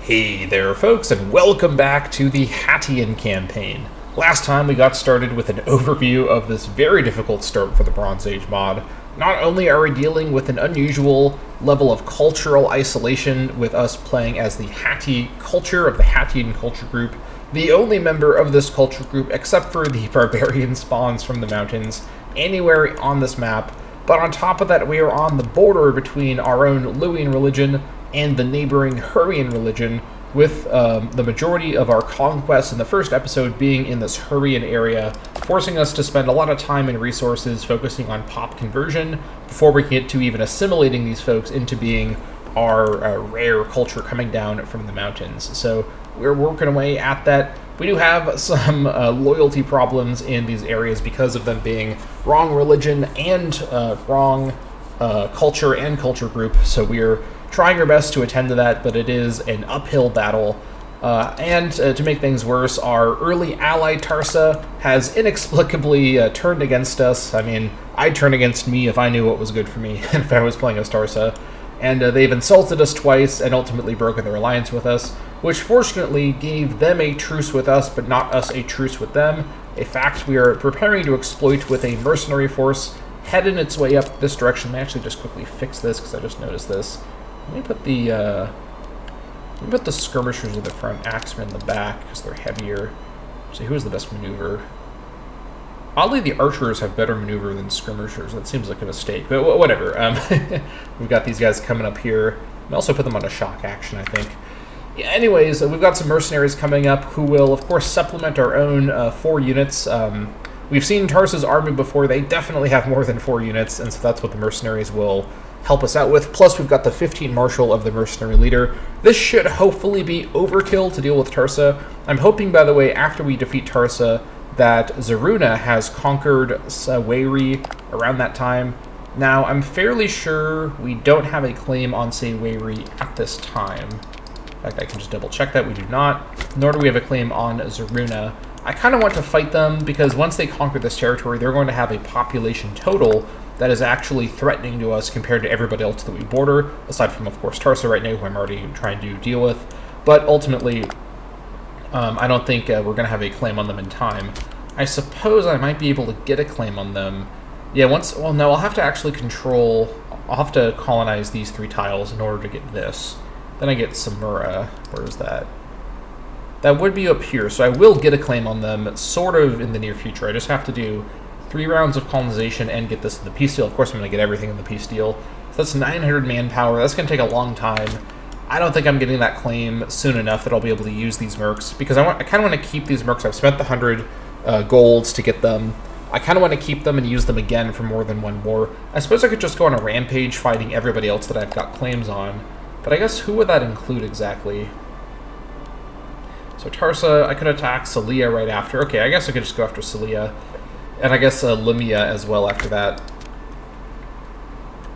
Hey there folks, and welcome back to the Hattian Campaign. Last time we got started with an overview of this very difficult start for the Bronze Age mod. Not only are we dealing with an unusual level of cultural isolation with us playing as the Hatti culture of the Hattian culture group, the only member of this culture group except for the barbarian spawns from the mountains anywhere on this map, but on top of that we are on the border between our own Luwian religion and the neighboring Hurrian religion, with the majority of our conquests in the first episode being in this Hurrian area, forcing us to spend a lot of time and resources focusing on pop conversion before we can get to even assimilating these folks into being our rare culture coming down from the mountains. So we're working away at that. We do have some loyalty problems in these areas because of them being wrong religion and wrong culture and culture group, so we're trying our best to attend to that, but it is an uphill battle. And to make things worse, our early ally Tarsa has inexplicably turned against us. I mean, I'd turn against me if I knew what was good for me, if I was playing as Tarsa. And they've insulted us twice and ultimately broken their alliance with us, which fortunately gave them a truce with us, but not us a truce with them. A fact we are preparing to exploit with a mercenary force heading its way up this direction. Let me actually just quickly fix this because I just noticed this. Let me put the skirmishers in the front, axemen in the back because they're heavier. So who has the best maneuver? Oddly, the archers have better maneuver than skirmishers. That seems like a mistake, but whatever. We've got these guys coming up here. I also put them on a shock action, I think. Yeah, anyways, we've got some mercenaries coming up who will, of course, supplement our own 4 units. We've seen Tarsa's army before. They definitely have more than 4 units, and so that's what the mercenaries will help us out with. Plus, we've got the 15 marshal of the mercenary leader. This should hopefully be overkill to deal with Tarsa. I'm hoping, by the way, after we defeat Tarsa, that Zaruna has conquered Seweri around that time. Now, I'm fairly sure we don't have a claim on Seweri at this time. In fact, I can just double check that. We do not. Nor do we have a claim on Zaruna. I kind of want to fight them because once they conquer this territory, they're going to have a population total that is actually threatening to us compared to everybody else that we border, aside from, of course, Tarsa right now, who I'm already trying to deal with. But ultimately, I don't think we're going to have a claim on them in time. I suppose I might be able to get a claim on them. Yeah, well, no, I'll have to actually I'll have to colonize these 3 tiles in order to get this. Then I get Samura. Where is that? That would be up here, so I will get a claim on them sort of in the near future. I just have to do 3 rounds of colonization and get this in the peace deal. Of course, I'm going to get everything in the peace deal. So that's 900 manpower. That's going to take a long time. I don't think I'm getting that claim soon enough that I'll be able to use these mercs, because I kind of want to keep these mercs. I've spent the 100 golds to get them. I kind of want to keep them and use them again for more than one war. I suppose I could just go on a rampage fighting everybody else that I've got claims on. But I guess who would that include exactly? So Tarsa, I could attack Celia right after. Okay, I guess I could just go after Celia. And I guess Limia as well after that.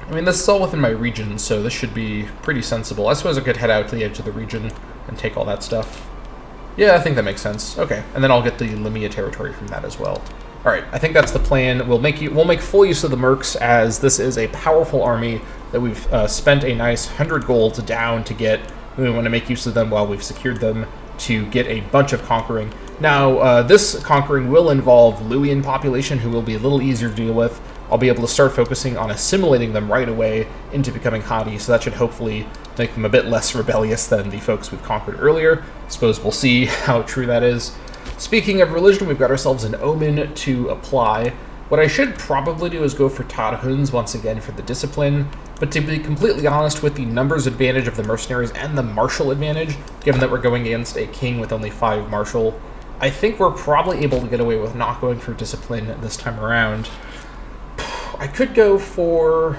I mean, this is all within my region, so this should be pretty sensible. I suppose I could head out to the edge of the region and take all that stuff. Yeah, I think that makes sense. Okay, and then I'll get the Limia territory from that as well. All right, I think that's the plan. We'll make full use of the mercs, as this is a powerful army that we've spent a nice 100 gold down to get. We want to make use of them while we've secured them to get a bunch of conquering. Now, this conquering will involve Luwian population, who will be a little easier to deal with. I'll be able to start focusing on assimilating them right away into becoming Hatti, so that should hopefully make them a bit less rebellious than the folks we've conquered earlier. I suppose we'll see how true that is. Speaking of religion, we've got ourselves an omen to apply. What I should probably do is go for Tarhuns once again for the discipline, but to be completely honest, with the numbers advantage of the mercenaries and the martial advantage, given that we're going against a king with only 5 martial, I think we're probably able to get away with not going for discipline this time around. I could go for...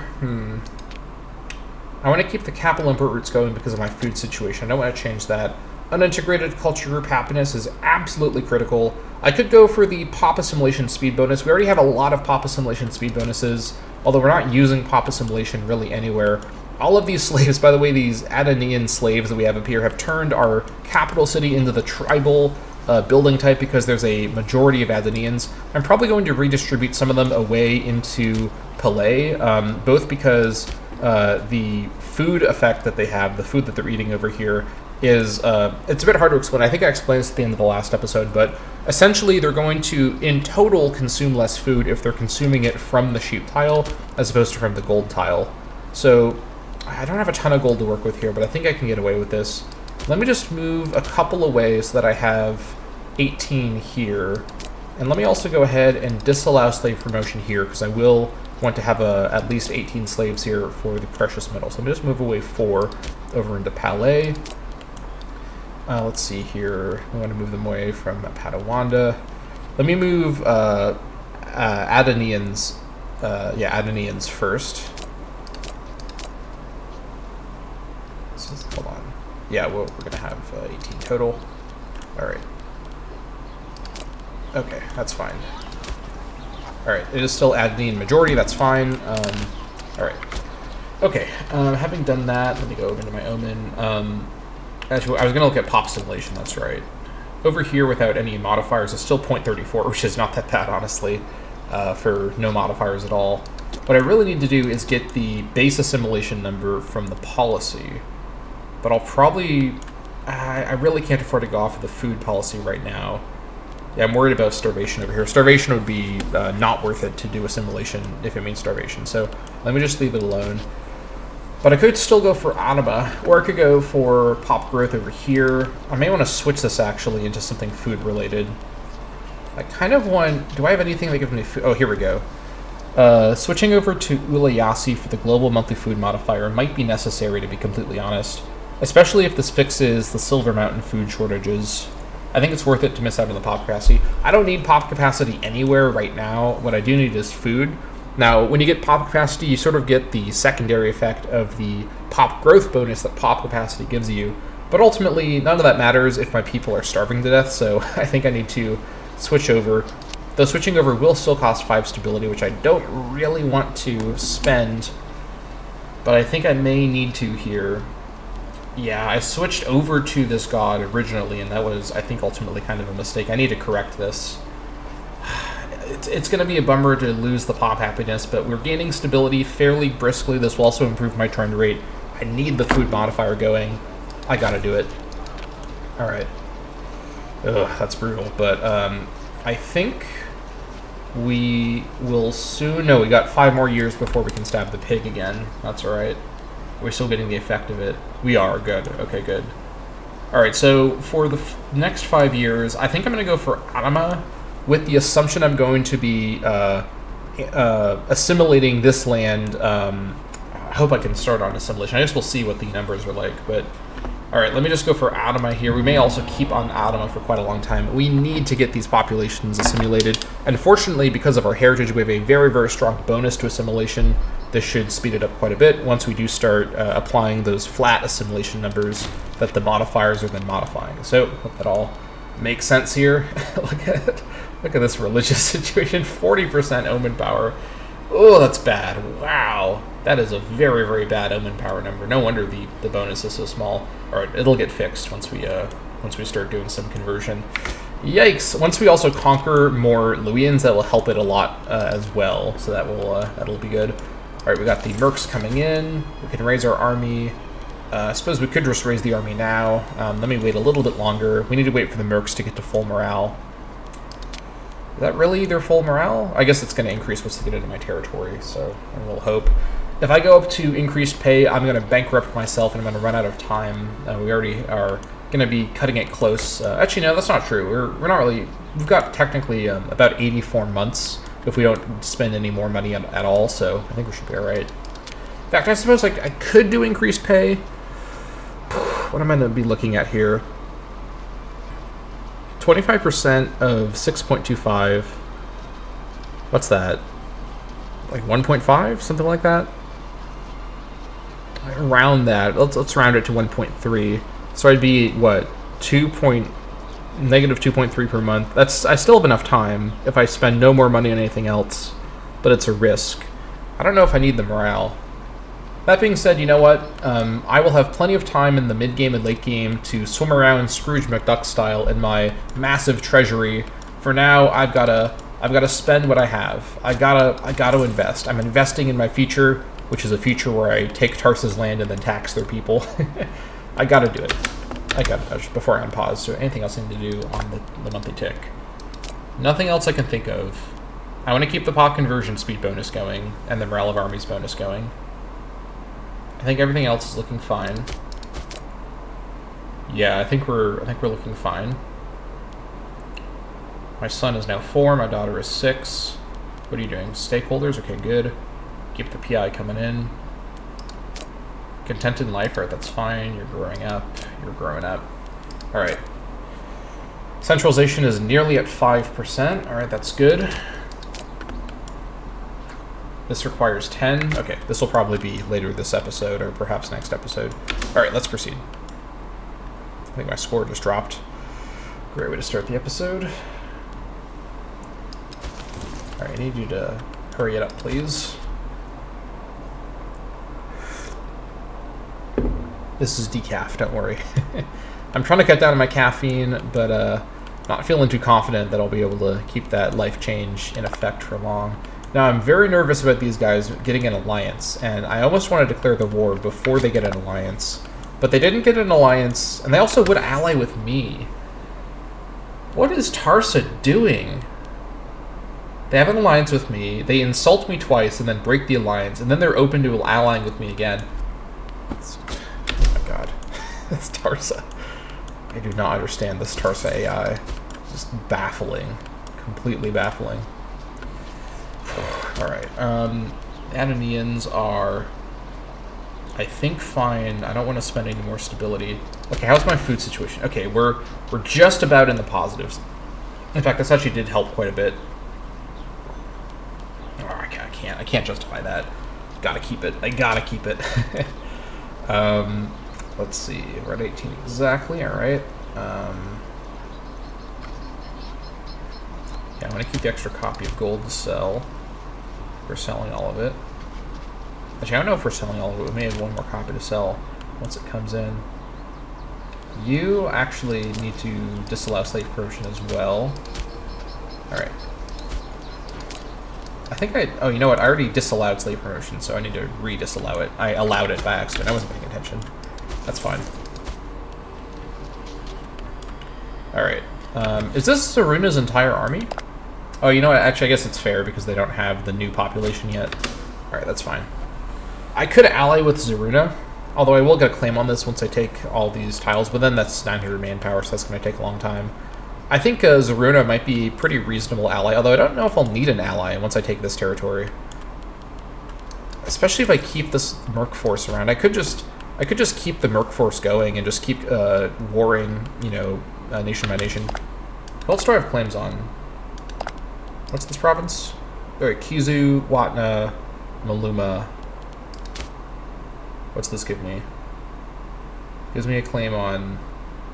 I want to keep the capital import routes going because of my food situation. I don't want to change that. Unintegrated culture group happiness is absolutely critical. I could go for the pop assimilation speed bonus. We already have a lot of pop assimilation speed bonuses, although we're not using pop assimilation really anywhere. All of these slaves, by the way, these Adanian slaves that we have up here, have turned our capital city into the tribal building type because there's a majority of Adanians. I'm probably going to redistribute some of them away into Palais, both because the food effect that they have, the food that they're eating over here, is it's a bit hard to explain. I think I explained this at the end of the last episode, but essentially they're going to, in total, consume less food if they're consuming it from the sheep tile as opposed to from the gold tile. So I don't have a ton of gold to work with here, but I think I can get away with this. Let me just move a couple away so that I have 18 here. And let me also go ahead and disallow slave promotion here, because I will want to have at least 18 slaves here for the precious metals. So let me just move away 4 over into Palais. Let's see here. I want to move them away from Padawanda. Let me move Adonians. Adonians first. Hold on. Yeah, we're going to have 18 total. All right. Okay, that's fine. All right, it is still Adonian majority. That's fine. All right. Okay, having done that, let me go over into my Omen. Actually, I was going to look at pop simulation, that's right. Over here, without any modifiers, it's still 0.34, which is not that bad, honestly, for no modifiers at all. What I really need to do is get the base assimilation number from the policy. But I'll probably... I really can't afford to go off of the food policy right now. Yeah, I'm worried about starvation over here. Starvation would be not worth it to do assimilation if it means starvation. So let me just leave it alone. But I could still go for Anima, or I could go for pop growth over here. I may want to switch this actually into something food related. I kind of want... Do I have anything that gives me food? Oh, here we go. Switching over to Ulayasi for the global monthly food modifier might be necessary, to be completely honest. Especially if this fixes the Silver Mountain food shortages. I think it's worth it to miss out on the pop capacity. I don't need pop capacity anywhere right now. What I do need is food. Now, when you get pop capacity, you sort of get the secondary effect of the pop growth bonus that pop capacity gives you. But ultimately, none of that matters if my people are starving to death, so I think I need to switch over. Though switching over will still cost 5 stability, which I don't really want to spend. But I think I may need to here. Yeah, I switched over to this god originally, and that was, I think, ultimately kind of a mistake. I need to correct this. It's going to be a bummer to lose the pop happiness, but we're gaining stability fairly briskly. This will also improve my turn rate. I need the food modifier going. I gotta do it. Alright. Ugh, that's brutal. But I think we will soon... No, we got 5 more years before we can stab the pig again. That's alright. We're still getting the effect of it. We are. Good. Okay, good. Alright, so for the next 5 years, I think I'm going to go for Anima, with the assumption I'm going to be assimilating this land. I hope I can start on assimilation. I guess we'll see what the numbers are like. But all right, let me just go for Anima here. We may also keep on Anima for quite a long time. We need to get these populations assimilated. Unfortunately, because of our heritage, we have a very, very strong bonus to assimilation. This should speed it up quite a bit once we do start applying those flat assimilation numbers that the modifiers are then modifying. So hope that all makes sense here. Look at this religious situation. 40% omen power. Oh, that's bad. Wow. That is a very, very bad omen power number. No wonder the bonus is so small. All right, it'll get fixed once we start doing some conversion. Yikes. Once we also conquer more Luians, that will help it a lot as well. So that'll be good. All right, we got the mercs coming in. We can raise our army. I suppose we could just raise the army now. Let me wait a little bit longer. We need to wait for the mercs to get to full morale. Is that really their full morale? I guess it's going to increase once they get into my territory, so I will hope. If I go up to increased pay, I'm going to bankrupt myself and I'm going to run out of time. We already are going to be cutting it close. Actually, no, that's not true. We're not really... We've got technically about 84 months if we don't spend any more money at all, so I think we should be all right. In fact, I suppose I could do increased pay. What am I going to be looking at here? 25% of 6.25. What's that? Like 1.5? Something like that? Around that. Let's round it to 1.3. So I'd be, what, negative 2.3 per month. I still have enough time if I spend no more money on anything else, but it's a risk. I don't know if I need the morale. That being said, you know what? I will have plenty of time in the mid-game and late game to swim around Scrooge McDuck style in my massive treasury. For now, I've gotta spend what I have. I gotta invest. I'm investing in my future. which is a future where I take Tarsa's land and then tax their people. I gotta do it. I gotta before I unpause. So anything else I need to do on the monthly tick? Nothing else I can think of. I want to keep the pop conversion speed bonus going and the morale of armies bonus going. I think everything else is looking fine. Yeah, I think we're looking fine. My son is now 4, my daughter is 6. What are you doing? Stakeholders? Okay, good. Keep the PI coming in. Contented in life, right, that's fine. You're growing up. You're growing up. Alright. Centralization is nearly at 5%. Alright, that's good. This requires 10. Okay, this will probably be later this episode or perhaps next episode. Alright, let's proceed. I think my score just dropped. Great way to start the episode. Alright, I need you to hurry it up, please. This is decaf, don't worry. I'm trying to cut down on my caffeine, but not feeling too confident that I'll be able to keep that life change in effect for long. Now, I'm very nervous about these guys getting an alliance, and I almost want to declare the war before they get an alliance. But they didn't get an alliance, and they also would ally with me. What is Tarsa doing? They have an alliance with me, they insult me twice, and then break the alliance, and then they're open to allying with me again. Oh my god. This Tarsa. I do not understand this Tarsa AI. It's just baffling. Completely baffling. Alright, Ananians are, I think, fine. I don't want to spend any more stability. Okay, how's my food situation? Okay, we're just about in the positives. In fact, this actually did help quite a bit. Oh, I can't justify that. Gotta keep it. I gotta keep it. Let's see. We're at 18 exactly. Alright. Yeah, I'm gonna keep the extra copy of gold to sell. We're selling all of it. Actually, I don't know if we're selling all of it. We may have one more copy to sell once it comes in. You actually need to disallow slave promotion as well. Alright. I think oh, you know what? I already disallowed slave promotion, so I need to re-disallow it. I allowed it by accident. I wasn't paying attention. That's fine. Alright. Is this Zaruna's entire army? Oh, you know what? Actually, I guess it's fair because they don't have the new population yet. Alright, that's fine. I could ally with Zaruna, although I will get a claim on this once I take all these tiles, but then that's 900 manpower, so that's going to take a long time. I think Zaruna might be a pretty reasonable ally, although I don't know if I'll need an ally once I take this territory. Especially if I keep this Merc Force around. I could just keep the Merc Force going and just keep warring, you know, nation by nation. Who else do I have claims on? What's this province? Alright, Kizu, Watna, Maluma. What's this give me? Gives me a claim on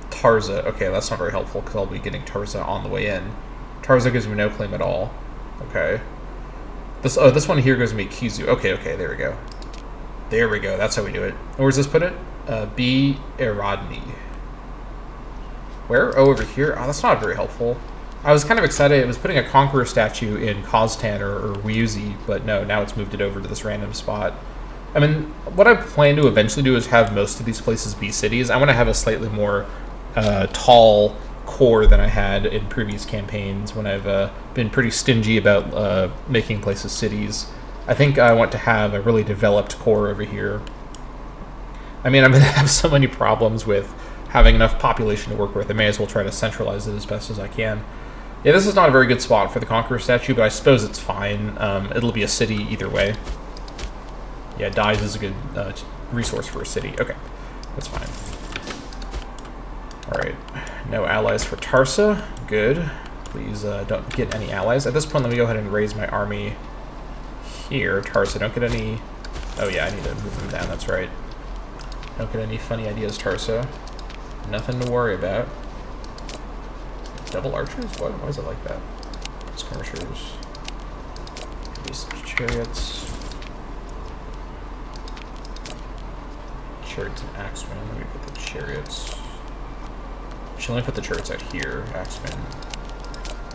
Tarsa. Okay, that's not very helpful because I'll be getting Tarsa on the way in. Tarsa gives me no claim at all. Okay. This one here gives me Kizu. Okay, there we go. There we go. That's how we do it. Where's this put it? B. Eradni. Where? Oh, over here? Oh, that's not very helpful. I was kind of excited. It was putting a Conqueror statue in Koztan or Wyuzi, but no, now it's moved it over to this random spot. I mean, what I plan to eventually do is have most of these places be cities. I want to have a slightly more tall core than I had in previous campaigns when I've been pretty stingy about making places cities. I think I want to have a really developed core over here. I mean, I'm going to have so many problems with having enough population to work with. I may as well try to centralize it as best as I can. Yeah, this is not a very good spot for the Conqueror statue, but I suppose it's fine. It'll be a city either way. Yeah, dyes is a good resource for a city. Okay, that's fine. Alright, no allies for Tarsa. Good. Please don't get any allies. At this point, let me go ahead and raise my army here. Tarsa, don't get any... Oh yeah, I need to move them down, that's right. Don't get any funny ideas, Tarsa. Nothing to worry about. Double archers? What? Why is it like that? Skirmishers. These chariots. Chariots and axemen. Let me put the chariots. Should only put the chariots out here. Axemen.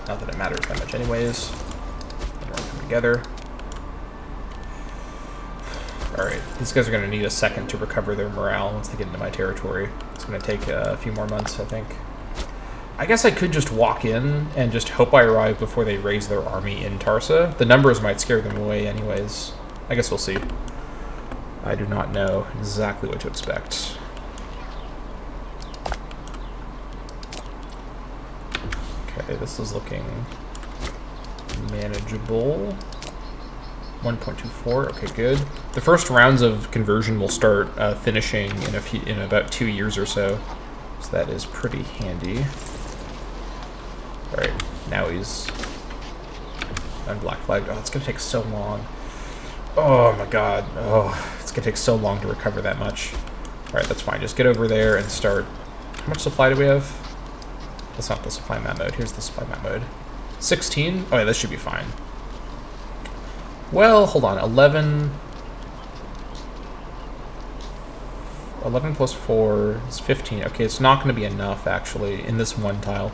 Not that it matters that much anyways. They don't come together. Alright, these guys are going to need a second to recover their morale once they get into my territory. It's going to take a few more months, I think. I guess I could just walk in and just hope I arrive before they raise their army in Tarsa. The numbers might scare them away anyways. I guess we'll see. I do not know exactly what to expect. Okay, this is looking manageable. 1.24, okay, good. The first rounds of conversion will start finishing in about 2 years or so. So that is pretty handy. Alright, now he's on black flag. Oh, it's gonna take so long. Oh my god. Oh, it's gonna take so long to recover that much. Alright, that's fine. Just get over there and start. How much supply do we have? That's not the supply map mode. Here's the supply map mode. 16? Oh yeah, this should be fine. Well, hold on. 11 plus 4 is 15. Okay, it's not going to be enough, actually, in this one tile.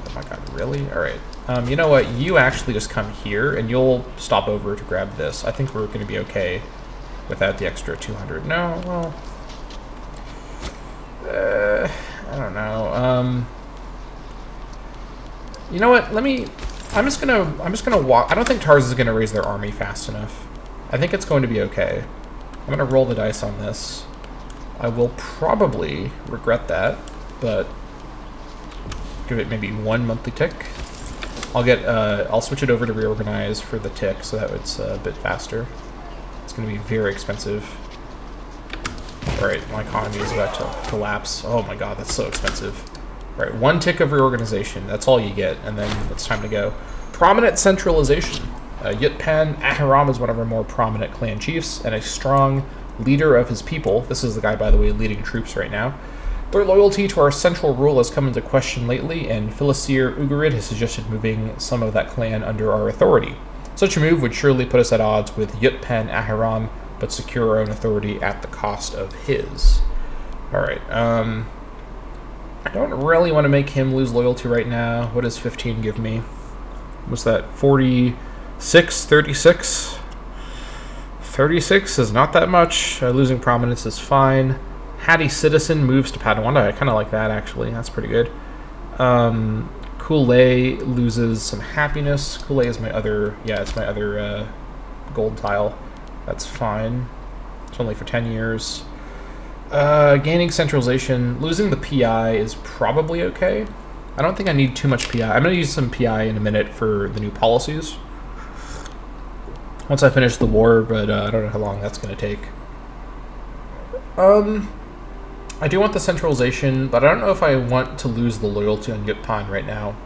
Oh my god, really? Alright. You know what? You actually just come here, and you'll stop over to grab this. I think we're going to be okay without the extra 200. No, well... I don't know. You know what? I'm just gonna walk. I don't think Tarz is gonna raise their army fast enough. I think it's going to be okay. I'm gonna roll the dice on this. I will probably regret that, but give it maybe 1 monthly tick. I'll switch it over to reorganize for the tick, so that it's a bit faster. It's gonna be very expensive. All right, my economy is about to collapse. Oh my god, that's so expensive. Right, 1 tick of reorganization. That's all you get, and then it's time to go. Prominent centralization. Yutpan Ahiram is one of our more prominent clan chiefs, and a strong leader of his people. This is the guy, by the way, leading troops right now. Their loyalty to our central rule has come into question lately, and Philisir Ugarid has suggested moving some of that clan under our authority. Such a move would surely put us at odds with Yutpan Ahiram, but secure our own authority at the cost of his. Alright, I don't really want to make him lose loyalty right now. What does 15 give me? What's that? 46? 36? 36 is not that much. Losing prominence is fine. Hattie Citizen moves to Padawanda. I kind of like that, actually. That's pretty good. Kool-Aid loses some happiness. Kool-Aid is my other... Yeah, it's my other gold tile. That's fine. It's only for 10 years. Gaining centralization, losing the PI is probably okay. I don't think I need too much PI. I'm going to use some PI in a minute for the new policies. Once I finish the war, but I don't know how long that's going to take. I do want the centralization, but I don't know if I want to lose the loyalty on Yutpan right now.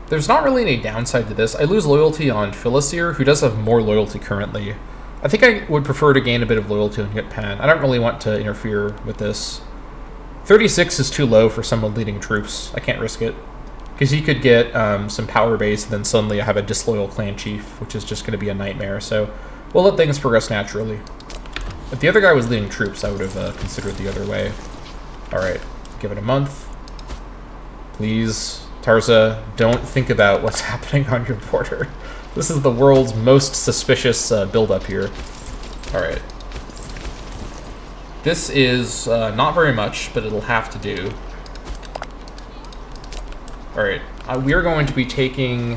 There's not really any downside to this. I lose loyalty on Philisir, who does have more loyalty currently. I think I would prefer to gain a bit of loyalty on Yutpan. I don't really want to interfere with this. 36 is too low for someone leading troops. I can't risk it. Because he could get some power base, and then suddenly I have a disloyal clan chief, which is just going to be a nightmare. So we'll let things progress naturally. If the other guy was leading troops, I would have considered the other way. Alright, give it a month. Please, Tarza, don't think about what's happening on your border. This is the world's most suspicious build-up here. Alright. This is not very much, but it'll have to do. Alright. We are going to be taking...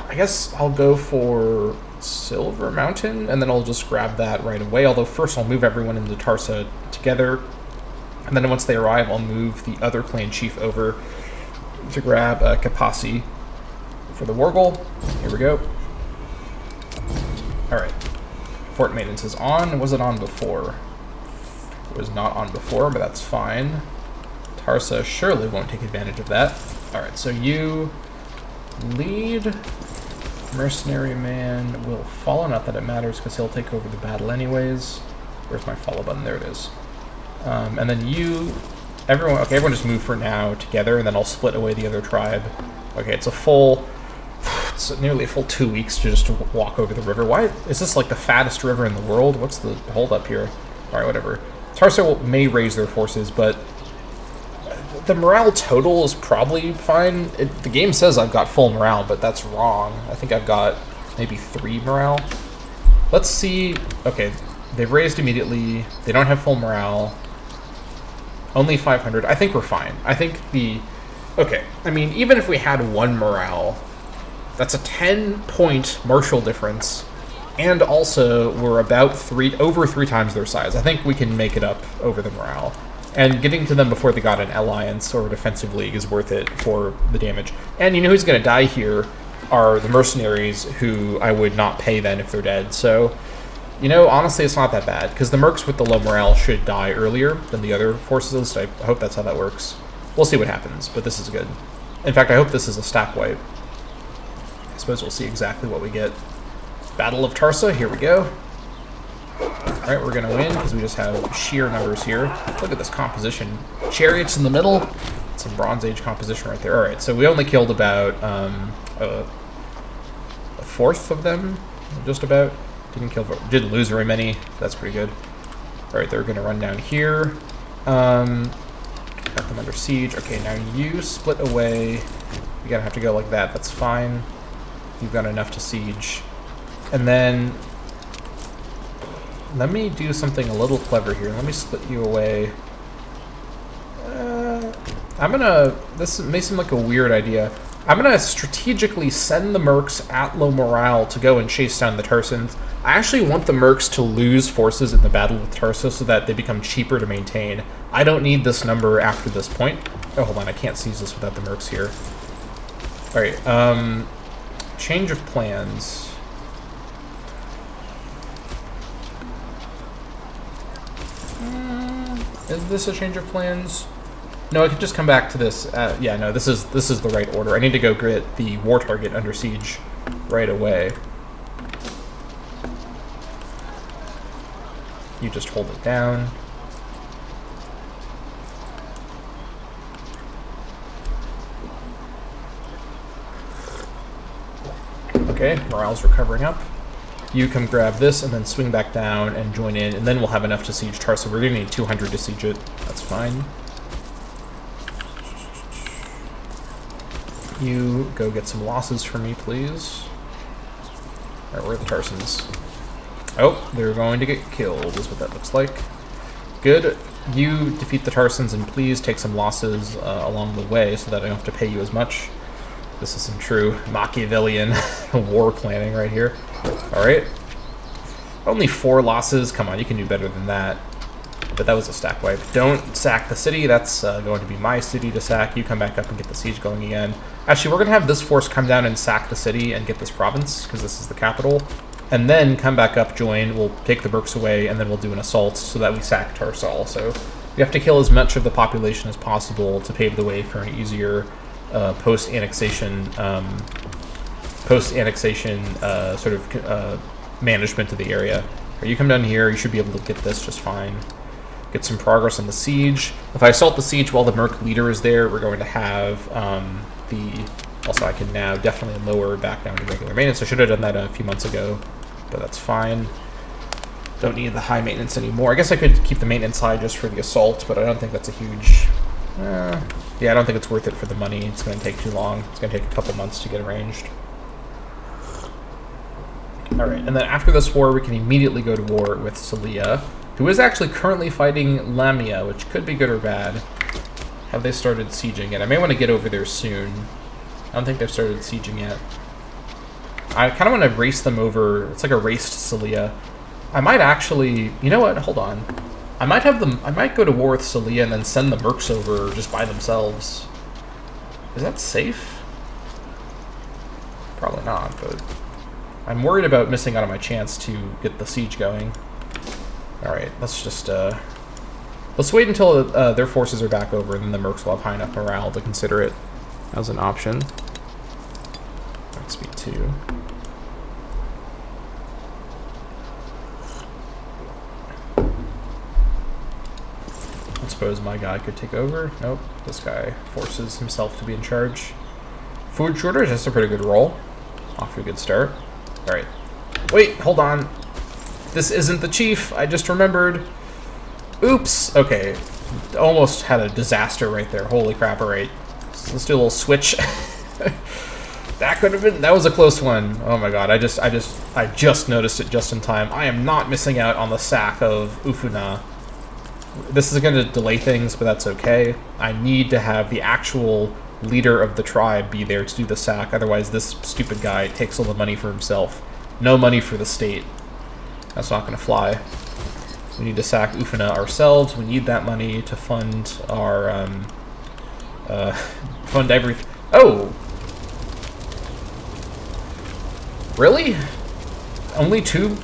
I guess I'll go for Silver Mountain, and then I'll just grab that right away. Although first I'll move everyone into Tarsa together. And then once they arrive, I'll move the other clan chief over to grab Kapasi for the Wargle. Here we go. Alright. Fort maintenance is on. Was it on before? It was not on before, but that's fine. Tarsa surely won't take advantage of that. Alright, so you lead. Mercenary man will follow. Not that it matters, because he'll take over the battle anyways. Where's my follow button? There it is. And then you... everyone just move for now together, and then I'll split away the other tribe. Okay, it's nearly a full 2 weeks to just walk over the river. Why is this like the fattest river in the world? What's the hold up here? Alright, whatever. Tarsa may raise their forces, but the morale total is probably fine. The game says I've got full morale, but that's wrong. I think I've got maybe 3 morale. Let's see. Okay, they've raised immediately. They don't have full morale. Only 500. I think we're fine. I think the... Okay, I mean, even if we had 1 morale, that's a 10-point martial difference. And also, we're about over 3 times their size. I think we can make it up over the morale. And getting to them before they got an alliance or a defensive league is worth it for the damage. And you know who's going to die here are the mercenaries, who I would not pay then if they're dead. So, you know, honestly, it's not that bad, because the mercs with the low morale should die earlier than the other forces. I hope that's how that works. We'll see what happens, but this is good. In fact, I hope this is a stack wipe. I suppose we'll see exactly what we get. Battle of Tarsa, here we go. Alright, we're going to win, because we just have sheer numbers here. Look at this composition. Chariots in the middle. Some Bronze Age composition right there. Alright, so we only killed about a fourth of them, just about. Didn't lose very many. That's pretty good. Alright, they're going to run down here. Got them under siege. Okay, now you split away. You're going to have to go like that. That's fine. You've got enough to siege. And then let me do something a little clever here. Let me split you away. This may seem like a weird idea. I'm gonna strategically send the mercs at low morale to go and chase down the Tarsans. I actually want the mercs to lose forces in the battle with Tarsa so that they become cheaper to maintain. I don't need this number after this point. Oh, hold on, I can't seize this without the mercs here. Alright, change of plans. Is this a change of plans? No, I could just come back to this. Yeah, no, this is the right order. I need to go get the war target under siege right away. You just hold it down. Okay, morale's recovering up. You come grab this and then swing back down and join in, and then we'll have enough to siege Tarsa. We're going to need 200 to siege it. That's fine. You go get some losses for me, please. Alright, where are the Tarsans? Oh, they're going to get killed, is what that looks like. Good. You defeat the Tarsans, and please take some losses along the way so that I don't have to pay you as much. This is some true Machiavellian war planning right here. Alright. Only 4 losses. Come on, you can do better than that. But that was a stack wipe. Don't sack the city. That's going to be my city to sack. You come back up and get the siege going again. Actually, we're going to have this force come down and sack the city and get this province, because this is the capital. And then come back up, join. We'll take the Berks away, and then we'll do an assault so that we sack Tarsa also. We have to kill as much of the population as possible to pave the way for an easier post-annexation sort of management of the area. Right, you come down here, you should be able to get this just fine. Get some progress on the siege. If I assault the siege while the Merc leader is there, we're going to have also, I can now definitely lower back down to regular maintenance. I should have done that a few months ago, but that's fine. Don't need the high maintenance anymore. I guess I could keep the maintenance high just for the assault, but I don't think that's a huge... yeah, I don't think it's worth it for the money. It's going to take too long. It's going to take a couple months to get arranged. Alright, and then after this war, we can immediately go to war with Celia, who is actually currently fighting Lamia, which could be good or bad. Have they started sieging yet? I may want to get over there soon. I don't think they've started sieging yet. I kind of want to race them over. It's like a race to Celia. I might actually... You know what? Hold on. I might have them... I might go to war with Celia and then send the mercs over just by themselves. Is that safe? Probably not, but... I'm worried about missing out on my chance to get the siege going. Alright, let's just... let's wait until their forces are back over, and then the mercs will have high enough morale to consider it as an option. XP 2. I suppose my guy could take over. Nope, this guy forces himself to be in charge. Food shortage, that's a pretty good roll. Off to a good start. Alright. Wait, hold on. This isn't the chief, I just remembered. Oops. Okay. Almost had a disaster right there. Holy crap, alright. So let's do a little switch. That could have been, that was a close one. Oh my god, I just noticed it just in time. I am not missing out on the sack of Ufuna. This is going to delay things, but that's okay. I need to have the actual leader of the tribe be there to do the sack, otherwise this stupid guy takes all the money for himself. No money for the state. That's not going to fly. We need to sack Ufuna ourselves. We need that money to fund our, fund everything. Oh! Really? Only 2?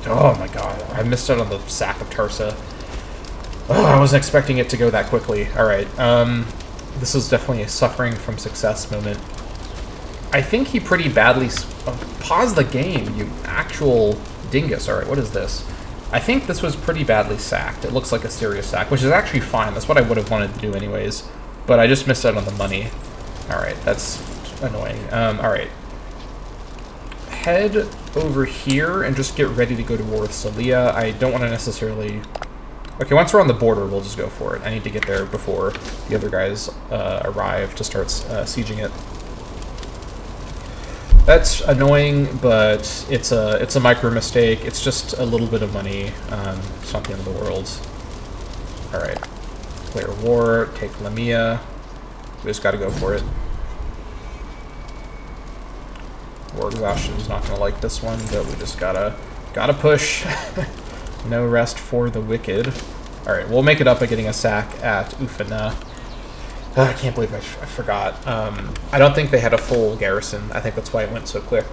Oh my god, I missed out on the sack of Tarsa. Oh, I wasn't expecting it to go that quickly. Alright, this is definitely a suffering from success moment. I think he pretty badly... pause the game, you actual dingus. Alright, what is this? I think this was pretty badly sacked. It looks like a serious sack, which is actually fine. That's what I would have wanted to do anyways. But I just missed out on the money. Alright, that's annoying. Alright. Head over here and just get ready to go to war with Salia. I don't want to necessarily... Okay, once we're on the border, we'll just go for it. I need to get there before the other guys arrive to start sieging it. That's annoying, but it's a micro mistake. It's just a little bit of money. It's not the end of the world. All right, declare war. Take Lamia. We just got to go for it. War exhaustion is not gonna like this one, but we just gotta push. No rest for the wicked. All right, we'll make it up by getting a sack at Ufana. I can't believe I forgot. I don't think they had a full garrison. I think that's why it went so quick.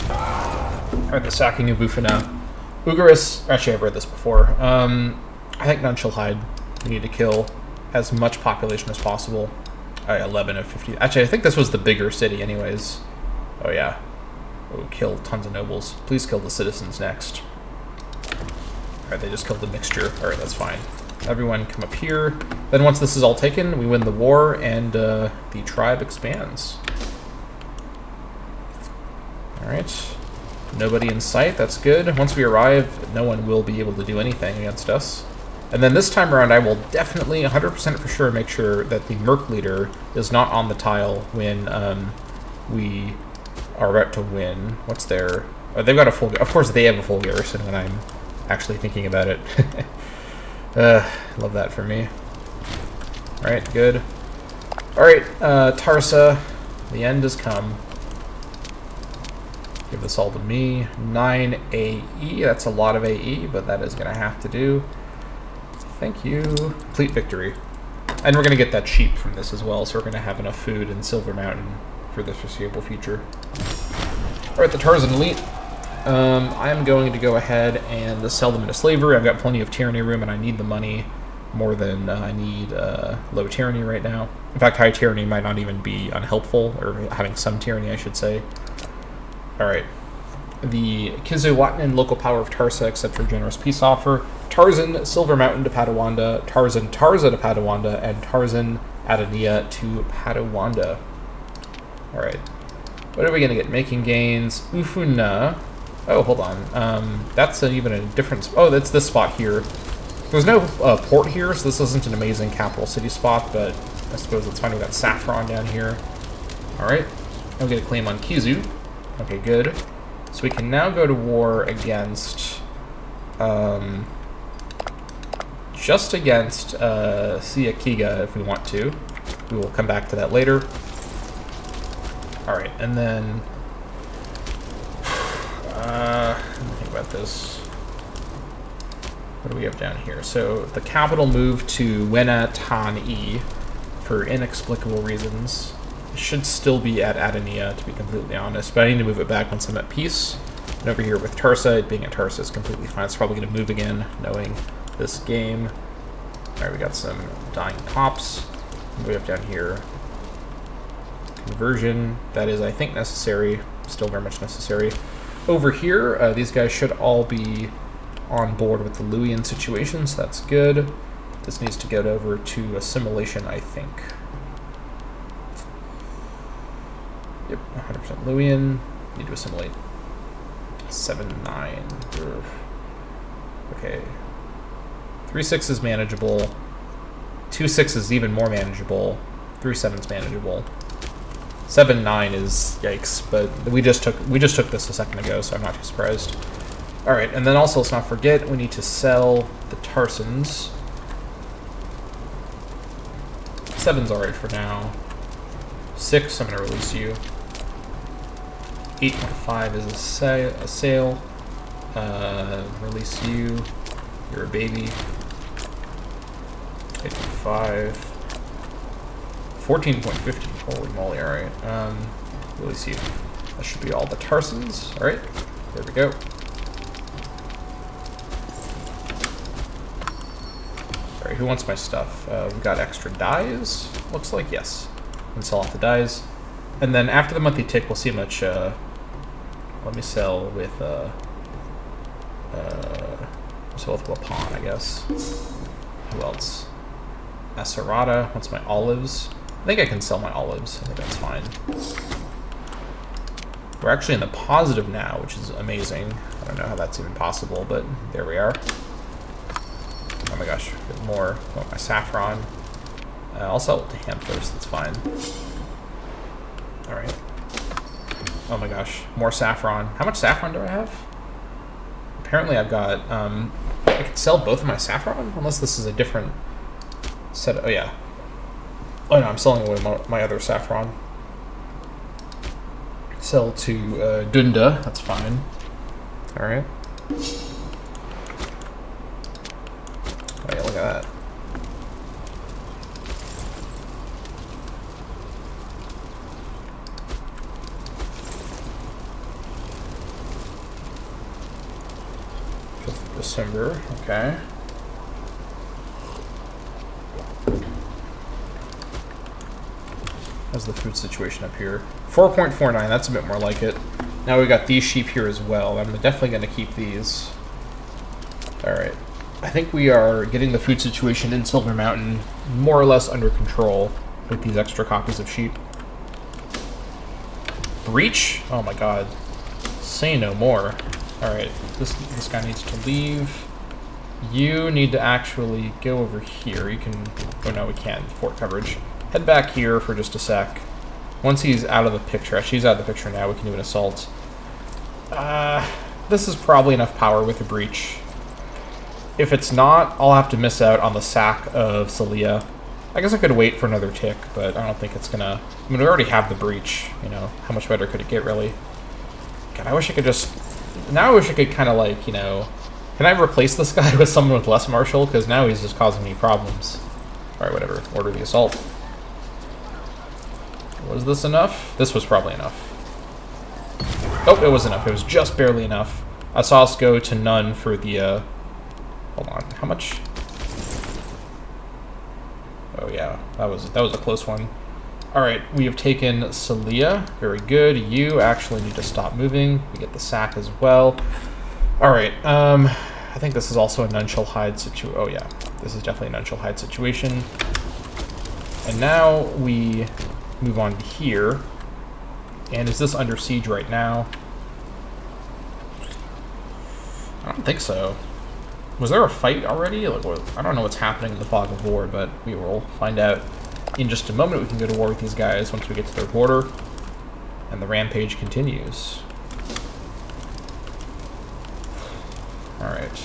Alright, the sacking of Ufana. Ugaris, actually I've read this before. I think none shall hide. We need to kill as much population as possible. 11 of 50. Actually, I think this was the bigger city anyways. Oh yeah. Oh, kill tons of nobles. Please kill the citizens next. Alright, they just killed the mixture. Alright, that's fine. Everyone come up here. Then once this is all taken, we win the war, and the tribe expands. Alright. Nobody in sight, that's good. Once we arrive, no one will be able to do anything against us. And then this time around, I will definitely, 100% for sure, make sure that the Merc leader is not on the tile when we are about to win. What's their... Oh, they've got a full... Of course, they have a full garrison when I'm actually thinking about it. Love that for me. Alright, good. Alright, Tarsa, the end has come. Give this all to me. 9 AE, that's a lot of AE, but that is going to have to do. Thank you. Complete victory. And we're going to get that sheep from this as well, so we're going to have enough food in Silver Mountain for the foreseeable future. Alright, the Tarzan elite. I'm going to go ahead and sell them into slavery. I've got plenty of tyranny room, and I need the money more than I need low tyranny right now. In fact, high tyranny might not even be unhelpful, or having some tyranny, I should say. Alright. The Kizuwatnan local power of Tarsa accept your generous peace offer. Tarzan Silver Mountain to Padawanda, Tarzan Tarza to Padawanda, and Tarzan Adania to Padawanda. Alright. What are we going to get? Making gains. Ufuna. Oh, hold on. That's even a different... Oh, that's this spot here. There's no port here, so this isn't an amazing capital city spot, but I suppose it's fine. We got Saffron down here. Alright. I'll get a claim on Kizu. Okay, good. So we can now go to war against... just against Siakiga if we want to. We will come back to that later. Alright, and then... let me think about this. What do we have down here? So the capital moved to Wena Tan-i for inexplicable reasons. It should still be at Adania, to be completely honest, but I need to move it back once I'm at peace. And over here with Tarsa, it being at Tarsa is completely fine. It's probably going to move again, knowing this game. Alright, we got some dying cops. What do we have down here? Conversion. That is, I think, necessary. Still very much necessary. Over here, these guys should all be on board with the Luwian situation, so that's good. This needs to get over to assimilation, I think. Yep, 100% Luwian. Need to assimilate. 7-9. Okay. 3 6 is manageable. 2 6 is even more manageable. 3 7 is manageable. 7 9 is yikes, but we just took this a second ago, so I'm not too surprised. All right, and then also let's not forget we need to sell the Tarsans. 7's all right for now. 6, I'm gonna release you. 8.5 is a sale. Release you. You're a baby. 8.5. 14.50. Holy moly! All right. Release you. That should be all the Tarsans. All right. There we go. All right. Who wants my stuff? We got extra dies. Looks like yes. And sell off the dies. And then after the monthly tick, we'll see how much. Let me sell with. Sell with Lapon, I guess. Who else? Acerata. What's my olives? I think I can sell my olives. I think that's fine. We're actually in the positive now, which is amazing. I don't know how that's even possible, but there we are. Oh my gosh, more. Oh, my saffron. I'll sell it to him first. That's fine. All right. Oh my gosh, more saffron. How much saffron do I have? Apparently, I've got. I could sell both of my saffron, unless this is a different set. Oh yeah. Oh no, I'm selling away my other saffron. Sell to Dunda. That's fine. All right. Oh yeah, look at that. December, okay. How's the food situation up here? 4.49, that's a bit more like it. Now we got these sheep here as well. I'm definitely going to keep these. Alright. I think we are getting the food situation in Silver Mountain more or less under control with these extra copies of sheep. Breach? Oh my god. Say no more. Alright, this guy needs to leave. You need to actually go over here. You can... Oh no, we can't. Fort coverage. Head back here for just a sec. Once he's out of the picture... Actually, he's out of the picture now. We can do an assault. This is probably enough power with the breach. If it's not, I'll have to miss out on the sack of Celia. I guess I could wait for another tick, but I don't think it's gonna... I mean, we already have the breach. You know, how much better could it get, really? God, I wish I could just... Now I wish I could kind of like, you know... Can I replace this guy with someone with less martial? Because now he's just causing me problems. Alright, whatever. Order the assault. Was this enough? This was probably enough. Oh, it was enough. It was just barely enough. I saw us go to none for the, Hold on. How much? Oh, yeah. That was a close one. Alright, we have taken Celia. Very good. You actually need to stop moving. We get the sack as well. Alright, I think this is also a none shall hide situation. Oh yeah, this is definitely a none shall hide situation. And now we move on to here. And is this under siege right now? I don't think so. Was there a fight already? Like, I don't know what's happening in the fog of war, but we will find out in just a moment. We can go to war with these guys once we get to their border. And the rampage continues. Alright.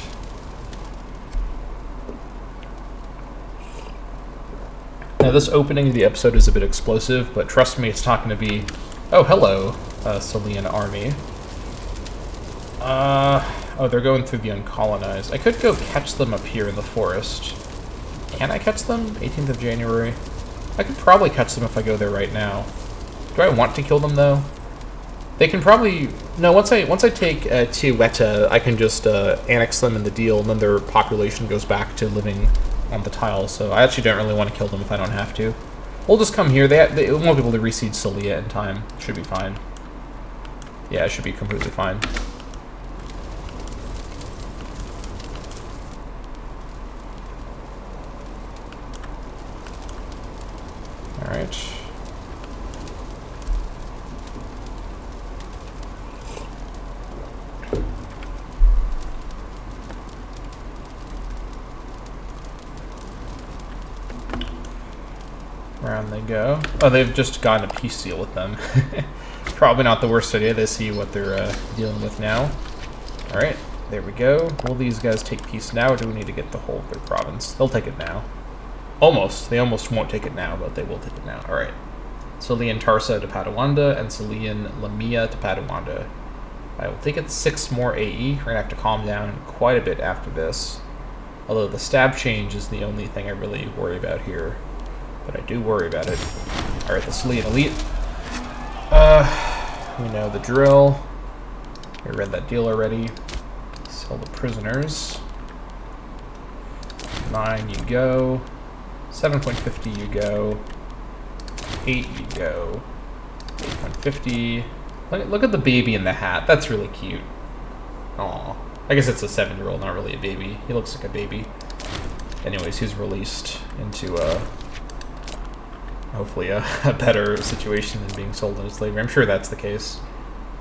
Now this opening of the episode is a bit explosive, but trust me, it's not going to be... Oh, hello, Celian army. Oh, they're going through the uncolonized. I could go catch them up here in the forest. Can I catch them? 18th of January. I could probably catch them if I go there right now. Do I want to kill them, though? They can probably... No, once I take Tiweta, I can just annex them in the deal, and then their population goes back to living on the tile, so I actually don't really want to kill them if I don't have to. We'll just come here. They won't be able to reseed Celia in time. Should be fine. Yeah, it should be completely fine. Alright. Around they go. Oh, they've just gotten a peace deal with them. Probably not the worst idea. They see what they're dealing with now. Alright, there we go. Will these guys take peace now, or do we need to get the whole of their province? They'll take it now. Almost. They almost won't take it now, but they will take it now. Alright. Salian Tarsa to Padawanda, and Salian Lamia to Padawanda. I will take it 6 more AE. We're going to have to calm down quite a bit after this. Although the stab change is the only thing I really worry about here. But I do worry about it. Alright, the Salian Elite. We know the drill. We read that deal already. Sell the prisoners. 9 you go. 7.50 you go. 8 you go. 8.50. Look at the baby in the hat. That's really cute. Aw. I guess it's a 7-year-old, not really a baby. He looks like a baby. Anyways, he's released into hopefully a better situation than being sold into slavery. I'm sure that's the case.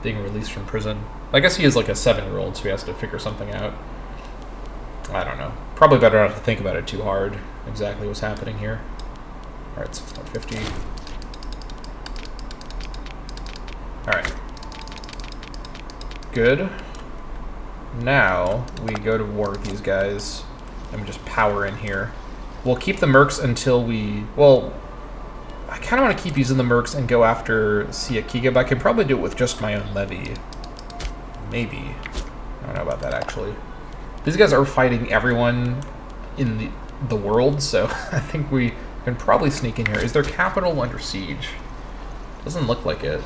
Being released from prison. I guess he is like a 7-year-old, so he has to figure something out. I don't know. Probably better not to think about it too hard. Exactly what's happening here. Alright, 6.50. Alright. Good. Now, we go to war with these guys. And we just power in here. We'll keep the mercs until we... Well, I kind of want to keep using the mercs and go after Siakiga, but I could probably do it with just my own levy. Maybe. I don't know about that, actually. These guys are fighting everyone in the world, so I think we can probably sneak in here. Is their capital under siege? Doesn't look like it.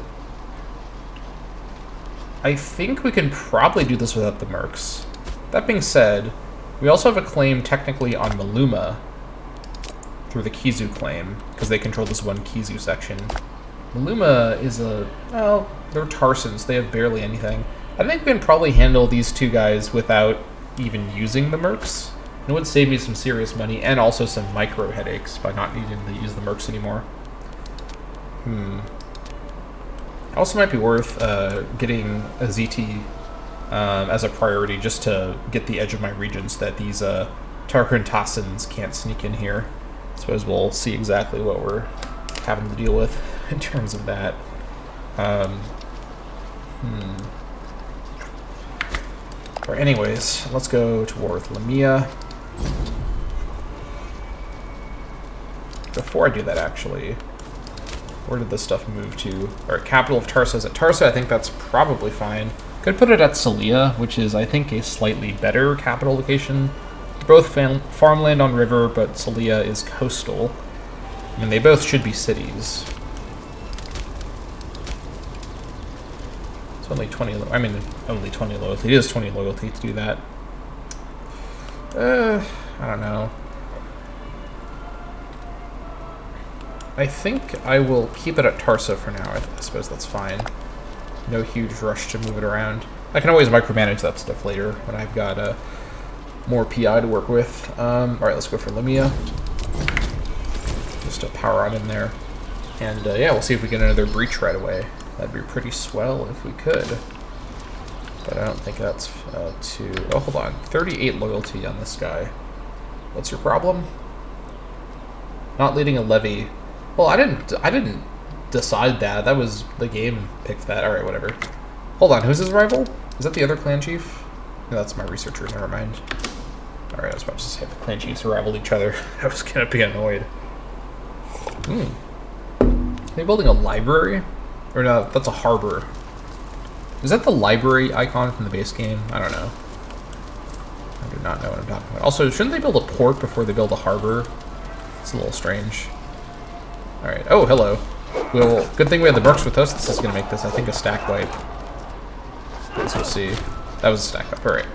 I think we can probably do this without the mercs. That being said, we also have a claim technically on Maluma through the Kizu claim, because they control this one Kizu section. Maluma is a... well, they're Tarsans. They have barely anything. I think we can probably handle these two guys without even using the mercs. It would save me some serious money and also some micro headaches by not needing to use the mercs anymore. Also might be worth getting a ZT as a priority just to get the edge of my regions that these Tarkran Tassans can't sneak in here. I suppose we'll see exactly what we're having to deal with in terms of that. Or anyways, let's go to war with Lamia. Before I do that, actually, where did this stuff move to? Alright, capital of Tarsa is at Tarsa. I think that's probably fine. Could put it at Salia, which is, I think, a slightly better capital location. Both farmland on river, but Salia is coastal. I mean, they both should be cities. It's only 20, I mean, only 20 loyalty. It is 20 loyalty to do that. I don't know. I think I will keep it at Tarsa for now. I suppose that's fine. No huge rush to move it around. I can always micromanage that stuff later when I've got more PI to work with. Alright, let's go for Lamia. Just a power on in there. And yeah, we'll see if we get another breach right away. That'd be pretty swell if we could. But I don't think that's too... Oh, hold on. 38 loyalty on this guy. What's your problem? Not leading a levy. Well, I didn't decide that. That was the game picked that. Alright, whatever. Hold on, who's his rival? Is that the other clan chief? No, that's my researcher, never mind. Alright, I was about to say the clan chiefs rivaled each other. I was gonna be annoyed. Are they building a library? Or no, that's a harbor. Is that the library icon from the base game? I don't know. I do not know what I'm talking about. Also, shouldn't they build a port before they build a harbor? It's a little strange. Alright, oh, hello. Well, good thing we have the mercs with us. This is going to make this, I think, a stack wipe. As we'll see. That was a stack wipe, alright.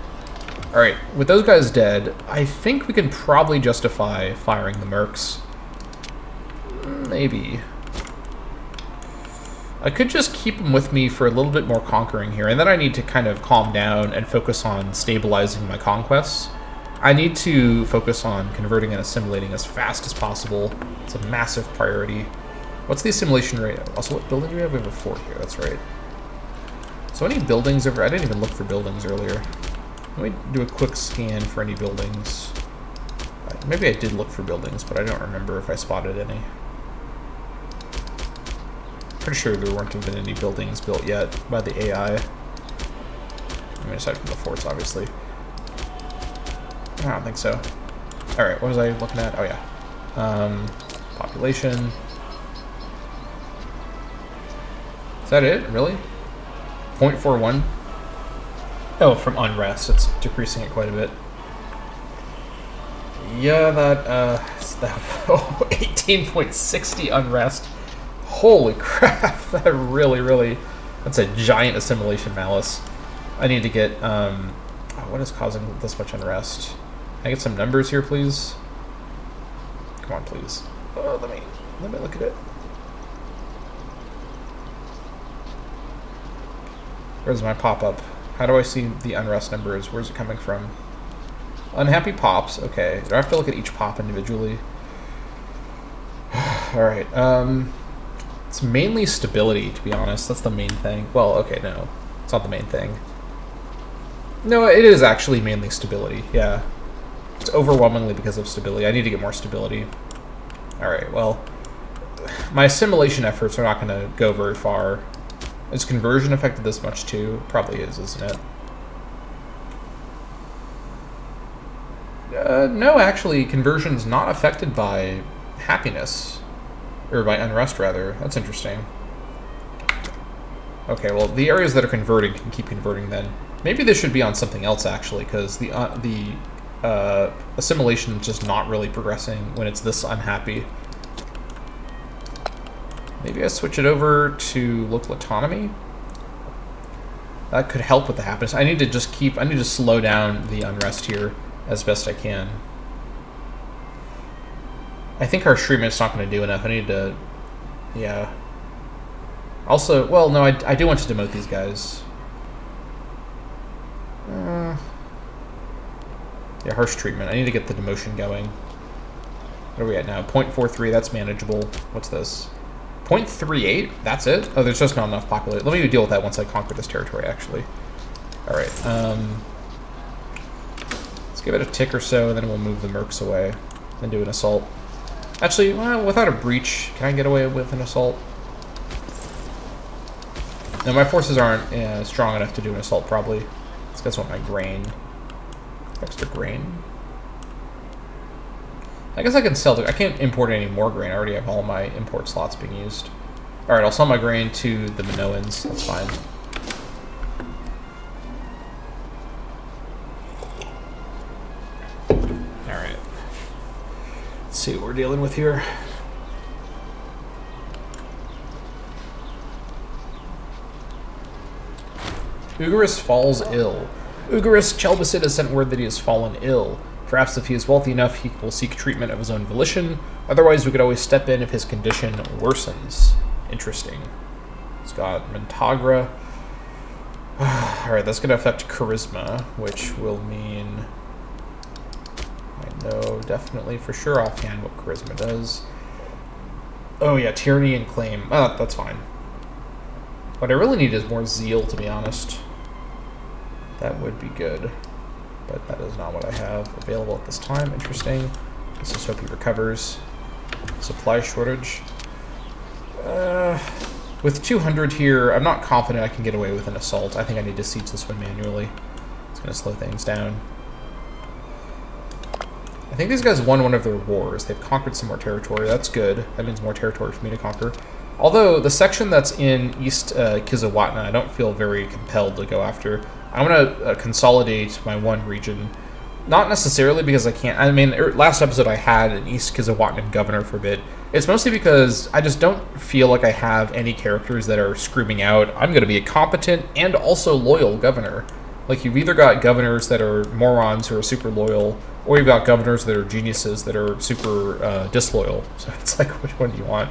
Alright, with those guys dead, I think we can probably justify firing the mercs. Maybe. I could just keep them with me for a little bit more conquering here, and then I need to kind of calm down and focus on stabilizing my conquests. I need to focus on converting and assimilating as fast as possible. It's a massive priority. What's the assimilation rate? Also, what building do we have? We have a fort here, that's right. So any buildings over... I didn't even look for buildings earlier. Let me do a quick scan for any buildings. Maybe I did look for buildings, but I don't remember if I spotted any. pretty sure there weren't even any buildings built yet by the AI. I mean, aside from the forts, obviously. I don't think so. Alright, what was I looking at? Oh, yeah. Population. Is that it? Really? 0.41? Oh, from unrest. It's decreasing it quite a bit. Yeah, that 18.60 unrest. Holy crap. That really, that's a giant assimilation malice. I need to get, what is causing this much unrest? Can I get some numbers here, please? Come on, please. Oh, let me look at it. Where's my pop-up? How do I see the unrest numbers? Where's it coming from? Unhappy pops. Okay. Do I have to look at each pop individually? Alright. It's mainly stability, to be honest. That's the main thing. Well, okay, no. It's not the main thing. No, it is actually mainly stability. Yeah. It's overwhelmingly because of stability. I need to get more stability. Alright, well. My assimilation efforts are not going to go very far. Is conversion affected this much too? Probably is, isn't it? No, actually, conversion's not affected by happiness. Or by unrest, rather. That's interesting. Okay, well, the areas that are converting can keep converting then. Maybe this should be on something else, actually, because the assimilation is just not really progressing when it's this unhappy. Maybe I switch it over to local autonomy. That could help with the happiness. I need to slow down the unrest here as best I can. I think our treatment's not going to do enough. I need to, yeah. Also, well, no, I do want to demote these guys. Yeah, harsh treatment. I need to get the demotion going. What are we at now? 0.43, that's manageable. What's this? 0.38? That's it? Oh, there's just not enough population. Let me deal with that once I conquer this territory, actually. Alright, let's give it a tick or so, and then we'll move the mercs away and do an assault. Actually, well, without a breach, can I get away with an assault? No, my forces aren't strong enough to do an assault, probably. These guys want my grain. Extra grain. I guess I can sell I can't import any more grain. I already have all my import slots being used. Alright, I'll sell my grain to the Minoans. That's fine. Alright. Let's see what we're dealing with here. Ugaris falls ill. Ugaris Chelbacid has sent word that he has fallen ill. Perhaps if he is wealthy enough, he will seek treatment of his own volition. Otherwise, we could always step in if his condition worsens. Interesting. It's got Mentagra. Alright, that's going to affect Charisma, which will mean... I know definitely for sure offhand what Charisma does. Oh yeah, Tyranny and Claim. Oh, that's fine. What I really need is more Zeal, to be honest. That would be good. But that is not what I have available at this time. Interesting. Let's just hope he recovers. Supply shortage. With 200 here, I'm not confident I can get away with an assault. I think I need to siege this one manually. It's going to slow things down. I think these guys won one of their wars. They've conquered some more territory. That's good. That means more territory for me to conquer. Although, the section that's in East Kizawatna, I don't feel very compelled to go after. I want to consolidate my one region. Not necessarily because I can't. I mean, last episode I had an East Kizawatna governor for a bit. It's mostly because I just don't feel like I have any characters that are screaming out, I'm going to be a competent and also loyal governor. Like, you've either got governors that are morons who are super loyal, or you've got governors that are geniuses that are super disloyal. So it's like, which one do you want?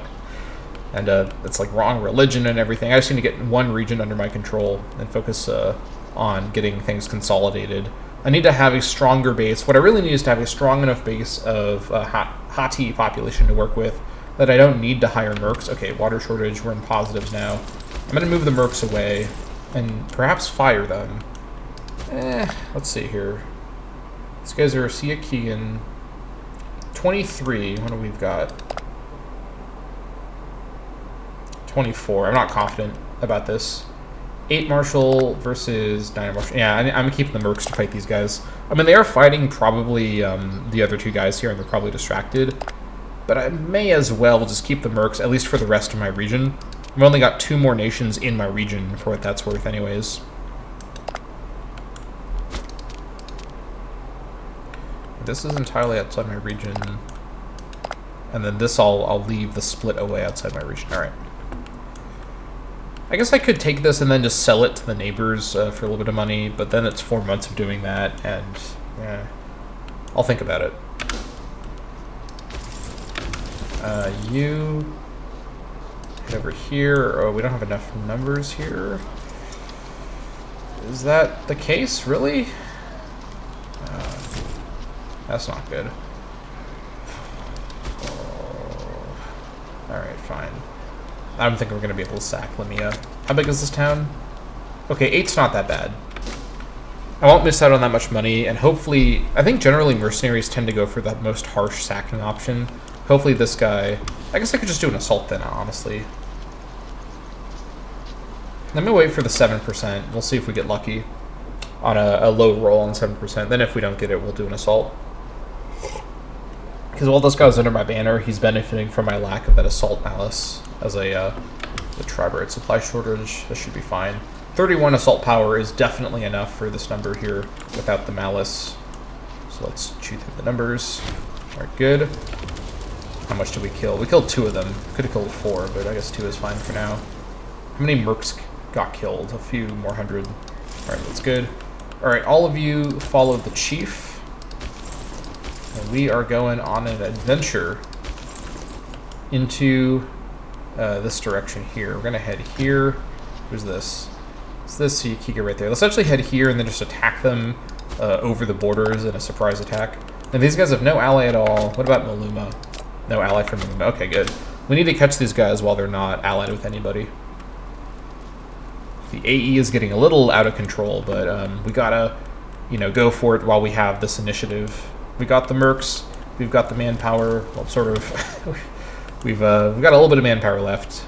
And it's like wrong religion and everything. I just need to get one region under my control and focus on getting things consolidated. I need to have a stronger base. What I really need is to have a strong enough base of Hatti population to work with that I don't need to hire mercs. Okay, water shortage, we're in positives now. I'm going to move the mercs away and perhaps fire them. Let's see here. These guys are Sia Keegan. 23, what do we've got? 24. I'm not confident about this. 8 Marshal versus 9 Marshal. Yeah, I'm keeping the Mercs to fight these guys. I mean, they are fighting probably the other 2 guys here, and they're probably distracted. But I may as well just keep the Mercs, at least for the rest of my region. I've only got 2 more nations in my region, for what that's worth anyways. This is entirely outside my region. And then this I'll leave the split away outside my region. Alright. I guess I could take this and then just sell it to the neighbors for a little bit of money, but then it's 4 months of doing that, and I'll think about it. You head over here. Oh, we don't have enough numbers here. Is that the case, really? That's not good. Alright, fine. I don't think we're going to be able to sack Lamia. How big is this town? Okay, 8's not that bad. I won't miss out on that much money, and hopefully... I think generally mercenaries tend to go for the most harsh sacking option. Hopefully this guy... I guess I could just do an assault then, honestly. Let me wait for the 7%. We'll see if we get lucky on a low roll on 7%. Then if we don't get it, we'll do an assault. Because while this guy's under my banner, he's benefiting from my lack of that assault malice as the tri-bird supply shortage. This should be fine. 31 assault power is definitely enough for this number here without the malice. So let's chew through the numbers. Alright, good. How much did we kill? We killed 2 of them. Could have killed 4, but I guess 2 is fine for now. How many mercs got killed? A few more hundred. Alright, that's good. Alright, all of you follow the chief. And we are going on an adventure into this direction here. We're going to head here. Who's this? It's this Kika right there. Let's actually head here and then just attack them over the borders in a surprise attack. And these guys have no ally at all. What about Maluma? No ally from Maluma. Okay, good. We need to catch these guys while they're not allied with anybody. The AE is getting a little out of control, but we gotta, go for it while we have this initiative. We got the mercs. We've got the manpower. Well, sort of. we've got a little bit of manpower left.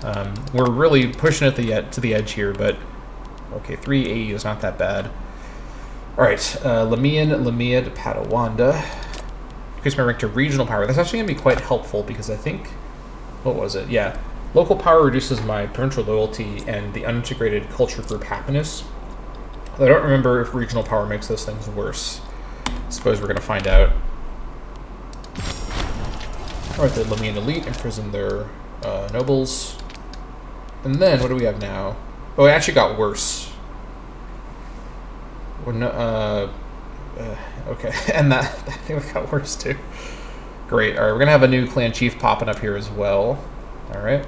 We're really pushing it to the edge here, but okay, 3 AE is not that bad. All right, Lamia to Padawanda. Increase my rank to regional power. That's actually gonna be quite helpful because I think, what was it? Yeah, local power reduces my provincial loyalty and the unintegrated culture group happiness. I don't remember if regional power makes those things worse. I suppose we're going to find out. Alright, the Lamian elite imprison their nobles. And then, what do we have now? Oh, it actually got worse. Okay, and that I think it got worse too. Great. Alright, we're going to have a new clan chief popping up here as well. Alright.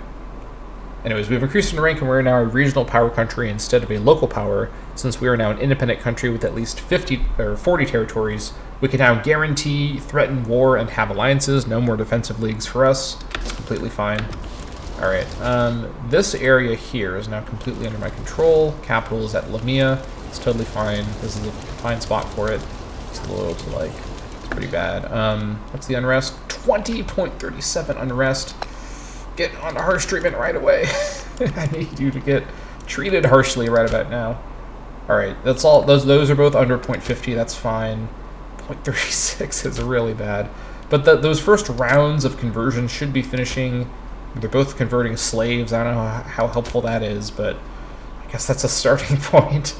Anyways, we've increased in rank and we're now a regional power country instead of a local power. Since we are now an independent country with at least 50 or 40 territories, we can now guarantee, threaten war, and have alliances. No more defensive leagues for us. Completely fine. Alright, this area here is now completely under my control. Capital is at Lamia. It's totally fine. This is a fine spot for it. It's a little to like, it's pretty bad. What's the unrest? 20.37 unrest. Get on harsh treatment right away. I need you to get treated harshly right about now. Alright, that's all. Those are both under 0.50. That's fine. 0.36 is really bad. But those first rounds of conversion should be finishing. They're both converting slaves. I don't know how helpful that is, but I guess that's a starting point.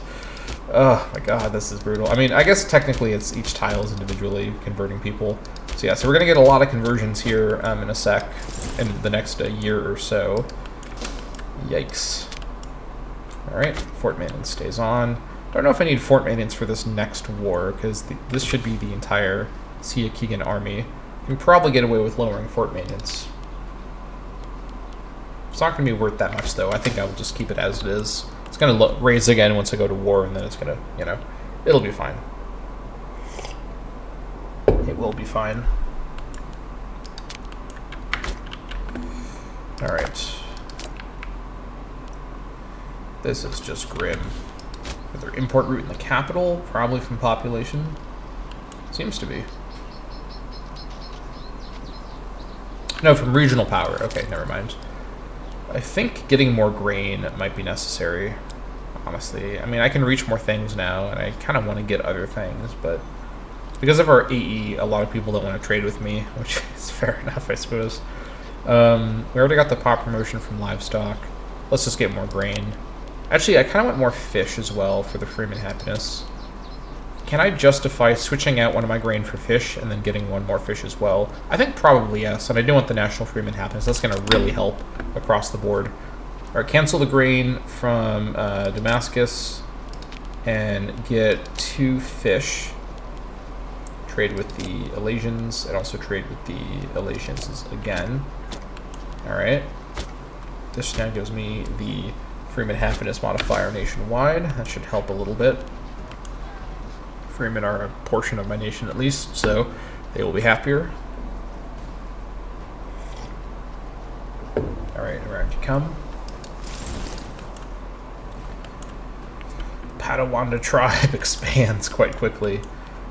Oh my god, this is brutal. I mean, I guess technically it's each tile is individually converting people. So yeah, so we're going to get a lot of conversions here in a sec, in the next year or so. Yikes. Alright, fort maintenance stays on. Don't know if I need fort maintenance for this next war, because this should be the entire Sia Keegan army. You can probably get away with lowering fort maintenance. It's not going to be worth that much, though. I think I will just keep it as it is. It's going to raise again once I go to war, and then it's going to, it'll be fine. It will be fine. Alright. This is just grim. Is there import route in the capital? Probably from population. Seems to be. No, from regional power. Okay, never mind. I think getting more grain might be necessary, honestly. I mean, I can reach more things now, and I kind of want to get other things, but because of our AE, a lot of people don't want to trade with me, which is fair enough, I suppose. We already got the pop promotion from livestock. Let's just get more grain. Actually, I kind of want more fish as well for the Freeman Happiness. Can I justify switching out one of my grain for fish and then getting one more fish as well? I think probably yes, and I do want the National Freeman Happiness. That's going to really help across the board. All right, cancel the grain from Damascus and get 2 fish. Trade with the Elasians and also trade with the Elasians again. All right. This now gives me the Freeman Happiness modifier nationwide. That should help a little bit. Freemen are a portion of my nation at least, so they will be happier. Alright, around you come. Padawanda tribe expands quite quickly.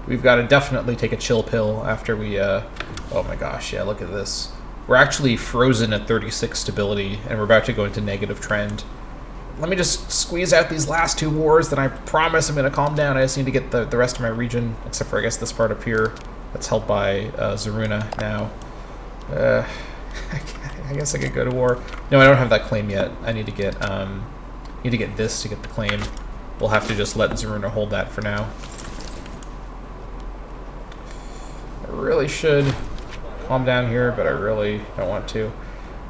We've got to definitely take a chill pill after we, oh my gosh, yeah, look at this. We're actually frozen at 36 stability, and we're about to go into negative trend. Let me just squeeze out these last 2 wars, then I promise I'm going to calm down. I just need to get the rest of my region, except for, I guess, this part up here. That's held by Zaruna now. I guess I could go to war. No, I don't have that claim yet. I need to get this to get the claim. We'll have to just let Zaruna hold that for now. I really should calm down here, but I really don't want to.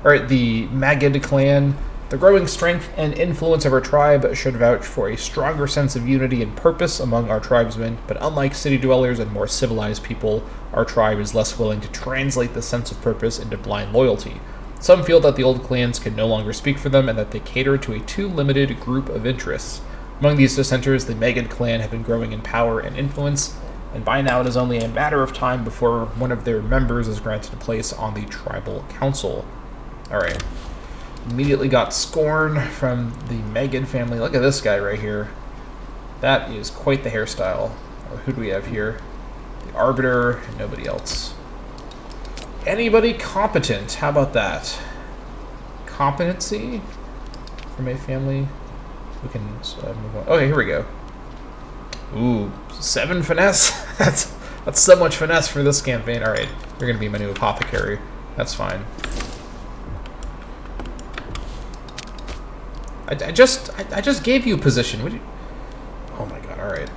Alright, the Magid clan. The growing strength and influence of our tribe should vouch for a stronger sense of unity and purpose among our tribesmen, but unlike city dwellers and more civilized people, our tribe is less willing to translate the sense of purpose into blind loyalty. Some feel that the old clans can no longer speak for them and that they cater to a too limited group of interests. Among these dissenters, the Magid clan have been growing in power and influence, and by now it is only a matter of time before one of their members is granted a place on the tribal council. Alright. Immediately got scorn from the Magid family. Look at this guy right here. That is quite the hairstyle. Who do we have here? The Arbiter, and nobody else. Anybody competent? How about that? Competency from a family. We can move on. Okay, here we go. Ooh, 7 finesse? That's so much finesse for this campaign. Alright, you're going to be my new apothecary. That's fine. I just gave you a position. What oh my god, alright.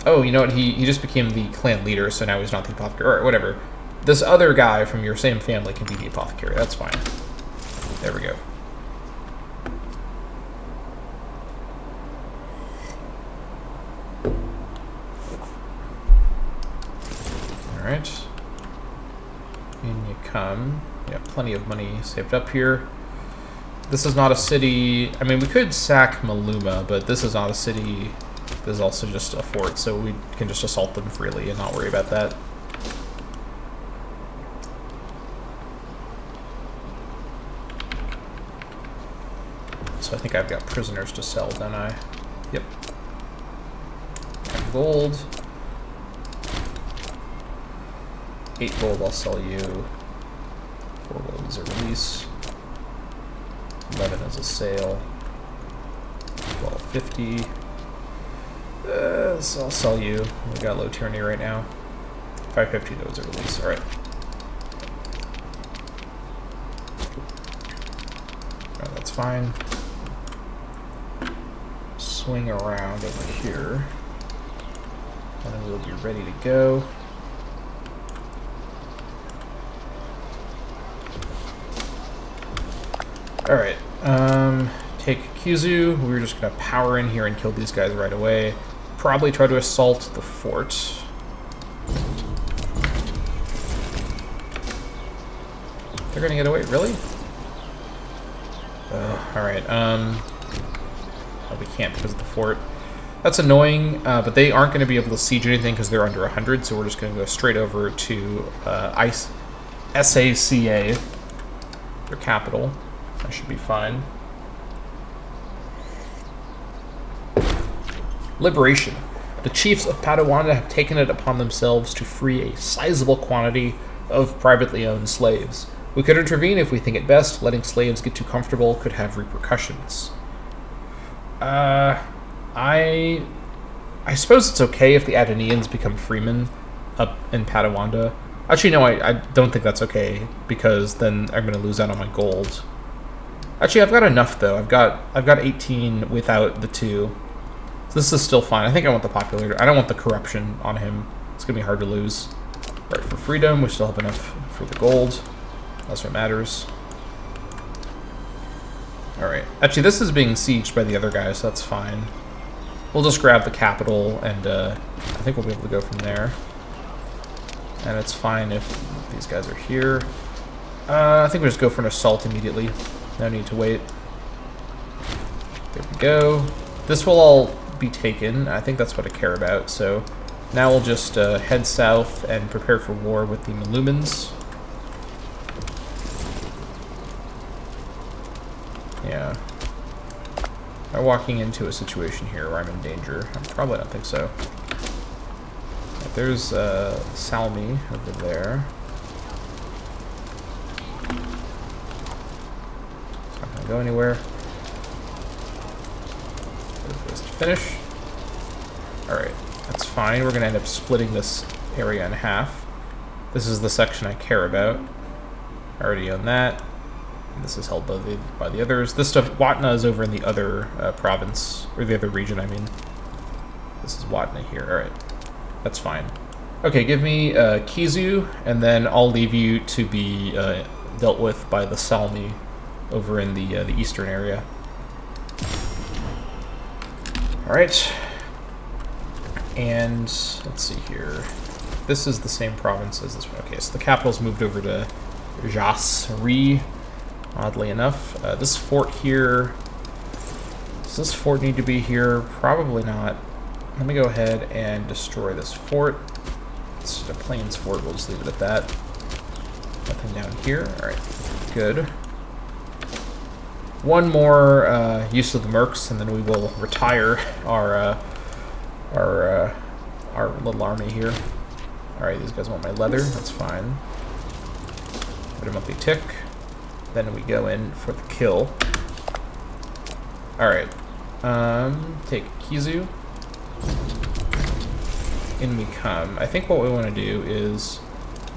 Oh, you know what? He just became the clan leader, so now he's not the apothecary. Alright, whatever. This other guy from your same family can be the apothecary. That's fine. There we go. Alright. In you come. We have plenty of money saved up here. This is not a city. I mean, we could sack Maluma, but this is not a city. This is also just a fort, so we can just assault them freely and not worry about that. So I think I've got prisoners to sell, don't I? Yep. And gold. 8 gold, I'll sell you. 4 gold is a release. 11 is a sale. 1250. So I'll sell you. We got low tyranny right now. 550 though is a release. Alright. Oh, that's fine. Swing around over here. And then we'll be ready to go. Alright, take Kizu. We're just going to power in here and kill these guys right away. Probably try to assault the fort. They're going to get away? Really? Alright, oh, we can't because of the fort. That's annoying, but they aren't going to be able to siege anything because they're under 100, so we're just going to go straight over to SACA, their capital. That should be fine. Liberation. The chiefs of Padawanda have taken it upon themselves to free a sizable quantity of privately owned slaves. We could intervene if we think it best. Letting slaves get too comfortable could have repercussions. I suppose it's okay if the Adenians become freemen up in Padawanda. Actually, no, I don't think that's okay, because then I'm going to lose out on my gold. Actually, I've got enough, though. I've got 18 without the 2. So this is still fine. I think I want the populator. I don't want the corruption on him. It's going to be hard to lose. Right, for freedom, we still have enough for the gold. That's what matters. Alright. Actually, this is being sieged by the other guy, so that's fine. We'll just grab the capital, and I think we'll be able to go from there. And it's fine if these guys are here. I think we'll just go for an assault immediately. No need to wait. There we go. This will all be taken. I think that's what I care about. So now we'll just head south and prepare for war with the Malumans. Yeah. Am I walking into a situation here where I'm in danger? I probably don't think so. Right, there's Salmi over there. It's not going to go anywhere. Wait for this to finish. Alright, that's fine. We're going to end up splitting this area in half. This is the section I care about. I already own that. This is held by the others. This stuff, Watna is over in the other province, or the other region, I mean. This is Watna here. Alright. That's fine. Okay, give me Kizu, and then I'll leave you to be dealt with by the Salmi over in the eastern area. Alright. And let's see here. This is the same province as this one. Okay, so the capital's moved over to Jasri. Oddly enough. This fort here... Does this fort need to be here? Probably not. Let me go ahead and destroy this fort. It's a plains fort. We'll just leave it at that. Nothing down here. Alright. Good. One more use of the mercs, and then we will retire our little army here. Alright, these guys want my leather. That's fine. Put him up a tick. Then we go in for the kill. Alright. Take Kizu. In we come. I think what we want to do is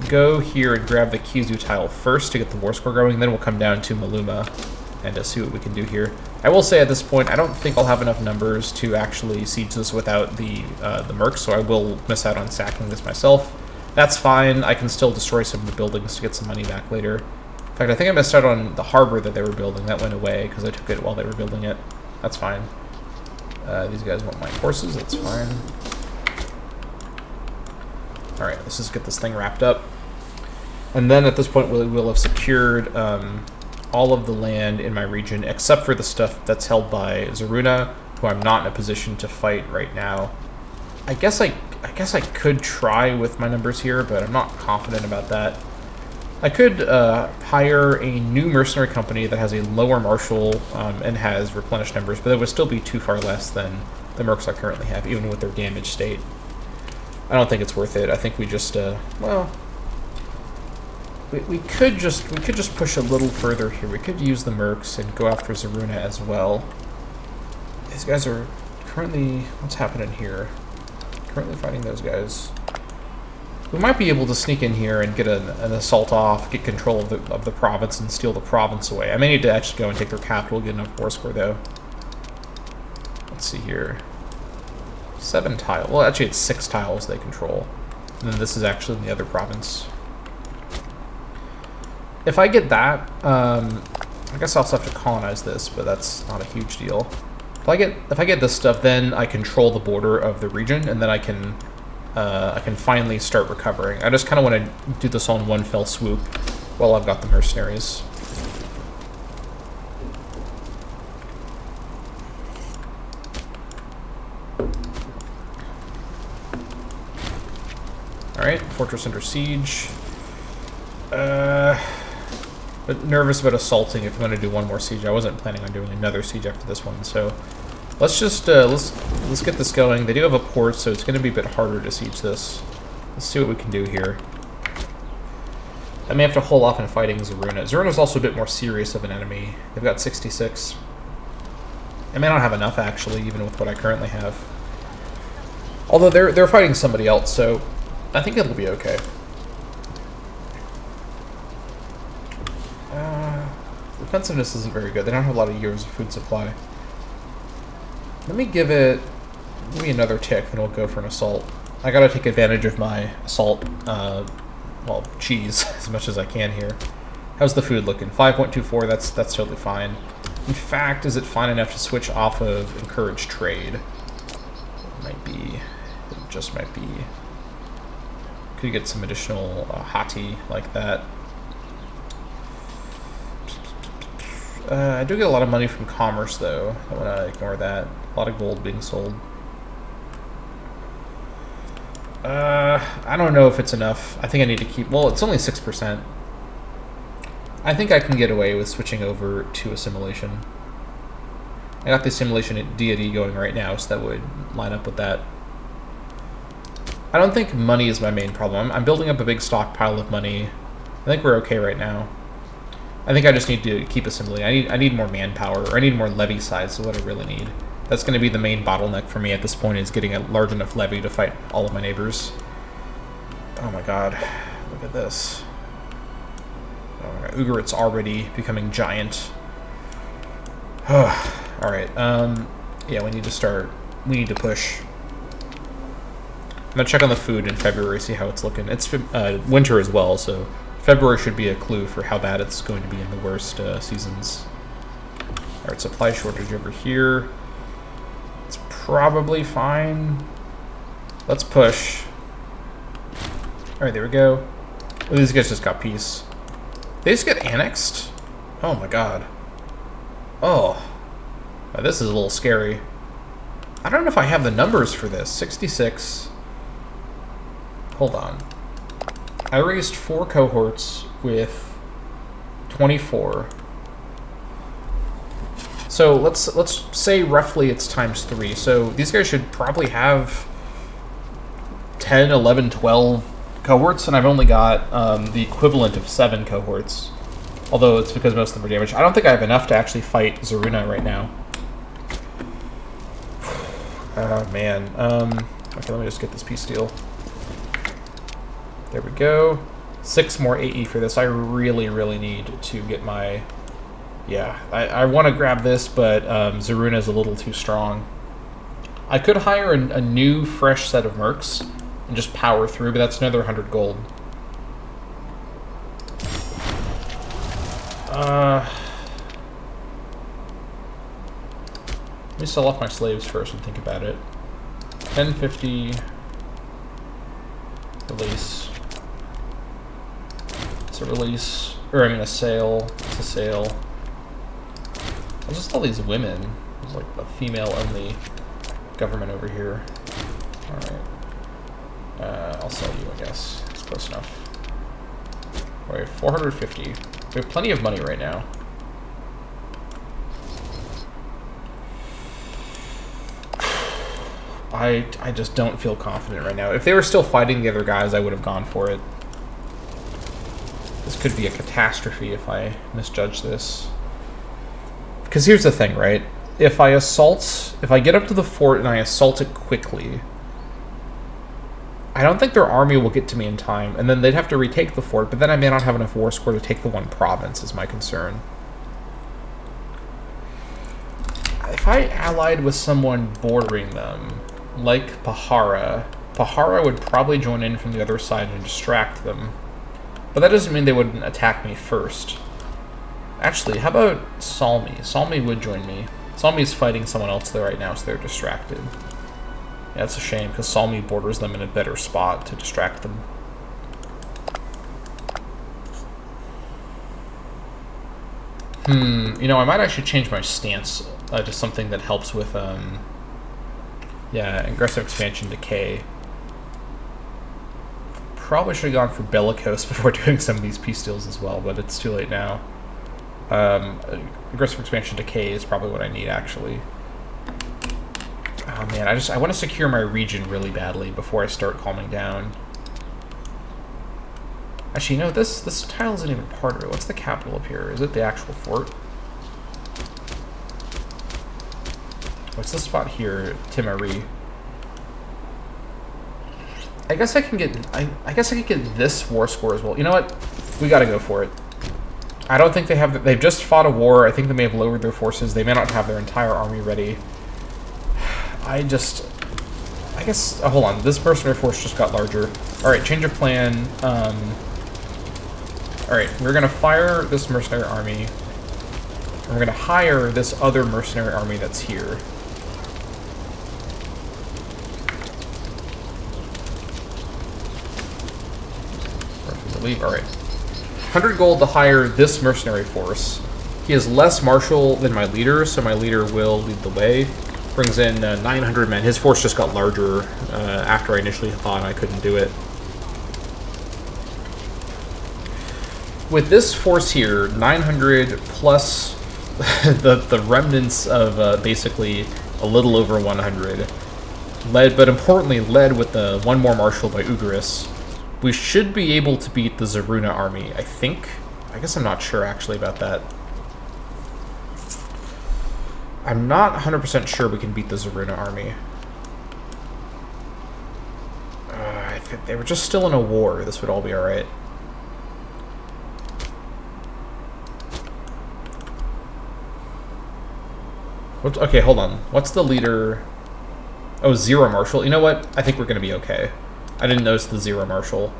go here and grab the Kizu tile first to get the war score going, then we'll come down to Maluma and see what we can do here. I will say at this point, I don't think I'll have enough numbers to actually siege this without the mercs, so I will miss out on sacking this myself. That's fine. I can still destroy some of the buildings to get some money back later. In fact, I think I missed out on the harbor that they were building. That went away because I took it while they were building it. That's fine. These guys want my horses. That's fine. Alright, let's just get this thing wrapped up. And then at this point, we'll have secured all of the land in my region, except for the stuff that's held by Zaruna, who I'm not in a position to fight right now. I guess I could try with my numbers here, but I'm not confident about that. I could hire a new mercenary company that has a lower martial and has replenished numbers, but it would still be too far less than the mercs I currently have, even with their damage state. I don't think it's worth it. I think we just well, we could just push a little further here. We could use the mercs and go after Zaruna as well. These guys are currently, what's happening here? Currently fighting those guys. We might be able to sneak in here and get an assault off, get control of the province, and steal the province away. I may need to actually go and take their capital, get enough war score, though. Let's see here. 7 tiles. Well, actually, it's 6 tiles they control. And then this is actually in the other province. If I get that, I guess I'll also have to colonize this, but that's not a huge deal. If I get this stuff, then I control the border of the region, and then I can finally start recovering. I just kind of want to do this all in one fell swoop while I've got the mercenaries. Alright, fortress under siege. But nervous about assaulting if I'm going to do one more siege. I wasn't planning on doing another siege after this one, so let's just let's get this going. They do have a port, so it's going to be a bit harder to siege this. Let's see what we can do here. I may have to hold off on fighting Zaruna. Zaruna's also a bit more serious of an enemy. They've got 66. I may not have enough, actually, even with what I currently have. Although they're fighting somebody else, so I think it'll be okay. Defensiveness isn't very good. They don't have a lot of years of food supply. Let me give it maybe another tick, then we'll go for an assault. I gotta take advantage of my assault, well, cheese as much as I can here. How's the food looking? 5.24, that's totally fine. In fact, is it fine enough to switch off of encourage trade? It might be. It just might be. Could get some additional hati like that. I do get a lot of money from commerce, though. I want to ignore that. A lot of gold being sold. I don't know if it's enough. I think I need to keep... Well, it's only 6%. I think I can get away with switching over to assimilation. I got the assimilation deity going right now, so that would line up with that. I don't think money is my main problem. I'm building up a big stockpile of money. I think we're okay right now. I think I just need to keep assimilating. I need more manpower, or I need more levy size, is what I really need. That's going to be the main bottleneck for me at this point, is getting a large enough levy to fight all of my neighbors. Oh my god. Look at this. Oh my god. Ugarit's already becoming giant. Alright, yeah, we need to start. We need to push. I'm going to check on the food in February, see how it's looking. It's winter as well, so February should be a clue for how bad it's going to be in the worst seasons. Alright, supply shortage over here. It's probably fine. Let's push. Alright, there we go. Oh, these guys just got peace. They just get annexed? Oh my god. Oh. Now, this is a little scary. I don't know if I have the numbers for this. 66. Hold on. I raised 4 cohorts with 24. So let's say roughly it's times 3. So these guys should probably have 10, 11, 12 cohorts, and I've only got the equivalent of 7 cohorts. Although it's because most of them are damaged. I don't think I have enough to actually fight Zaruna right now. Oh man. Okay, let me just get this peace deal. There we go. 6 more AE for this. I really, really need to get my... Yeah, I want to grab this, but Zaruna is a little too strong. I could hire a new, fresh set of mercs and just power through, but that's another 100 gold. Let me sell off my slaves first and think about it. 1050... Release. It's a release. Or, I mean, a sale. It's a sale. I'll just tell these women. There's like a female-only government over here. Alright. I'll sell you, I guess. It's close enough. Alright, 450. We have plenty of money right now. I just don't feel confident right now. If they were still fighting the other guys, I would have gone for it. This could be a catastrophe if I misjudge this. Because here's the thing, right? If I get up to the fort and I assault it quickly, I don't think their army will get to me in time, and then they'd have to retake the fort, but then I may not have enough war score to take the one province, is my concern. If I allied with someone bordering them, like Pahara would probably join in from the other side and distract them. But that doesn't mean they wouldn't attack me first. Actually, how about Salmi? Salmi would join me. Salmi's fighting someone else there right now, so they're distracted. Yeah, it's a shame, because Salmi borders them in a better spot to distract them. You know, I might actually change my stance to something that helps with, yeah, aggressive expansion decay. Probably should have gone for bellicose before doing some of these peace deals as well, but it's too late now. Aggressive expansion decay is probably what I need, actually. Oh man, I want to secure my region really badly before I start calming down. Actually, no, this tile isn't even part of it. What's the capital up here? Is it the actual fort? What's the spot here? Timari. I guess I can get. I guess I could get this war score as well. You know what? We got to go for it. I don't think they have. They've just fought a war. I think they may have lowered their forces. They may not have their entire army ready. I guess. Oh, hold on. This mercenary force just got larger. All right, change of plan. All right, we're gonna fire this mercenary army. And we're gonna hire this other mercenary army that's here. Leave. All right. 100 gold to hire this mercenary force. He has less martial than my leader, so my leader will lead the way. Brings in 900 men. His force just got larger after I initially thought I couldn't do it. With this force here, 900 plus the remnants of basically a little over 100, but importantly led with the one more martial by Ugaris. We should be able to beat the Zaruna army, I think. I guess I'm not sure, actually, about that. I'm not 100% sure we can beat the Zaruna army. If they were just still in a war, this would all be alright. Okay, hold on. What's the leader? Oh, Zero Marshal. You know what? I think we're going to be okay. I didn't notice the Zero Marshal.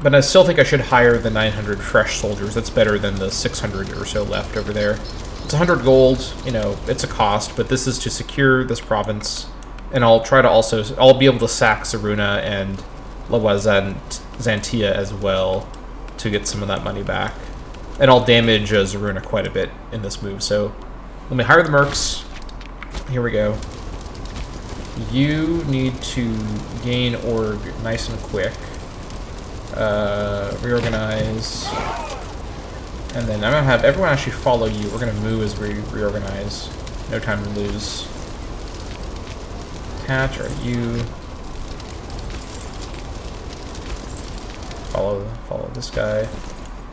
But I still think I should hire the 900 fresh soldiers. That's better than the 600 or so left over there. It's 100 gold, you know, it's a cost, but this is to secure this province. And I'll try to also... I'll be able to sack Zaruna and Lawa Zantia as well to get some of that money back. And I'll damage Zaruna quite a bit in this move, so... Let me hire the mercs. Here we go. You need to gain org nice and quick. Reorganize. And then I'm going to have everyone actually follow you. We're going to move as we reorganize. No time to lose. Attach, or you. Follow this guy.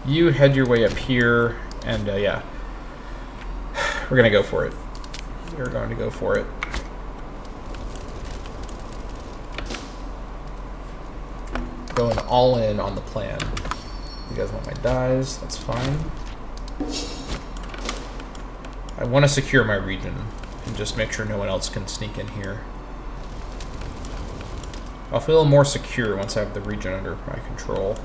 You head your way up here, and yeah. We're going to go for it. We're going to go for it. Going all in on the plan. You guys want my dies? That's fine. I want to secure my region and just make sure no one else can sneak in here. I'll feel more secure once I have the region under my control.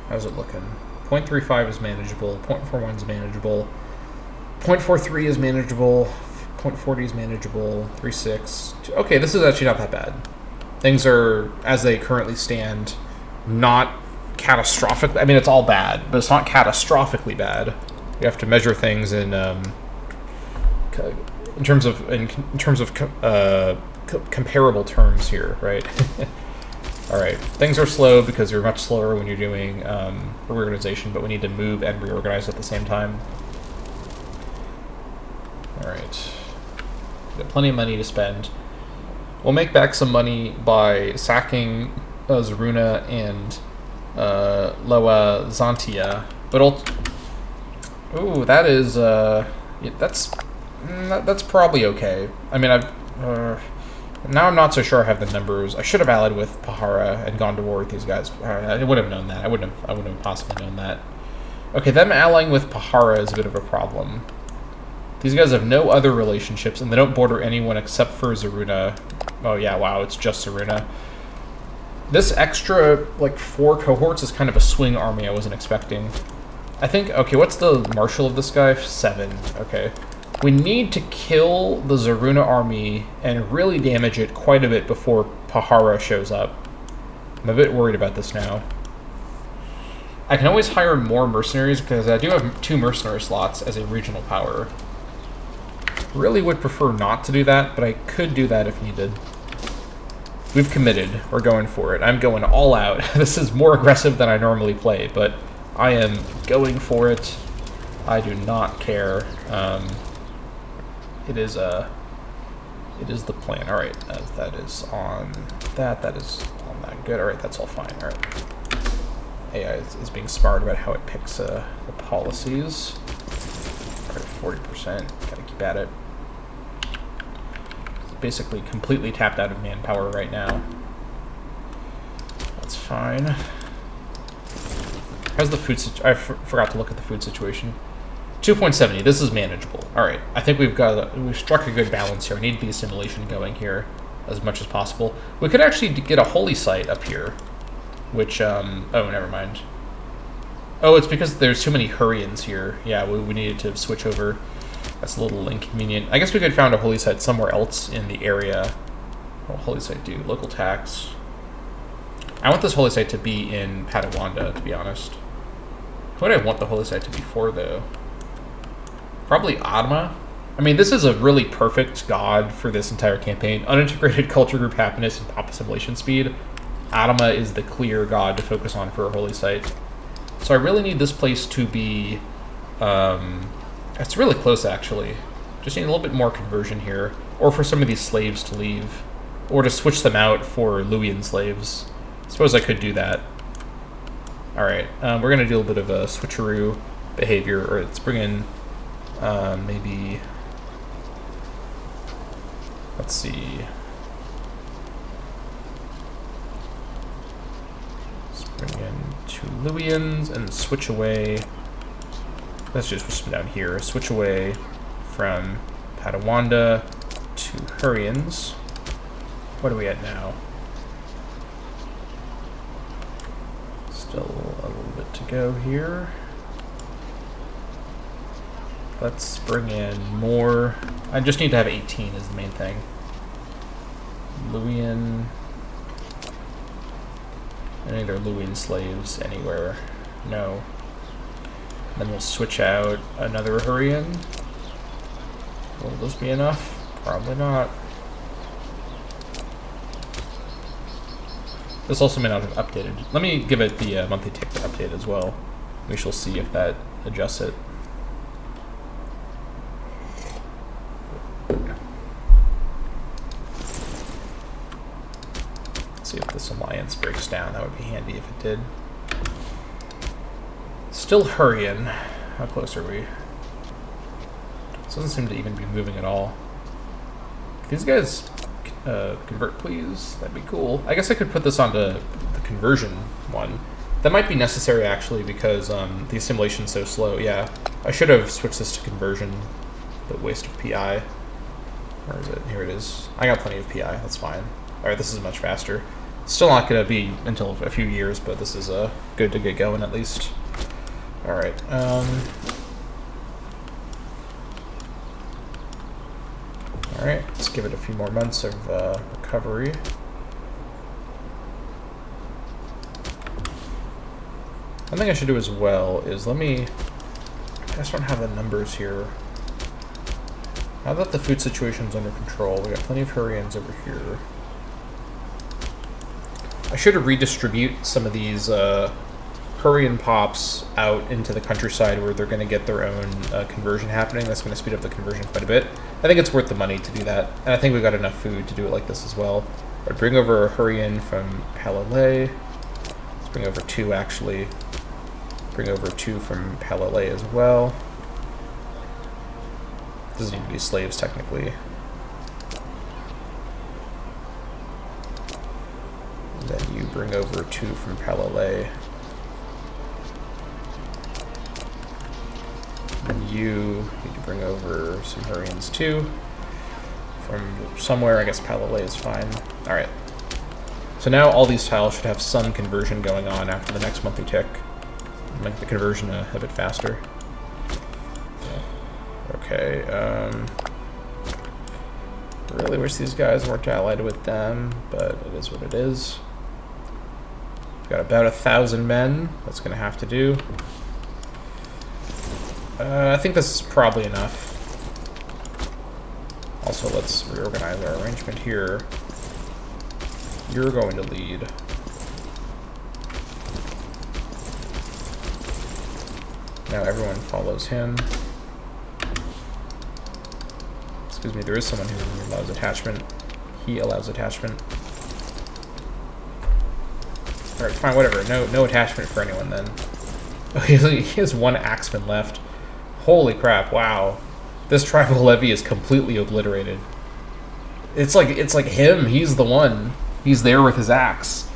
How's it looking? 0.35 is manageable. 0.41 is manageable. 0.43 is manageable. 0.40 is manageable. 3.6. Okay, this is actually not that bad. Things are, as they currently stand, not catastrophic. I mean, it's all bad, but it's not catastrophically bad. You have to measure things in terms of comparable terms here, right? All right, things are slow because you're much slower when you're doing reorganization, but we need to move and reorganize at the same time. All right, got plenty of money to spend. We'll make back some money by sacking Zaruna and Loa Zantia, but ooh, that is that's probably okay. I mean, now I'm not so sure I have the numbers. I should have allied with Pahara and gone to war with these guys. I would have known that. I wouldn't have possibly known that. Okay, them allying with Pahara is a bit of a problem. These guys have no other relationships, and they don't border anyone except for Zaruna. Oh yeah, wow, it's just Zaruna. This extra, like, 4 cohorts is kind of a swing army I wasn't expecting. I think, okay, what's the marshal of this guy? 7, okay. We need to kill the Zaruna army and really damage it quite a bit before Pahara shows up. I'm a bit worried about this now. I can always hire more mercenaries because I do have 2 mercenary slots as a regional power. Really would prefer not to do that, but I could do that if needed. We've committed. We're going for it. I'm going all out. This is more aggressive than I normally play, but I am going for it. I do not care. It is It is the plan. All right, that is on that. That is on that. Good. All right, that's all fine. All right. AI is being smart about how it picks the policies. All right, 40%. Gotta keep at it. It's basically completely tapped out of manpower right now. That's fine. How's the food situation? I forgot to look at the food situation. 2.70. This is manageable. All right. I think we've struck a good balance here. We need the assimilation going here as much as possible. We could actually get a holy site up here, which oh, never mind. Oh, it's because there's too many Hurrians here. Yeah, we needed to switch over. That's a little inconvenient. I guess we could found a holy site somewhere else in the area. What will holy site do? Local tax. I want this holy site to be in Padawanda, to be honest. Who would I want the holy site to be for, though? Probably Adama. I mean, this is a really perfect god for this entire campaign. Unintegrated culture group happiness and pop assimilation speed. Adama is the clear god to focus on for a holy site. So I really need this place to be... it's really close, actually. Just need a little bit more conversion here. Or for some of these slaves to leave. Or to switch them out for Luwian slaves. I suppose I could do that. Alright, we're going to do a bit of a switcheroo behavior. Or let's bring in... maybe, let's see. Let's bring in 2 Luwians and switch away. Let's just switch them down here. Switch away from Padawanda to Hurrians. What are we at now? Still a little bit to go here. Let's bring in more. I just need to have 18 is the main thing. Luwian. Any other Luwian slaves anywhere? No. Then we'll switch out another Hurrian. Will this be enough? Probably not. This also may not have updated. Let me give it the monthly tick to update as well. We shall see if that adjusts it. See if this alliance breaks down. That would be handy if it did. Still Hurrian. How close are we? This doesn't seem to even be moving at all. These guys convert, please. That'd be cool. I guess I could put this onto the conversion one. That might be necessary, actually, because the assimilation's so slow. Yeah, I should have switched this to conversion, but waste of PI. Where is it? Here it is. I got plenty of PI. That's fine. All right, this is much faster. Still not going to be until a few years, but this is good to get going at least. All right. All right, let's give it a few more months of recovery. One thing I should do as well is I just don't have the numbers here. Now that the food situation's under control, we got plenty of Hurrians over here. I should redistribute some of these Hurrian pops out into the countryside where they're going to get their own conversion happening. That's going to speed up the conversion quite a bit. I think it's worth the money to do that. And I think we've got enough food to do it like this as well. I'd bring over a Hurrian from Palalay. Let's bring over 2, actually. Bring over 2 from Palalay as well. Doesn't need to be slaves, technically. And then you bring over 2 from Palalay. And you need to bring over some Hurrians too. From somewhere, I guess Palalay is fine. Alright. So now all these tiles should have some conversion going on after the next monthly tick. Make the conversion a bit faster. Okay, really wish these guys weren't allied with them, but it is what it is. We've got about 1,000 men. That's going to have to do. I think this is probably enough. Also, let's reorganize our arrangement here. You're going to lead. Now everyone follows him. Let's Excuse me, there is someone who allows attachment. He allows attachment. Alright, fine, whatever. No attachment for anyone then. Oh, he has one axeman left. Holy crap, wow. This tribal levy is completely obliterated. It's like him, he's the one. He's there with his axe.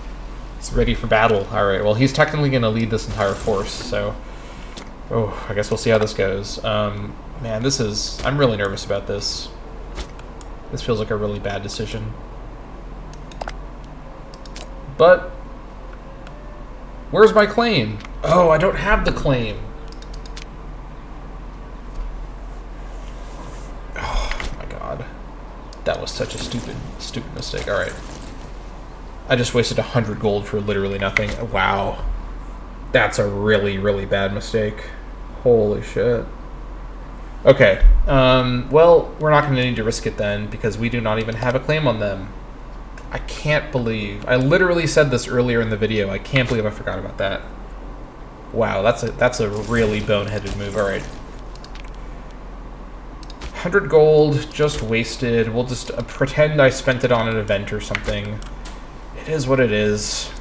He's ready for battle. Alright, well he's technically gonna lead this entire force, so I guess we'll see how this goes. Man, this is... I'm really nervous about this. This feels like a really bad decision. But... where's my claim? Oh, I don't have the claim. Oh, my God. That was such a stupid mistake. Alright. I just wasted 100 gold for literally nothing. Wow. That's a really, really bad mistake. Holy shit. Okay, well, we're not going to need to risk it then, because we do not even have a claim on them. I can't believe... I literally said this earlier in the video. I can't believe I forgot about that. Wow, that's a really boneheaded move. Alright. 100 gold, just wasted. We'll just pretend I spent it on an event or something. It is what it is.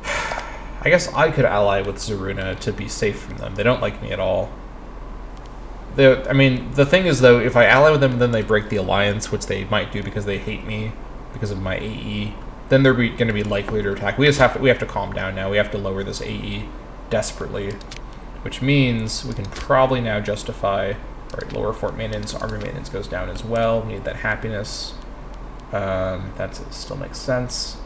I guess I could ally with Zaruna to be safe from them. They don't like me at all. I mean, the thing is, though, if I ally with them, then they break the alliance, which they might do because they hate me because of my AE. Then they're going to be likely to attack. We have to calm down now. We have to lower this AE desperately, which means we can probably now justify. All right, lower fort maintenance, army maintenance goes down as well. We need that happiness. That still makes sense.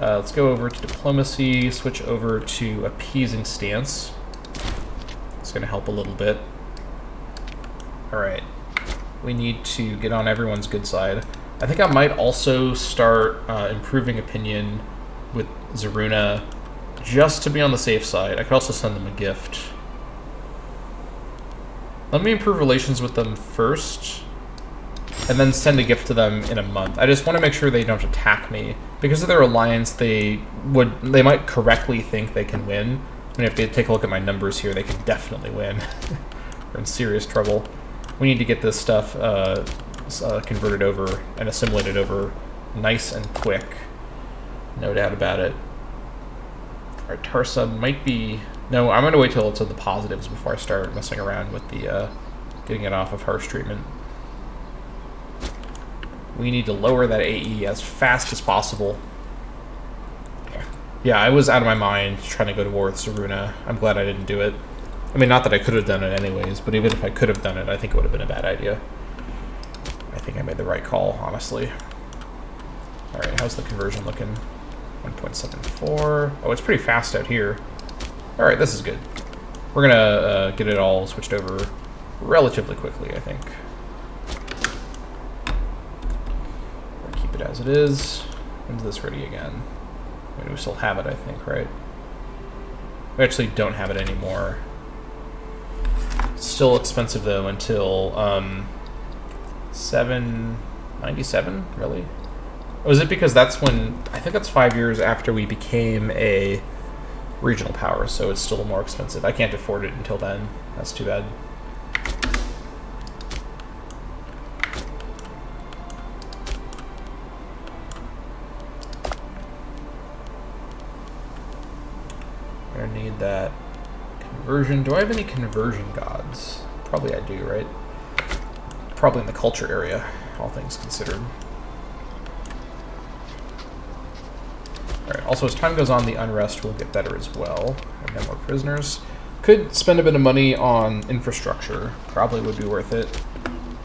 Let's go over to diplomacy. Switch over to appeasing stance. It's going to help a little bit. Alright, we need to get on everyone's good side. I think I might also start improving opinion with Zaruna just to be on the safe side. I could also send them a gift. Let me improve relations with them first, and then send a gift to them in a month. I just want to make sure they don't attack me. Because of their alliance, they might correctly think they can win. And if they take a look at my numbers here, they can definitely win. We're in serious trouble. We need to get this stuff converted over and assimilated over nice and quick. No doubt about it. Alright, Tarsa might be... No, I'm going to wait till it's in the positives before I start messing around with the getting it off of harsh treatment. We need to lower that AE as fast as possible. Yeah, I was out of my mind trying to go to war with Zaruna. I'm glad I didn't do it. I mean, not that I could have done it anyways, but even if I could have done it, I think it would have been a bad idea. I think I made the right call, honestly. Alright, how's the conversion looking? 1.74. Oh, it's pretty fast out here. Alright, this is good. We're gonna get it all switched over relatively quickly, I think. We'll keep it as it is. When's this ready again? I mean, we still have it, I think, right? We actually don't have it anymore. Still expensive though until 797, really? Oh, is it because that's when, I think that's 5 years after we became a regional power, so it's still more expensive. I can't afford it until then. That's too bad. I need that conversion. Do I have any conversion gods? Probably I do, right? Probably in the culture area, all things considered. Alright, also as time goes on, the unrest will get better as well. And no more prisoners. Could spend a bit of money on infrastructure. Probably would be worth it.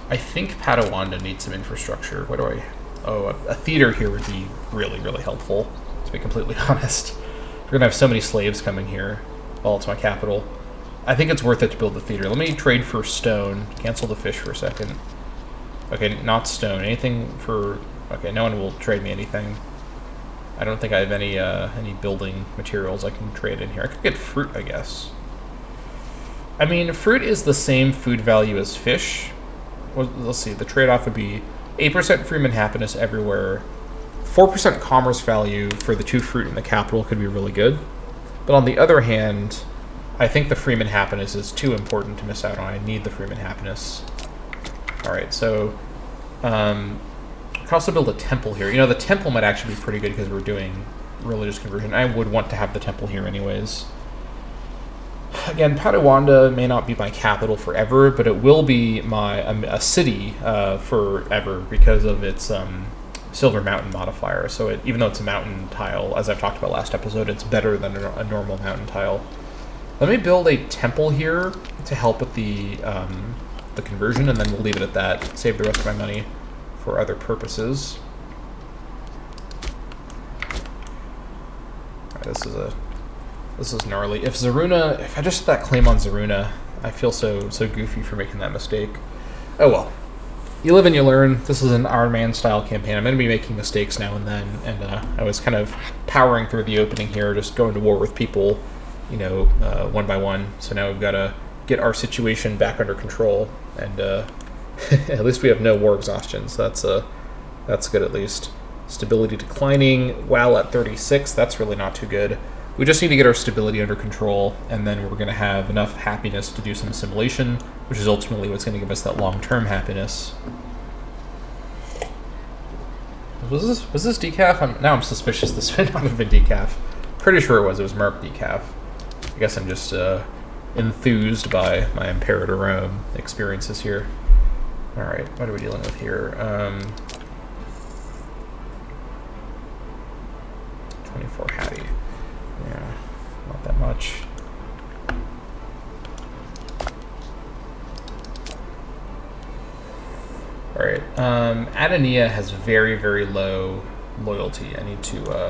I think Padawanda needs some infrastructure. What do I... Oh, a theater here would be really, really helpful, to be completely honest. We're going to have so many slaves coming here. Well, it's my capital. I think it's worth it to build the theater. Let me trade for stone. Cancel the fish for a second. Okay, not stone. Anything for... Okay, no one will trade me anything. I don't think I have any building materials I can trade in here. I could get fruit, I guess. I mean, fruit is the same food value as fish. Well, let's see. The trade-off would be 8% freeman happiness everywhere. 4% commerce value for the 2 fruit in the capital could be really good. But on the other hand, I think the freeman happiness is too important to miss out on. I need the freeman happiness. Alright, so I could also build a temple here. You know, the temple might actually be pretty good because we're doing religious conversion. I would want to have the temple here anyways. Again, Padawanda may not be my capital forever, but it will be a city forever because of its Silver Mountain modifier. So even though it's a mountain tile, as I've talked about last episode, it's better than a normal mountain tile. Let me build a temple here to help with the conversion, and then we'll leave it at that. Save the rest of my money for other purposes. All right, this is gnarly. If I just had that claim on Zaruna, I feel so goofy for making that mistake. Oh well. You live and you learn. This is an Iron Man style campaign. I'm going to be making mistakes now and then, and I was kind of powering through the opening here, just going to war with people, you know, one by one. So now we've got to get our situation back under control, and at least we have no war exhaustion, so that's good at least. Stability declining while at 36. That's really not too good. We just need to get our stability under control, and then we're going to have enough happiness to do some assimilation, which is ultimately what's going to give us that long-term happiness. Was this decaf? Now I'm suspicious this may not have been decaf. Pretty sure it was marked decaf. I guess I'm just enthused by my Imperator experiences here. Alright, what are we dealing with here? 24 Hattie. Yeah, not that much. Alright, Adania has very, very low loyalty. I need to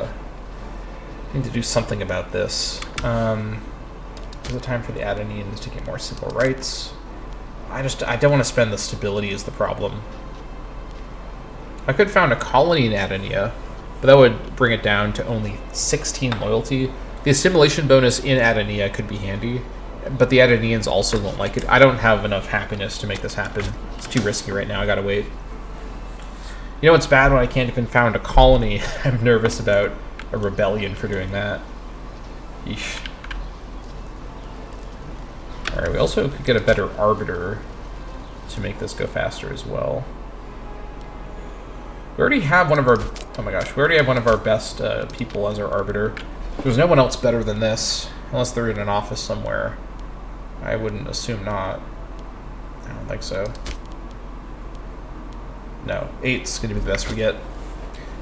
do something about this. Is it time for the Adanians to get more civil rights? I don't want to spend the stability is the problem. I could found a colony in Adania, but that would bring it down to only 16 loyalty. The assimilation bonus in Adania could be handy, but the Adanians also won't like it. I don't have enough happiness to make this happen. It's too risky right now. I gotta wait. You know what's bad when I can't even found a colony? I'm nervous about a rebellion for doing that. Yeesh. Alright, we also could get a better arbiter to make this go faster as well. We already have one of our... Oh my gosh, we already have one of our best people as our arbiter. There's no one else better than this, unless they're in an office somewhere. I wouldn't assume not. I don't think so. No, 8's going to be the best we get.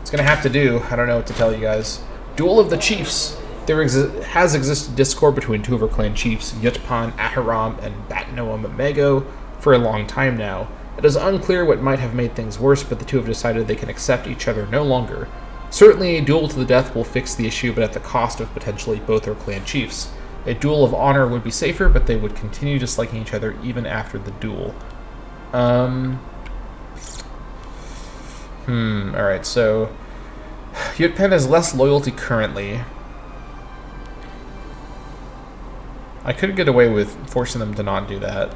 It's going to have to do. I don't know what to tell you guys. Duel of the Chiefs. There has existed discord between two of our clan chiefs, Yutpan Ahiram and Batnoam Mago, for a long time now. It is unclear what might have made things worse, but the two have decided they can accept each other no longer. Certainly a duel to the death will fix the issue, but at the cost of potentially both our clan chiefs. A duel of honor would be safer, but they would continue disliking each other even after the duel. Alright, so... Yutpan has less loyalty currently. I could get away with forcing them to not do that.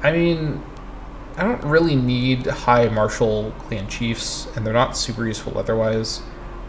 I mean, I don't really need high martial clan chiefs, and they're not super useful otherwise.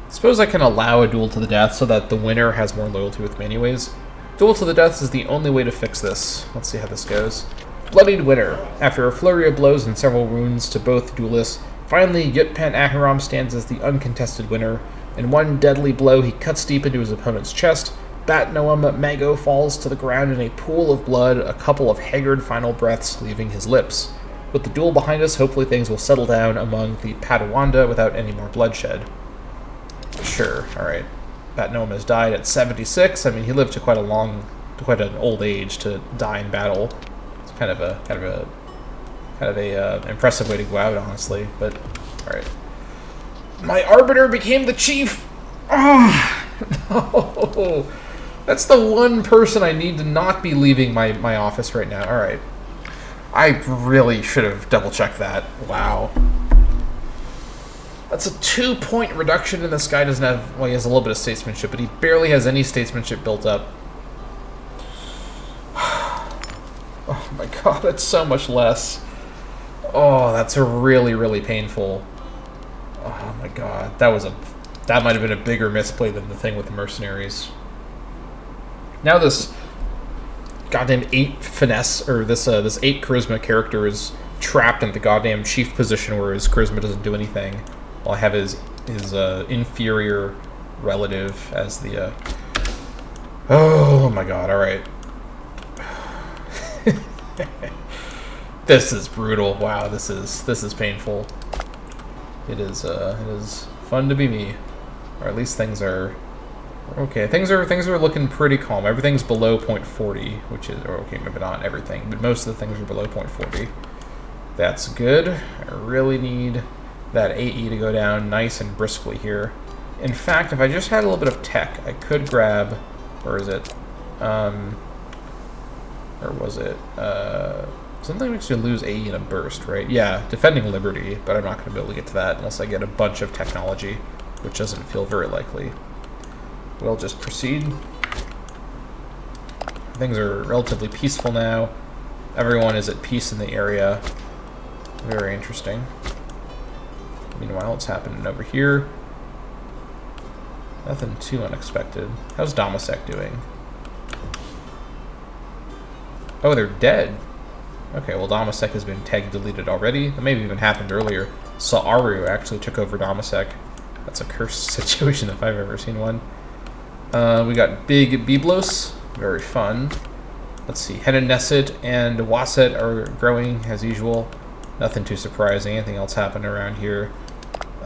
I suppose I can allow a duel to the death so that the winner has more loyalty with me anyways. Duel to the death is the only way to fix this. Let's see how this goes. Bloodied winner. After a flurry of blows and several wounds to both duelists, finally Yutpan Ahiram stands as the uncontested winner. In one deadly blow, he cuts deep into his opponent's chest. Batnoam Mago falls to the ground in a pool of blood, a couple of haggard final breaths leaving his lips. With the duel behind us, hopefully things will settle down among the Padawanda without any more bloodshed. Sure, alright. Batnoam has died at 76. I mean, he lived to quite an old age to die in battle. It's kind of a impressive way to go out, honestly. But alright. My arbiter became the chief. Oh no. That's the one person I need to not be leaving my office right now. Alright. I really should have double-checked that. Wow. That's a 2-point reduction, and this guy doesn't have... Well, he has a little bit of statesmanship, but he barely has any statesmanship built up. Oh my god, that's so much less. Oh, that's really, really painful. Oh my god. That might have been a bigger misplay than the thing with the mercenaries. Now this goddamn 8 finesse, or this 8 charisma character is trapped in the goddamn chief position where his charisma doesn't do anything, while I have his inferior relative as the. Oh my god! All right. This is brutal. Wow, this is painful. It is fun to be me, or at least things are okay. Things are looking pretty calm. Everything's below 0.40, which is, or okay, maybe not everything, but most of the things are below 0.40. That's good. I really need that AE to go down nice and briskly here. In fact, if I just had a little bit of tech, I could grab. Where is it? Or was it? Something makes you lose AE in a burst, right? Yeah, defending Liberty, but I'm not going to be able to get to that unless I get a bunch of technology, which doesn't feel very likely. We'll just proceed. Things are relatively peaceful now. Everyone is at peace in the area. Very interesting. Meanwhile, what's happening over here? Nothing too unexpected. How's Domasek doing? Oh, they're dead. Okay, well, Domasek has been tag deleted already. That maybe even happened earlier. Sa'aru actually took over Domasek. That's a cursed situation if I've ever seen one. We got Big Biblos. Very fun. Let's see. Henneset and Waset are growing as usual. Nothing too surprising. Anything else happened around here?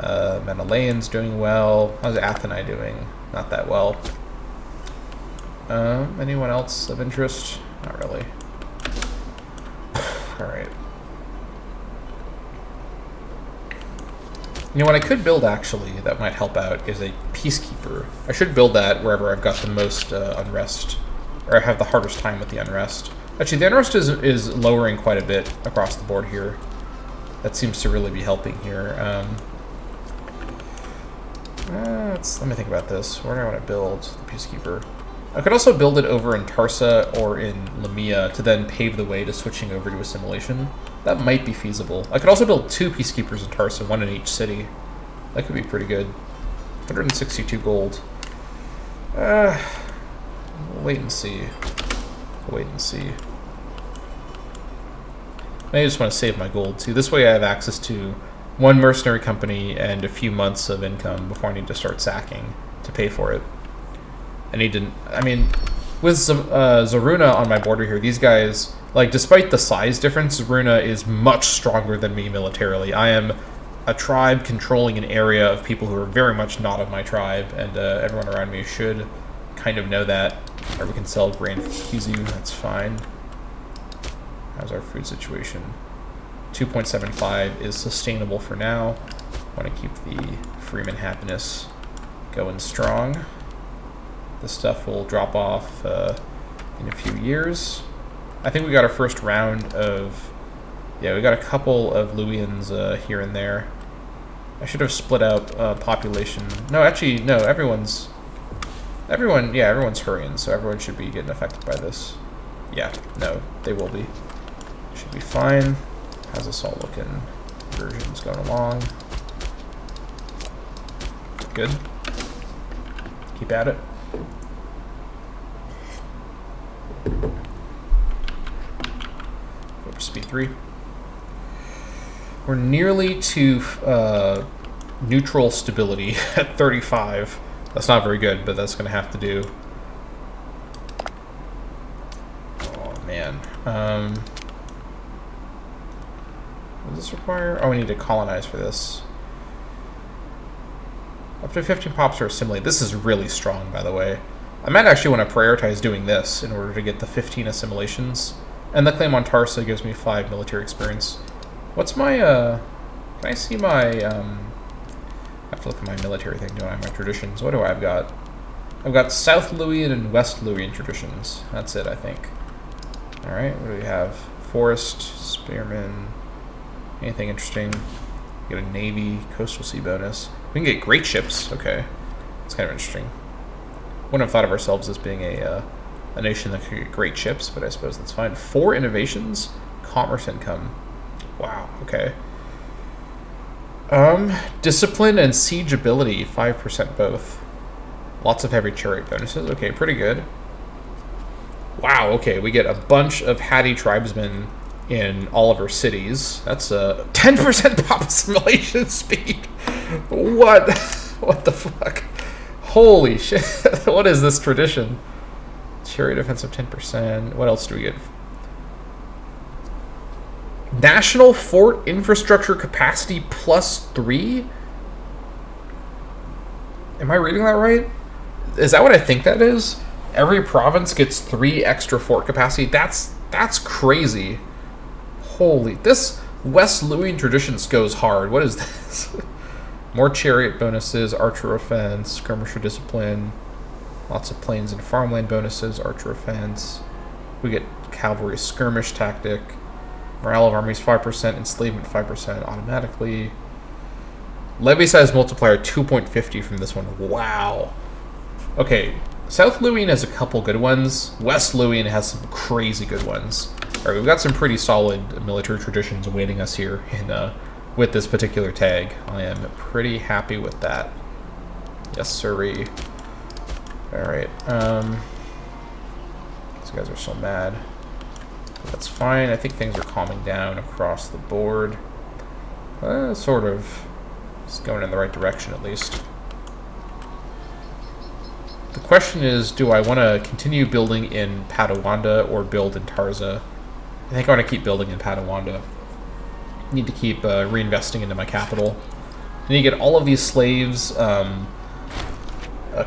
Menelaean's doing well. How's Athenai doing? Not that well. Anyone else of interest? Not really. Alright. You know what I could build, actually, that might help out, is a Peacekeeper. I should build that wherever I've got the most unrest, or I have the hardest time with the unrest. Actually, the unrest is lowering quite a bit across the board here. That seems to really be helping here. Let me think about this. Where do I want to build the Peacekeeper? I could also build it over in Tarsa or in Lamia to then pave the way to switching over to assimilation. That might be feasible. I could also build 2 Peacekeepers in Tarsa, 1 in each city. That could be pretty good. 162 gold. We'll wait and see. We'll wait and see. I just want to save my gold too. This way I have access to 1 mercenary company and a few months of income before I need to start sacking to pay for it. I need to, I mean, with Zaruna on my border here, these guys, like, despite the size difference, Zaruna is much stronger than me militarily. I am a tribe controlling an area of people who are very much not of my tribe, and everyone around me should kind of know that. Or we can sell grain for Kizu, that's fine. How's our food situation? 2.75 is sustainable for now. Want to keep the Freeman happiness going strong. This stuff will drop off in a few years. I think we got our first round of... Yeah, we got a couple of Luwians here and there. I should have split out population. No, actually, no, everyone's hurrying, so everyone should be getting affected by this. Yeah, no, they will be. Should be fine. How's this all looking? Versions going along. Good. Keep at it. Go for speed 3. We're nearly to neutral stability at 35. That's not very good, but that's going to have to do. Oh, man. What does this require? Oh, we need to colonize for this. Up to 15 pops are assimilated. This is really strong, by the way. I might actually want to prioritize doing this in order to get the 15 assimilations. And the claim on Tarsa gives me 5 military experience. What's my, can I see my, I have to look at my military thing, don't I? My traditions. What do I've got? I've got South Luwian and West Luwian traditions. That's it, I think. Alright, what do we have? Forest, Spearman, anything interesting? Get a Navy, Coastal Sea bonus. We can get great ships. Okay. It's kind of interesting. Wouldn't have thought of ourselves as being a nation that could get great ships, but I suppose that's fine. 4 innovations, commerce income. Wow, okay. Discipline and siege ability, 5% both. Lots of heavy chariot bonuses. Okay, pretty good. Wow, okay, we get a bunch of Hatti tribesmen in all of our cities. That's a 10% pop assimilation speed. What? What the fuck? Holy shit. What is this tradition? Chariot offensive 10%. What else do we get? National fort infrastructure capacity +3? Am I reading that right? Is that what I think that is? Every province gets 3 extra fort capacity. That's crazy. Holy, this West Louisian traditions goes hard. What is this? More chariot bonuses, archer offense, skirmisher discipline, lots of plains and farmland bonuses, archer offense. We get cavalry skirmish tactic, morale of armies 5%, enslavement 5% automatically. Levy size multiplier 2.50 from this one. Wow. Okay, South Louisiana has a couple good ones. West Louisiana has some crazy good ones. All right, we've got some pretty solid military traditions awaiting us here in with this particular tag. I am pretty happy with that. Yes, sirree. All right. These guys are so mad. That's fine. I think things are calming down across the board. Sort of. It's going in the right direction, at least. The question is, do I want to continue building in Padawanda or build in Tarza? I think I want to keep building in Padawanda. Need to keep reinvesting into my capital. I need to get all of these slaves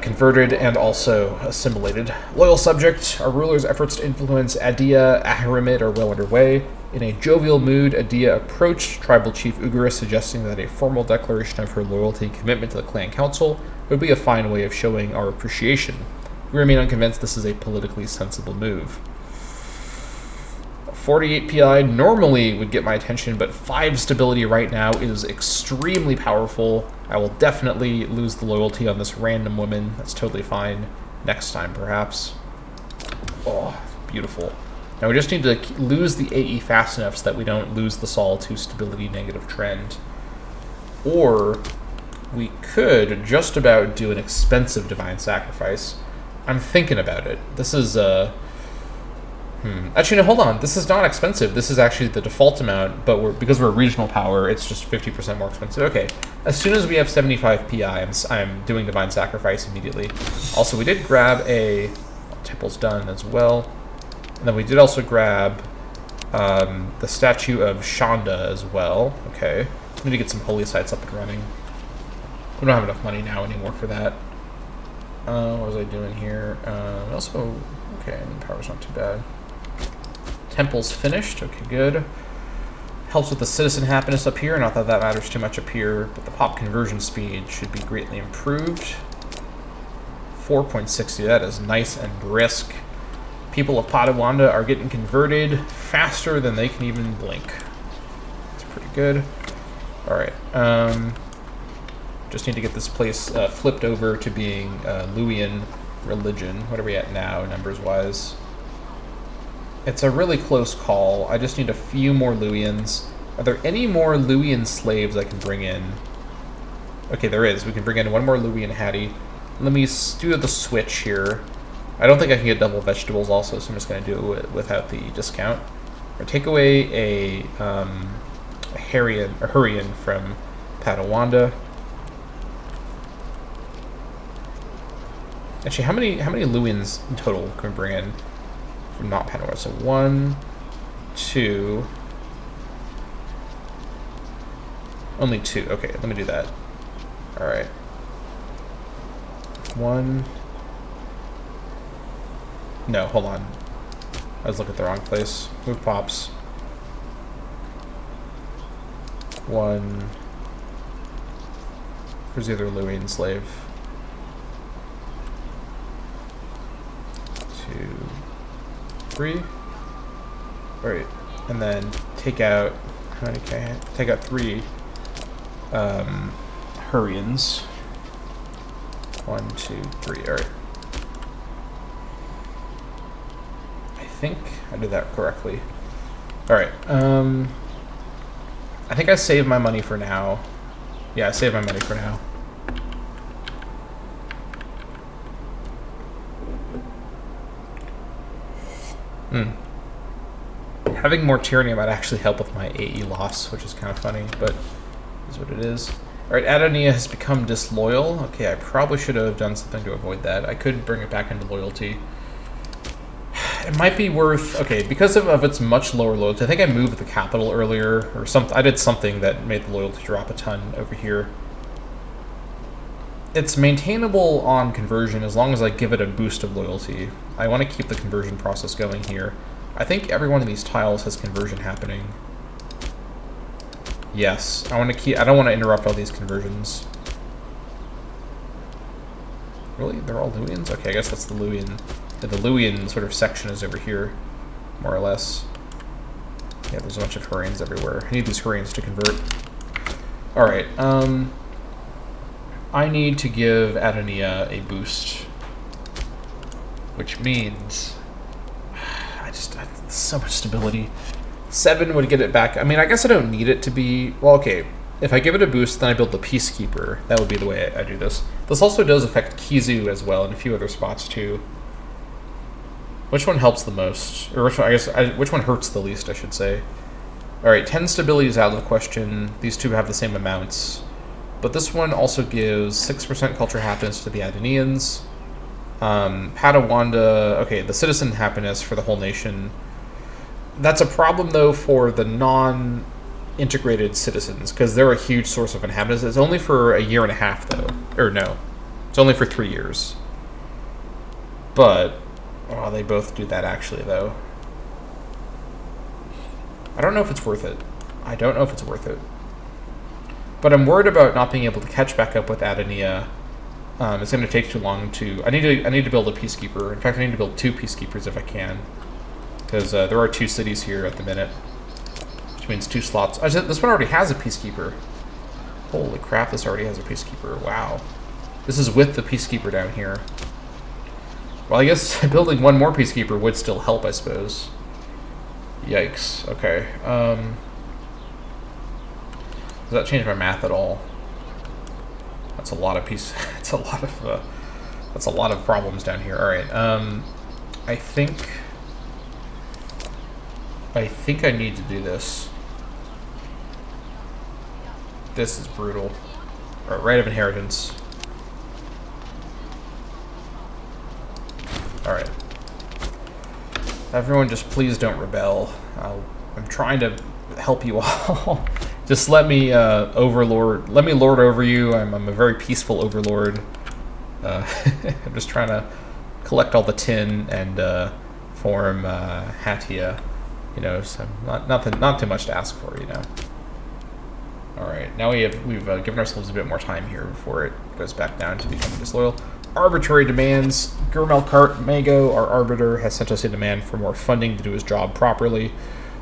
converted and also assimilated. Loyal subject, our ruler's efforts to influence Adia Aharimid are well underway. In a jovial mood, Adia approached Tribal Chief Ugaris, suggesting that a formal declaration of her loyalty and commitment to the clan council would be a fine way of showing our appreciation. We remain unconvinced this is a politically sensible move. 48 PI normally would get my attention, but 5 stability right now is extremely powerful. I will definitely lose the loyalty on this random woman. That's totally fine. Next time, perhaps. Oh, beautiful. Now we just need to lose the AE fast enough so that we don't lose the Sol to stability negative trend. Or we could just about do an expensive Divine Sacrifice. I'm thinking about it. This is Actually, no, hold on. This is not expensive. This is actually the default amount, but because we're a regional power, it's just 50% more expensive. Okay. As soon as we have 75 PI, I'm doing Divine Sacrifice immediately. Also, we did grab a... Temple's done as well. And then we did also grab the statue of Shonda as well. Okay. We need to get some holy sites up and running. We don't have enough money now anymore for that. What was I doing here? Also... Okay, I mean, power's not too bad. Temple's finished. Okay, good. Helps with the citizen happiness up here. Not that that matters too much up here, but the pop conversion speed should be greatly improved. 4.60, that is nice and brisk. People of Padawanda are getting converted faster than they can even blink. That's pretty good. Alright, just need to get this place flipped over to being Luwian religion. What are we at now, numbers-wise? It's a really close call. I just need a few more Luwians. Are there any more Luwian slaves I can bring in? Okay, there is. We can bring in one more Luwian Hattie. Let me do the switch here. I don't think I can get double vegetables also, so I'm just going to do it without the discount. Or take away a Hurrian from Padawanda. Actually, how many Luwians in total can we bring in from not Padawanda? So 1, 2, only 2. Okay, let me do that. All right, 1. No, hold on. I was looking at the wrong place. Move pops. 1. Where's the other Luwian slave? 2, 3. All right, and then take out. How many can I take out? 3 Hurrians. 1, 2, 3. All right. I think I did that correctly. All right. I think I saved my money for now. Yeah, I saved my money for now. Having more tyranny might actually help with my AE loss, which is kind of funny, but is what it is. Alright, Adonia has become disloyal. Okay, I probably should have done something to avoid that. I could bring it back into loyalty. It might be worth... Okay, because of its much lower loyalty, I think I moved the capital earlier, or something. I did something that made the loyalty drop a ton over here. It's maintainable on conversion as long as I give it a boost of loyalty. I want to keep the conversion process going here. I think every one of these tiles has conversion happening. Yes, I want to keep... I don't want to interrupt all these conversions. Really? They're all Luwians? Okay, I guess that's the Luwian... The Luwian sort of section is over here, more or less. Yeah, there's a bunch of Hurrians everywhere. I need these Hurrians to convert. Alright, I need to give Adonia a boost. Which means... so much stability. 7 would get it back. I mean, I guess I don't need it to be... Well, okay. If I give it a boost, then I build the Peacekeeper. That would be the way I do this. This also does affect Kizu as well, and a few other spots too. Which one helps the most? Or which one, which one hurts the least, I should say. Alright, 10 stability is out of the question. These two have the same amounts. But this one also gives 6% culture happiness to the Adonians. Padawanda, okay, the citizen happiness for the whole nation. That's a problem, though, for the non-integrated citizens, because they're a huge source of inhabitants. It's only for a year and a half, though. Or no, it's only for 3 years. But, oh, they both do that, actually, though. I don't know if it's worth it. I don't know if it's worth it. But I'm worried about not being able to catch back up with Adonia. It's going to take too long to... I need to build a Peacekeeper. In fact, I need to build 2 Peacekeepers if I can. Because there are 2 cities here at the minute. Which means 2 slots. This one already has a Peacekeeper. Holy crap, this already has a Peacekeeper. Wow. This is with the Peacekeeper down here. Well, I guess building 1 more Peacekeeper would still help, I suppose. Yikes. Okay. Does that change my math at all? That's a lot of That's a lot of problems down here. All right. I think I need to do this. This is brutal. All right, right of inheritance. All right. Everyone, just please don't rebel. I'm trying to help you all. Just let me let me lord over you. I'm a very peaceful overlord. I'm just trying to collect all the tin and form Hattia. You know, so not too much to ask for, you know. All right, now we've given ourselves a bit more time here before it goes back down to becoming disloyal. Arbitrary demands. Gurmelkart Mago, our arbiter, has sent us a demand for more funding to do his job properly.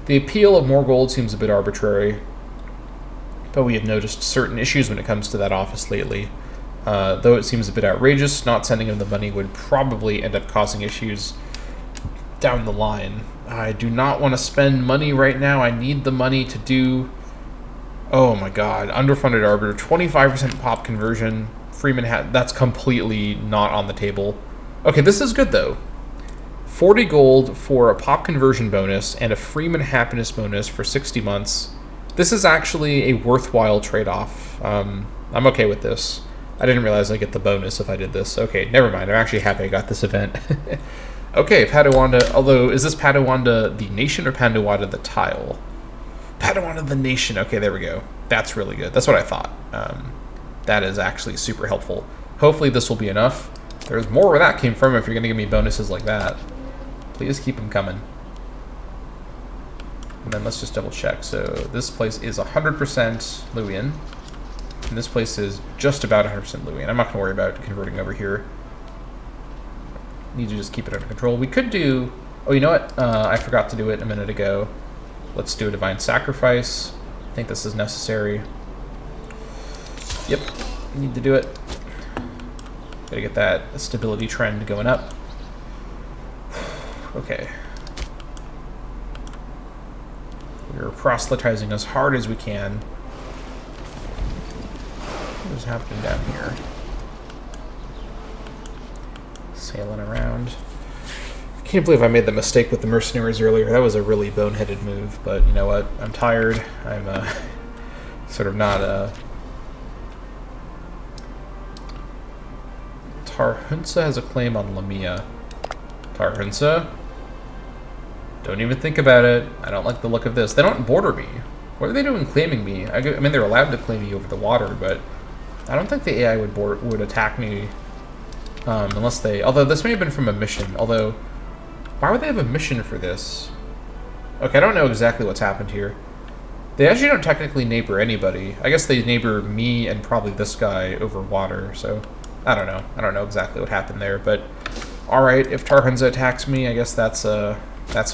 The appeal of more gold seems a bit arbitrary, but we have noticed certain issues when it comes to that office lately. Though it seems a bit outrageous, not sending him the money would probably end up causing issues down the line. I do not want to spend money right now. I need the money to do... Oh my god, underfunded arbiter, 25% pop conversion. Freeman that's completely not on the table. Okay, this is good though. 40 gold for a pop conversion bonus and a Freeman happiness bonus for 60 months. This is actually a worthwhile trade-off. I'm okay with this. I didn't realize I'd get the bonus if I did this. Okay, never mind. I'm actually happy I got this event. Okay, Padawanda. Although, is this Padawanda the nation or Padawanda the tile? Padawanda the nation. Okay, there we go. That's really good. That's what I thought. That is actually super helpful. Hopefully this will be enough. There's more where that came from if you're going to give me bonuses like that. Please keep them coming. And then let's just double check. So this place is 100% Luwian. And this place is just about 100% Luwian. I'm not going to worry about converting over here. Need to just keep it under control. We could do... Oh, you know what? I forgot to do it a minute ago. Let's do a Divine Sacrifice. I think this is necessary. Yep, need to do it. Gotta get that stability trend going up. Okay. We're proselytizing as hard as we can. What's happening down here? Sailing around. Can't believe I made the mistake with the mercenaries earlier. That was a really boneheaded move, but you know what? I'm tired. I'm sort of not Tarhunsa has a claim on Lamia. Tarhunsa? Don't even think about it. I don't like the look of this. They don't border me. What are they doing claiming me? I mean, they're allowed to claim me over the water, but I don't think the AI would attack me unless they... Although this may have been from a mission. Although, why would they have a mission for this? Okay, I don't know exactly what's happened here. They actually don't technically neighbor anybody. I guess they neighbor me and probably this guy over water, so... I don't know. I don't know exactly what happened there, but... Alright, if Tarhunsa attacks me, I guess that's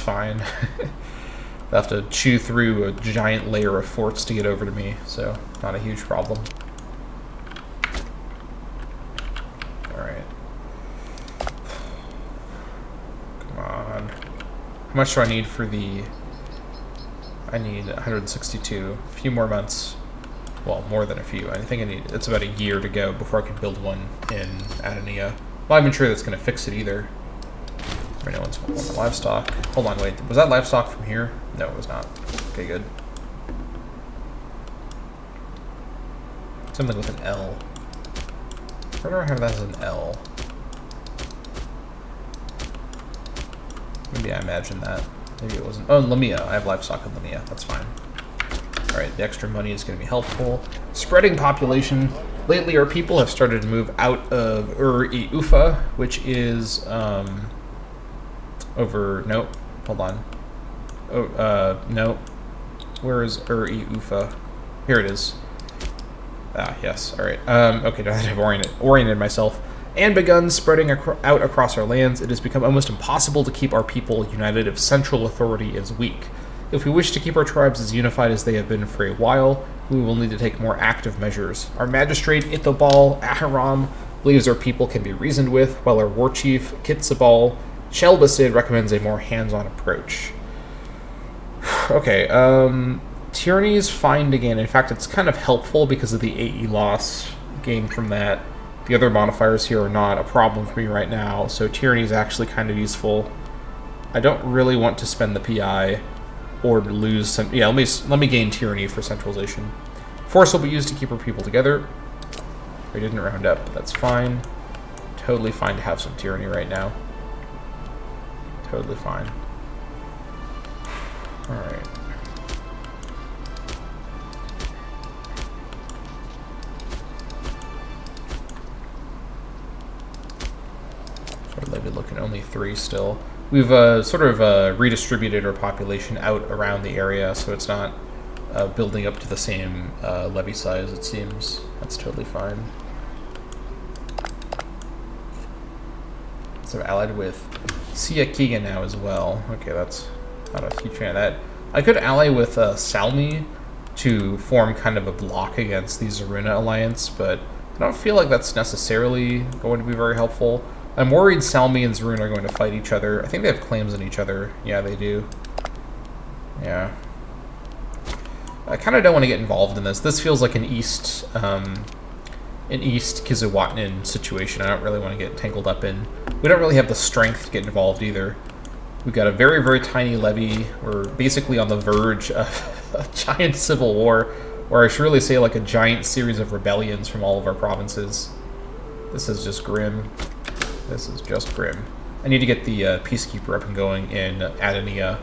fine. They'll have to chew through a giant layer of forts to get over to me, so not a huge problem. Alright. Come on. How much do I need for the... I need 162. A few more months. Well, more than a few. I think it's about a year to go before I can build one in Adania. Well, I'm not sure that's going to fix it either. I know it's one of livestock. Hold on, wait. Was that livestock from here? No, it was not. Okay, good. Something with an L. Where do I have that as an L? Maybe I imagined that. Maybe it wasn't. Oh, Lamia. I have livestock in Lamia. That's fine. Alright, the extra money is going to be helpful. Spreading population. Lately, our people have started to move out of Ur-i-Ufa, which is over... Nope. Hold on. Oh, no. Where is Ur-i-Ufa? Here it is. Ah, yes. Alright. Okay, now that I've oriented myself and begun spreading out across our lands, it has become almost impossible to keep our people united if central authority is weak. If we wish to keep our tribes as unified as they have been for a while, we will need to take more active measures. Our magistrate, Ithobal Aharam, believes our people can be reasoned with, while our war chief, Kitsabal Shelbasid, recommends a more hands-on approach. Okay, Tyranny is fine again. In fact, it's kind of helpful because of the AE loss gained from that. The other modifiers here are not a problem for me right now, so Tyranny is actually kind of useful. I don't really want to spend the PI or lose some... Yeah, let me gain Tyranny for centralization. Force will be used to keep our people together. We didn't round up, but that's fine. Totally fine to have some Tyranny right now. Totally fine. Alright. Maybe looking only 3 still. We've sort of redistributed our population out around the area, so it's not building up to the same levy size, it seems. That's totally fine. So allied with Sia Keegan now as well. Okay, that's not a huge fan of that. I could ally with Salmi to form kind of a block against the Zaruna alliance, but I don't feel like that's necessarily going to be very helpful. I'm worried Salmi and Zaruna are going to fight each other. I think they have claims on each other. Yeah, they do. Yeah. I kind of don't want to get involved in this. This feels like an East Kizuwatnin situation I don't really want to get tangled up in. We don't really have the strength to get involved either. We've got a very, very tiny levy. We're basically on the verge of a giant civil war, or I should really say like a giant series of rebellions from all of our provinces. This is just grim. This is just grim. I need to get the Peacekeeper up and going in Adania.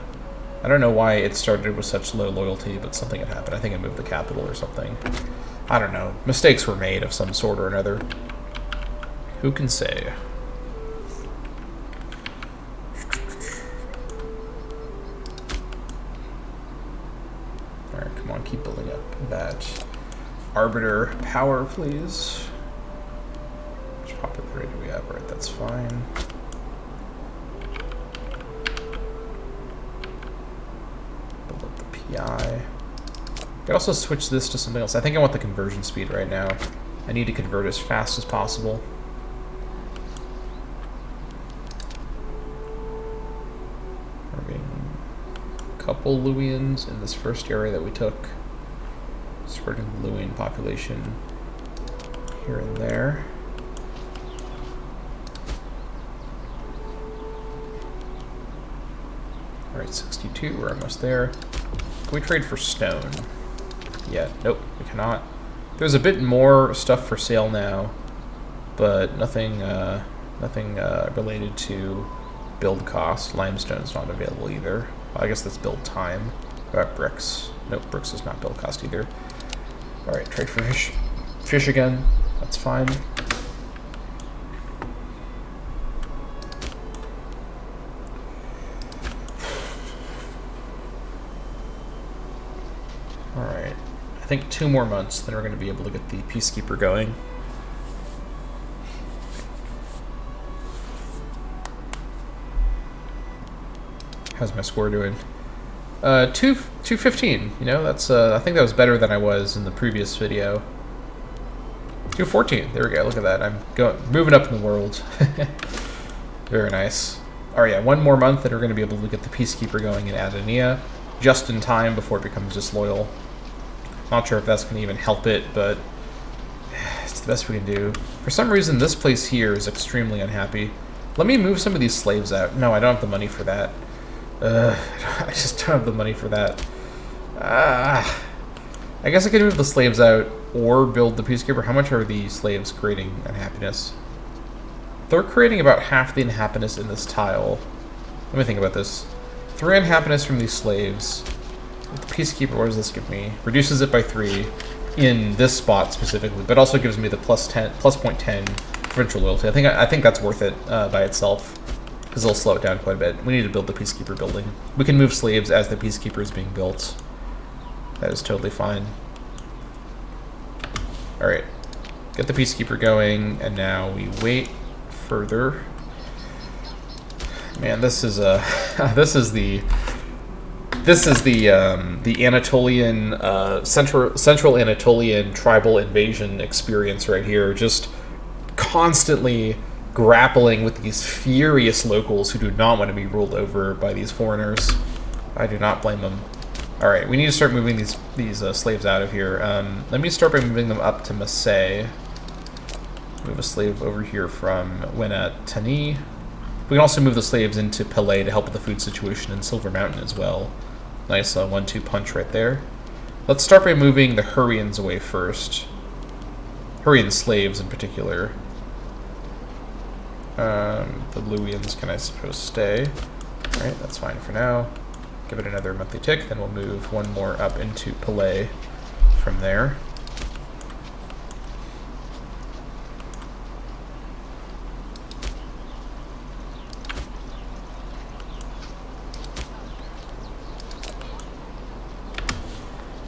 I don't know why it started with such low loyalty, but something had happened. I think I moved the capital or something. I don't know. Mistakes were made of some sort or another. Who can say? Alright, come on, keep building up that Arbiter power, please. Popularity we have, right? That's fine. Build up the PI. I could also switch this to something else. I think I want the conversion speed right now. I need to convert as fast as possible. We're getting a couple Luwians in this first area that we took. Spreading the Luwian population here and there. Alright, 62, we're almost there. Can we trade for stone? Yeah, nope, we cannot. There's a bit more stuff for sale now, but nothing related to build cost. Limestone's not available either. Well, I guess that's build time. What about bricks? Nope, bricks is not build cost either. Alright, trade for fish. Fish again. That's fine. Alright. I think 2 more months, then we're going to be able to get the Peacekeeper going. How's my score doing? 215. You know, that's I think that was better than I was in the previous video. 214. There we go. Look at that. I'm moving up in the world. Very nice. All right, yeah, 1 more month, and we're going to be able to get the Peacekeeper going in Adania, just in time before it becomes disloyal. Not sure if that's going to even help it, but it's the best we can do. For some reason, this place here is extremely unhappy. Let me move some of these slaves out. No, I don't have the money for that. I just don't have the money for that. I guess I could move the slaves out or build the Peacekeeper. How much are the slaves creating unhappiness? They're creating about half the unhappiness in this tile. Let me think about this. 3 unhappiness from these slaves. The Peacekeeper, what does this give me? Reduces it by 3 in this spot specifically, but also gives me the plus 0.10 provincial loyalty. I think that's worth it by itself, because it'll slow it down quite a bit. We need to build the Peacekeeper building. We can move slaves as the Peacekeeper is being built. That is totally fine. Alright. Get the Peacekeeper going, and now we wait further. Man, this is the Anatolian central Anatolian tribal invasion experience right here. Just constantly grappling with these furious locals who do not want to be ruled over by these foreigners. I do not blame them. All right, we need to start moving these slaves out of here. Let me start by moving them up to Marseille. Move a slave over here from Wenatani. We can also move the slaves into Palais to help with the food situation in Silver Mountain as well. Nice 1-2 punch right there. Let's start by moving the Hurrians away first. Hurrian slaves in particular. The Luwians can, I suppose, stay. Alright, that's fine for now. Give it another monthly tick, then we'll move 1 more up into Palais from there.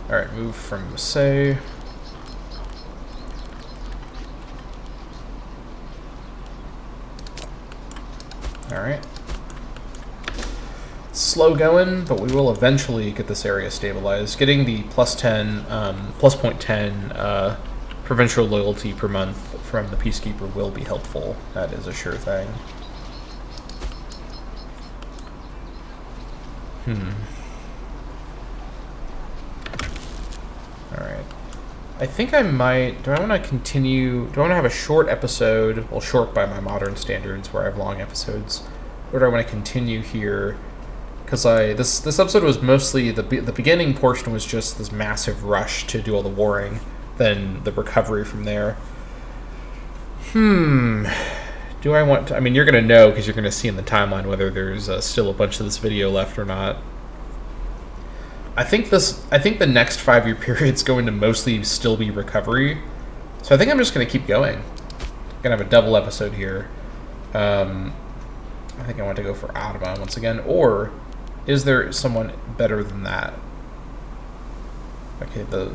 Alright, move from Marseille. Alright. Slow going, but we will eventually get this area stabilized. Getting the plus 0.10 provincial loyalty per month from the Peacekeeper will be helpful. That is a sure thing. Alright. I think I might... Do I want to continue... Do I want to have a short episode? Well, short by my modern standards, where I have long episodes. Or do I want to continue here? Because this episode was mostly... The beginning portion was just this massive rush to do all the warring. Then the recovery from there. Do I want to... I mean, you're going to know, because you're going to see in the timeline whether there's still a bunch of this video left or not. I think the next 5-year period is going to mostly still be recovery, so I think I'm just going to keep going. I'm going to have a double episode here. I think I want to go for Adama once again, or is there someone better than that? Okay, the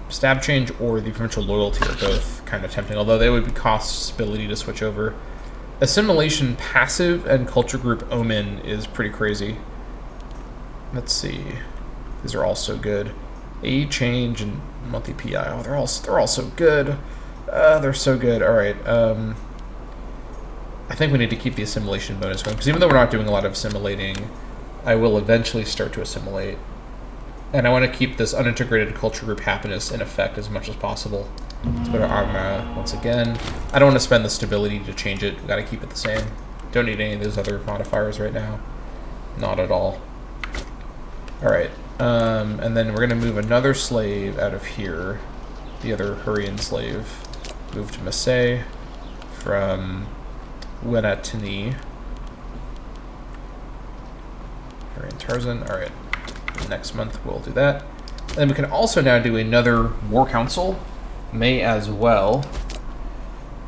stab change or the provincial loyalty are both kind of tempting, although they would be cost ability to switch over. Assimilation passive and culture group Omen is pretty crazy. Let's see. These are all so good. A change and monthly PI. Oh, they're all so good. They're so good. All right. I think we need to keep the assimilation bonus going, because even though we're not doing a lot of assimilating, I will eventually start to assimilate. And I want to keep this unintegrated culture group happiness in effect as much as possible. Let's go to Arma once again. I don't want to spend the stability to change it. We've got to keep it the same. Don't need any of those other modifiers right now. Not at all. Alright, and then we're going to move another slave out of here. The other Hurrian slave. Move to Marseille from Wenatini. Hurrian Tarzan. Alright, next month we'll do that. And then we can also now do another War Council. May as well.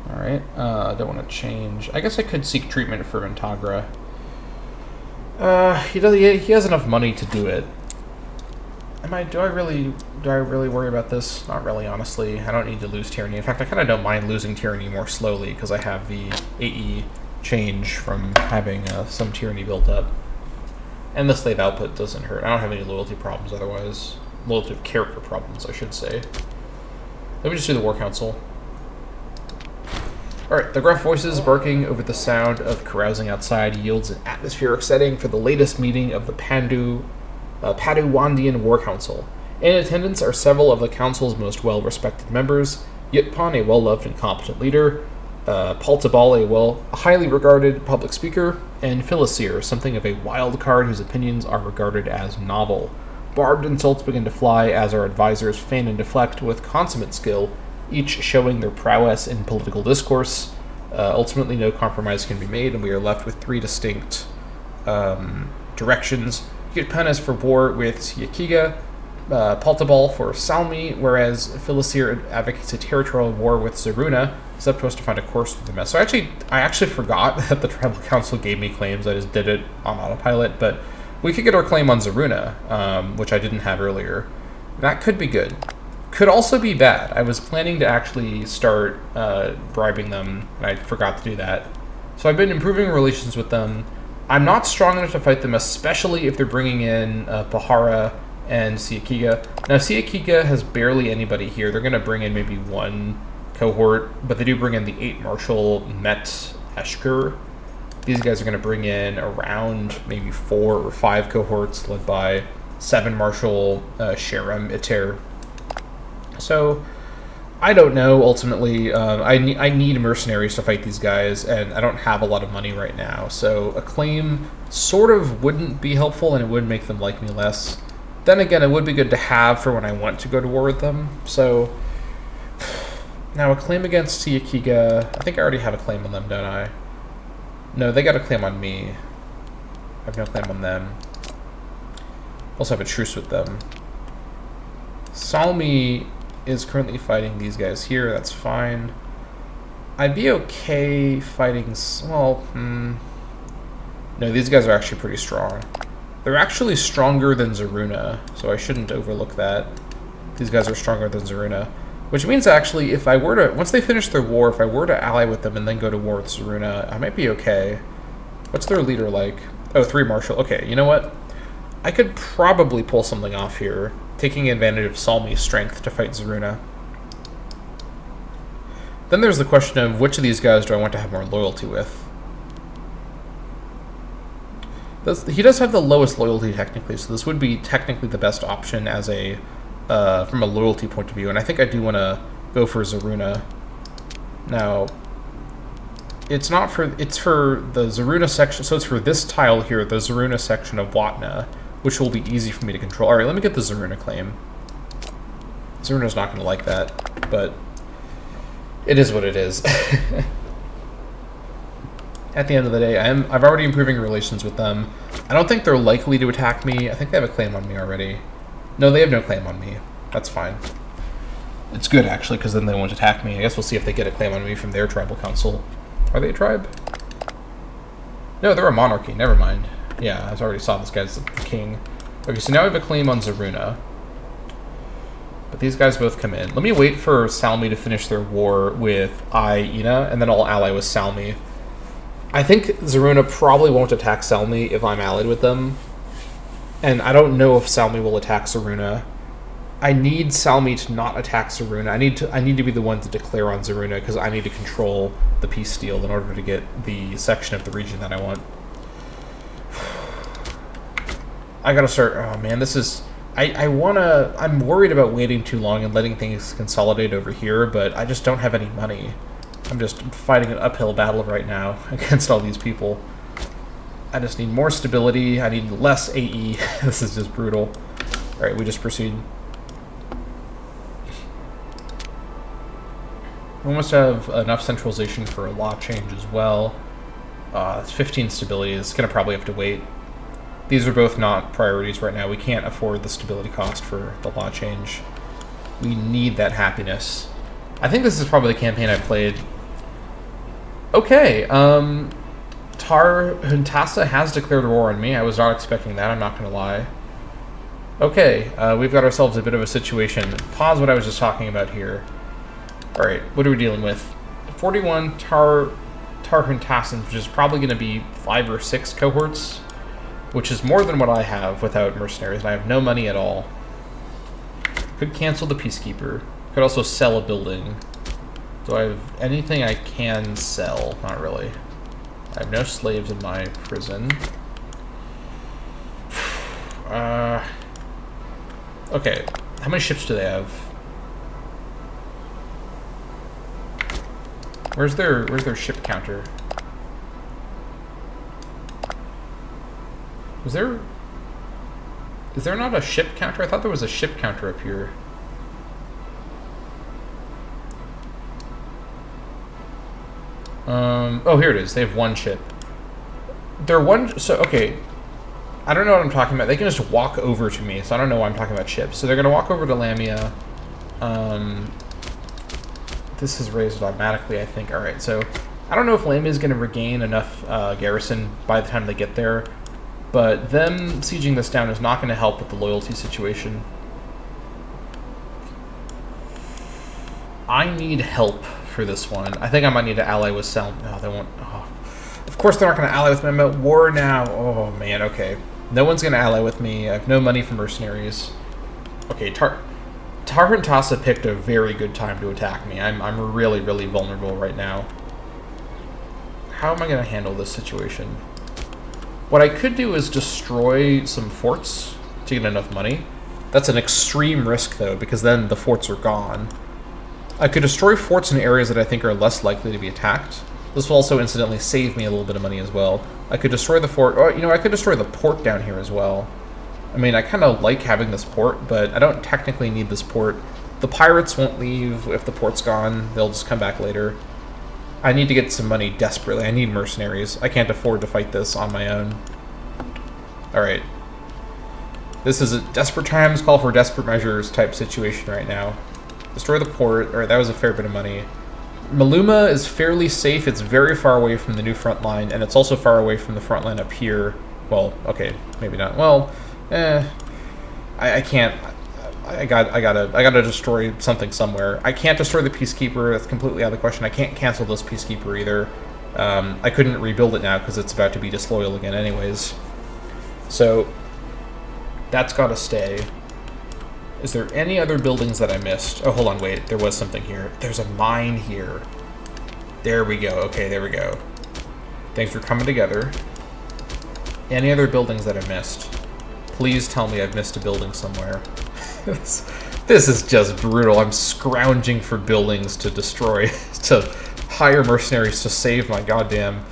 Alright, I don't want to change. I guess I could seek treatment for Ventagra. He has enough money to do it. Do I really worry about this? Not really, honestly. I don't need to lose tyranny. In fact, I kind of don't mind losing tyranny more slowly because I have the AE change from having some tyranny built up. And the slave output doesn't hurt. I don't have any loyalty problems otherwise. Loyalty character problems, I should say. Let me just do the War Council. Alright, the gruff voices barking over the sound of carousing outside yields an atmospheric setting for the latest meeting of the Paduwandian War Council. In attendance are several of the council's most well-respected members, Yitpan, a well-loved and competent leader, Paltabal, a highly regarded public speaker, and Philisir, something of a wild card whose opinions are regarded as novel. Barbed insults begin to fly as our advisors feign and deflect with consummate skill, each showing their prowess in political discourse. Ultimately, no compromise can be made, and we are left with three distinct directions. Yitpan is for war with Siakiga, Paltabal for Salmi, whereas Philisir advocates a territorial war with Zaruna. It's up to us to find a course through the mess. So I actually forgot that the Tribal Council gave me claims. I just did it on autopilot, but we could get our claim on Zaruna, which I didn't have earlier. That could be good. Could also be bad. I was planning to actually start bribing them, and I forgot to do that. So I've been improving relations with them. I'm not strong enough to fight them, especially if they're bringing in Bahara and Siakiga. Now, Siakiga has barely anybody here. They're going to bring in maybe one cohort, but they do bring in the 8 Marshal Met Eshkur. These guys are going to bring in around maybe 4 or 5 cohorts led by 7 Marshal Sherem Iter. So, I don't know, ultimately. I need mercenaries to fight these guys, and I don't have a lot of money right now. So, a claim sort of wouldn't be helpful, and it would make them like me less. Then again, it would be good to have for when I want to go to war with them. So, now a claim against Siakiga. I think I already have a claim on them, don't I? No, they got a claim on me. I have no claim on them. Also have a truce with them. Salmi is currently fighting these guys here. That's fine. I'd be okay fighting... Well, no, these guys are actually pretty strong. They're actually stronger than Zaruna, so I shouldn't overlook that. These guys are stronger than Zaruna. Which means, actually, if I were to... Once they finish their war, if I were to ally with them and then go to war with Zaruna, I might be okay. What's their leader like? Oh, 3 Marshal. Okay, you know what? I could probably pull something off here, taking advantage of Salmi's strength to fight Zaruna. Then there's the question of which of these guys do I want to have more loyalty with? He does have the lowest loyalty, technically, so this would be technically the best option as a... from a loyalty point of view, and I think I do want to go for Zaruna. Now, it's for the Zaruna section, so it's for this tile here, the Zaruna section of Watna, which will be easy for me to control. Alright, let me get the Zaruna claim. Zaruna's not going to like that, but it is what it is. At the end of the day, I've already improving relations with them. I don't think they're likely to attack me. I think they have a claim on me already. No, they have no claim on me. That's fine. It's good, actually, because then they won't attack me. I guess we'll see if they get a claim on me from their tribal council. Are they a tribe? No, they're a monarchy. Never mind. Yeah, I already saw this guy's the king. Okay, so now we have a claim on Zaruna. But these guys both come in. Let me wait for Salmi to finish their war with Aina, and then I'll ally with Salmi. I think Zaruna probably won't attack Salmi if I'm allied with them. And I don't know if Salmi will attack Zaruna. I need Salmi to not attack Zaruna. I need to be the one to declare on Zaruna because I need to control the peace deal in order to get the section of the region that I want. I gotta start. Oh man, this is. I'm worried about waiting too long and letting things consolidate over here, but I just don't have any money. I'm just fighting an uphill battle right now against all these people. I just need more stability. I need less AE. This is just brutal. All right, we just proceed. We almost have enough centralization for a law change as well. It's 15 stability. It's going to probably have to wait. These are both not priorities right now. We can't afford the stability cost for the law change. We need that happiness. I think this is probably the campaign I played. Okay, Huntasa has declared war on me. I was not expecting that, I'm not going to lie. Okay, we've got ourselves a bit of a situation. Pause what I was just talking about here. Alright, what are we dealing with? 41 Huntasans, which is probably going to be 5 or 6 cohorts, which is more than what I have without mercenaries, and I have no money at all. Could cancel the Peacekeeper. Could also sell a building. Do I have anything I can sell? Not really. I have no slaves in my prison. Okay, how many ships do they have? Where's their ship counter? Is there not a ship counter? I thought there was a ship counter up here. Oh, here it is. They have one ship. They're one... So, okay. I don't know what I'm talking about. They can just walk over to me, so I don't know why I'm talking about ships. So they're going to walk over to Lamia. This is raised automatically, I think. Alright, so I don't know if Lamia is going to regain enough garrison by the time they get there. But them sieging this down is not going to help with the loyalty situation. I need help for this one. I think I might need to ally with Sel. No, they won't. Oh. Of course they're not going to ally with me. I'm at war now. Oh, man, okay. No one's going to ally with me. I have no money for mercenaries. Okay, Huntasa picked a very good time to attack me. I'm really, really vulnerable right now. How am I going to handle this situation? What I could do is destroy some forts to get enough money. That's an extreme risk, though, because then the forts are gone. I could destroy forts in areas that I think are less likely to be attacked. This will also incidentally save me a little bit of money as well. I could destroy the fort, or, you know, I could destroy the port down here as well. I mean, I kind of like having this port, but I don't technically need this port. The pirates won't leave if the port's gone. They'll just come back later. I need to get some money desperately. I need mercenaries. I can't afford to fight this on my own. Alright. This is a desperate times call for desperate measures type situation right now. Destroy the port. Alright, that was a fair bit of money. Maluma is fairly safe. It's very far away from the new front line, and it's also far away from the front line up here. Well, okay, maybe not. Well, I can't. I gotta destroy something somewhere. I can't destroy the Peacekeeper. That's completely out of the question. I can't cancel this Peacekeeper either. I couldn't rebuild it now because it's about to be disloyal again anyways. So that's gotta stay. Is there any other buildings that I missed? Oh, hold on, wait. There was something here. There's a mine here. There we go. Okay, there we go. Things are coming together. Any other buildings that I missed? Please tell me I've missed a building somewhere. This is just brutal. I'm scrounging for buildings to destroy, to hire mercenaries to save my goddamn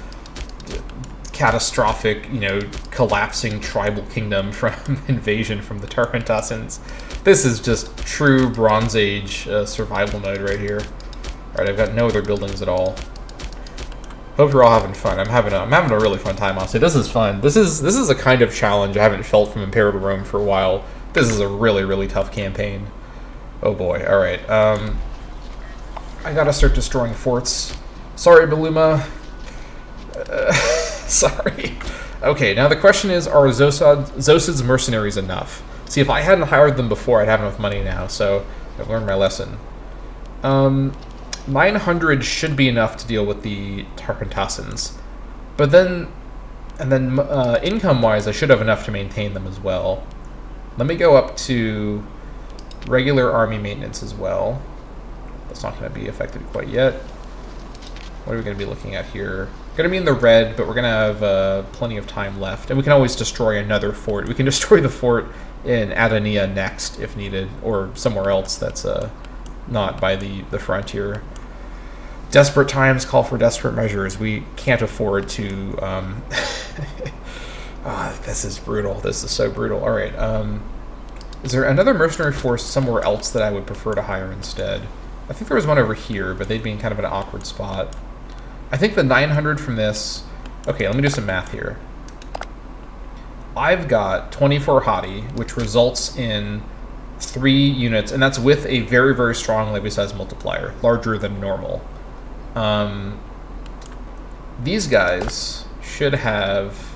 catastrophic, you know, collapsing tribal kingdom from invasion from the Tarpantasans. This is just true Bronze Age survival mode right here. Alright, I've got no other buildings at all. Hope you're all having fun. I'm having a really fun time, honestly. This is fun. This is a kind of challenge I haven't felt from Imperator Rome for a while. This is a really, really tough campaign. Oh boy. Alright. I gotta start destroying forts. Sorry, Maluma. Sorry. Okay, now the question is, are Zosad's mercenaries enough? See, if I hadn't hired them before, I'd have enough money now, so I've learned my lesson. 900 should be enough to deal with the Tarpantasans. But then, income-wise, I should have enough to maintain them as well. Let me go up to regular army maintenance as well. That's not going to be affected quite yet. What are we going to be looking at here? Going to be in the red, but we're going to have plenty of time left. And we can always destroy another fort. We can destroy the fort in Adania next, if needed, or somewhere else that's not by the frontier. Desperate times call for desperate measures. We can't afford to... this is brutal. This is so brutal. All right. Is there another mercenary force somewhere else that I would prefer to hire instead? I think there was one over here, but they'd be in kind of an awkward spot. I think the 900 from this... Okay, let me do some math here. I've got 24 Hatti, which results in 3 units, and that's with a very, very strong levy size multiplier, larger than normal. These guys should have,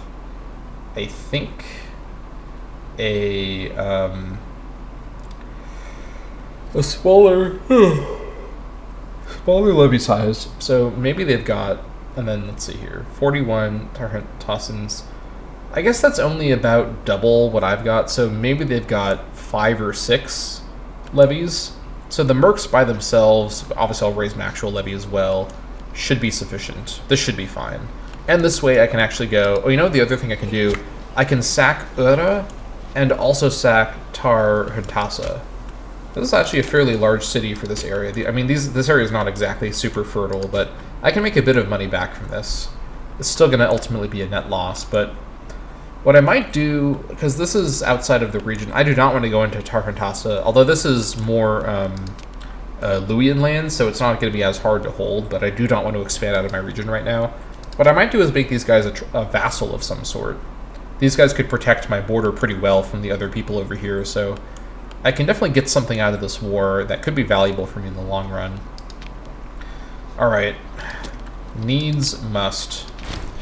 I think, a smaller levy size. So maybe they've got, and then let's see here, 41 Tarhantassins. I guess that's only about double what I've got, so maybe they've got 5 or 6 levies. So the mercs by themselves, obviously I'll raise my actual levy as well, should be sufficient. This should be fine. And this way I can actually go, oh, you know the other thing I can do? I can sack Ura and also sack Tarhantassa. This is actually a fairly large city for this area. I mean, this area is not exactly super fertile, but I can make a bit of money back from this. It's still going to ultimately be a net loss, but what I might do, because this is outside of the region, I do not want to go into Tarhantassa, although this is more Luwian land, so it's not going to be as hard to hold, but I do not want to expand out of my region right now. What I might do is make these guys a vassal of some sort. These guys could protect my border pretty well from the other people over here, so I can definitely get something out of this war that could be valuable for me in the long run. Alright. Needs must.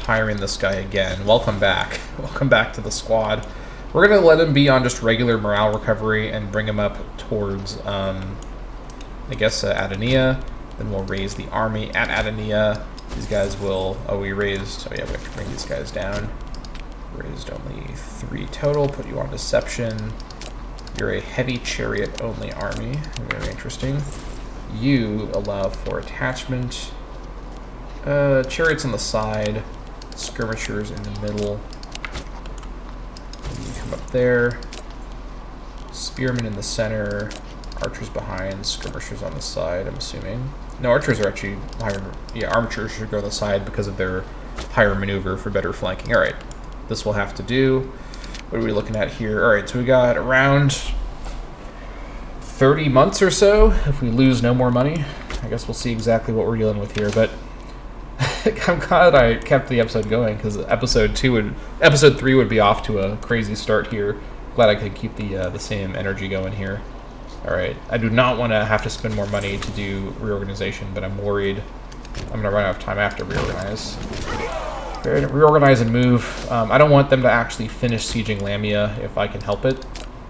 Hiring this guy again. Welcome back. Welcome back to the squad. We're going to let him be on just regular morale recovery and bring him up towards, I guess, Adania. Then we'll raise the army at Adania. These guys will... Oh, we raised... Oh, yeah, we have to bring these guys down. Raised only 3 total. Put you on deception. You're a heavy chariot only army. Very interesting. You allow for attachment. Chariots on the side. Skirmishers in the middle. And you come up there. Spearmen in the center. Archers behind. Skirmishers on the side, I'm assuming. No, archers are actually higher. Yeah, archers should go on the side because of their higher maneuver for better flanking. Alright, this will have to do. What are we looking at here? Alright, so we got around 30 months or so if we lose no more money. I guess we'll see exactly what we're dealing with here, but I'm glad I kept the episode going because episode 3 would be off to a crazy start here. Glad I could keep the same energy going here. All right, I do not want to have to spend more money to do reorganization, but I'm worried I'm gonna run out of time after reorganize. Reorganize and move. I don't want them to actually finish sieging Lamia if I can help it.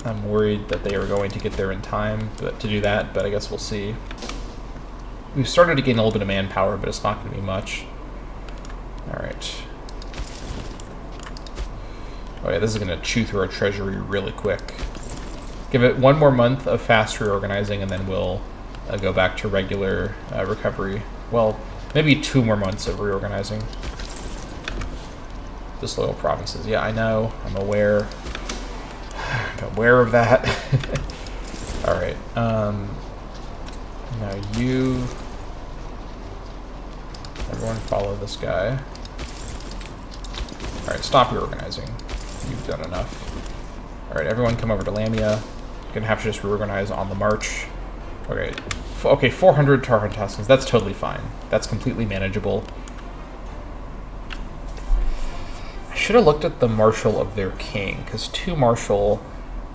I'm worried that they are going to get there in time to do that, but I guess we'll see. We've started to gain a little bit of manpower, but it's not going to be much. Alright. Oh yeah, this is going to chew through our treasury really quick. Give it 1 more month of fast reorganizing, and then we'll go back to regular recovery. Well, maybe 2 more months of reorganizing. Disloyal provinces. Yeah, I know. I'm aware. I'm aware of that. Alright. Now you... Everyone follow this guy. Alright, stop reorganizing. You've done enough. Alright, everyone come over to Lamia. You're gonna have to just reorganize on the march. Okay, okay, 400 Tarhantassins. That's totally fine. That's completely manageable. I should have looked at the marshal of their king, because 2 marshal,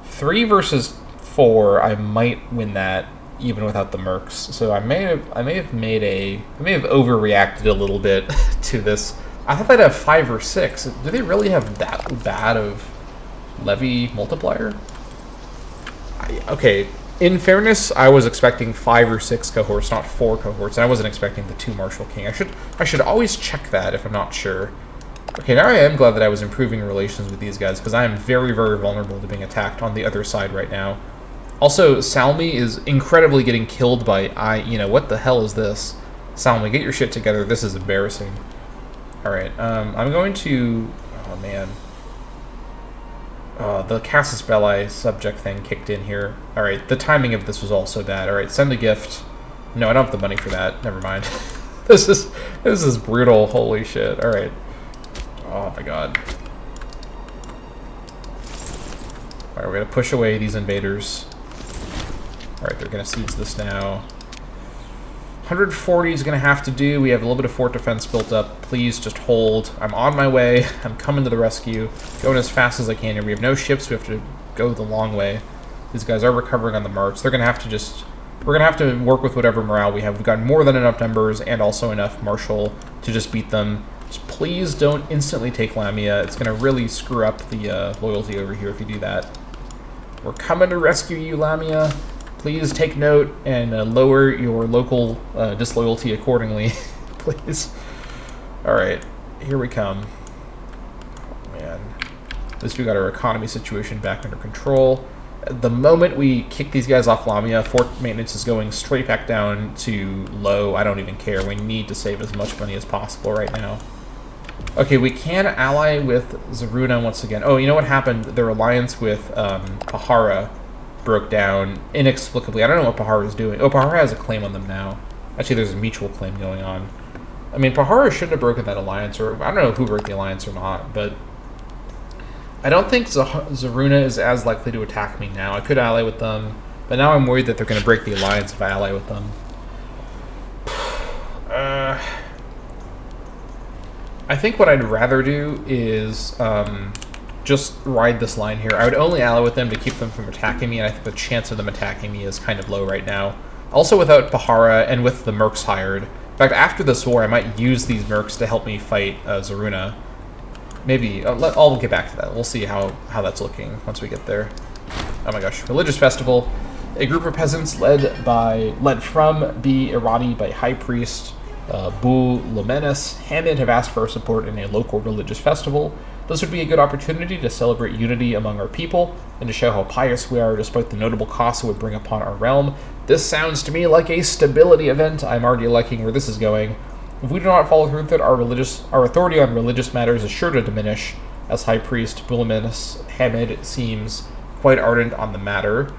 3 versus 4, I might win that even without the mercs. So I may have overreacted a little bit to this. I thought they'd have 5 or 6. Do they really have that bad of levy multiplier? Okay, in fairness, I was expecting 5 or 6 cohorts, not 4 cohorts. I wasn't expecting the 2 marshal king. I should always check that if I'm not sure. Okay, now I am glad that I was improving relations with these guys, because I am very, very vulnerable to being attacked on the other side right now. Also, Salmi is incredibly getting killed by you know, what the hell is this? Salmi, get your shit together. This is embarrassing. Alright, I'm going to... Oh, man. The Casus Belli subject thing kicked in here. Alright, the timing of this was also bad. Alright, send a gift. No, I don't have the money for that. Never mind. This is brutal. Holy shit. All right. Oh my god. All right, we're gonna push away these invaders. All right, they're gonna siege this now. 140 is gonna have to do. We have a little bit of fort defense built up. Please just hold. I'm on my way. I'm coming to the rescue. Going as fast as I can here. We have no ships. We have to go the long way. These guys are recovering on the march. They're gonna have to just... We're gonna have to work with whatever morale we have. We've got more than enough numbers and also enough martial to just beat them. Just please don't instantly take Lamia. It's gonna really screw up the loyalty over here if you do that. We're coming to rescue you, Lamia. Please take note and lower your local disloyalty accordingly, please. All right, here we come. Oh, man, at least we got our economy situation back under control. The moment we kick these guys off Lamia, fort maintenance is going straight back down to low. I don't even care. We need to save as much money as possible right now. Okay, we can ally with Zaruna once again. Oh, you know what happened? Their alliance with Pahara broke down inexplicably. I don't know what Pahara is doing. Oh, Pahara has a claim on them now. Actually, there's a mutual claim going on. I mean, Pahara shouldn't have broken that alliance, or I don't know who broke the alliance or not, but I don't think Zaruna is as likely to attack me now. I could ally with them, but now I'm worried that they're going to break the alliance if I ally with them. I think what I'd rather do is just ride this line here. I would only ally with them to keep them from attacking me, and I think the chance of them attacking me is kind of low right now. Also, without Pahara and with the mercs hired. In fact, after this war, I might use these mercs to help me fight Zaruna. Maybe. I'll get back to that. We'll see how that's looking once we get there. Oh my gosh. Religious festival. A group of peasants led from B. Irati by High Priest Bu Lumenis Hamid have asked for our support in a local religious festival. This would be a good opportunity to celebrate unity among our people and to show how pious we are despite the notable costs it would bring upon our realm. This sounds to me like a stability event. I'm already liking where this is going. If we do not follow through with it, our authority on religious matters is sure to diminish, as High Priest Bu Lumenis Hamid seems quite ardent on the matter.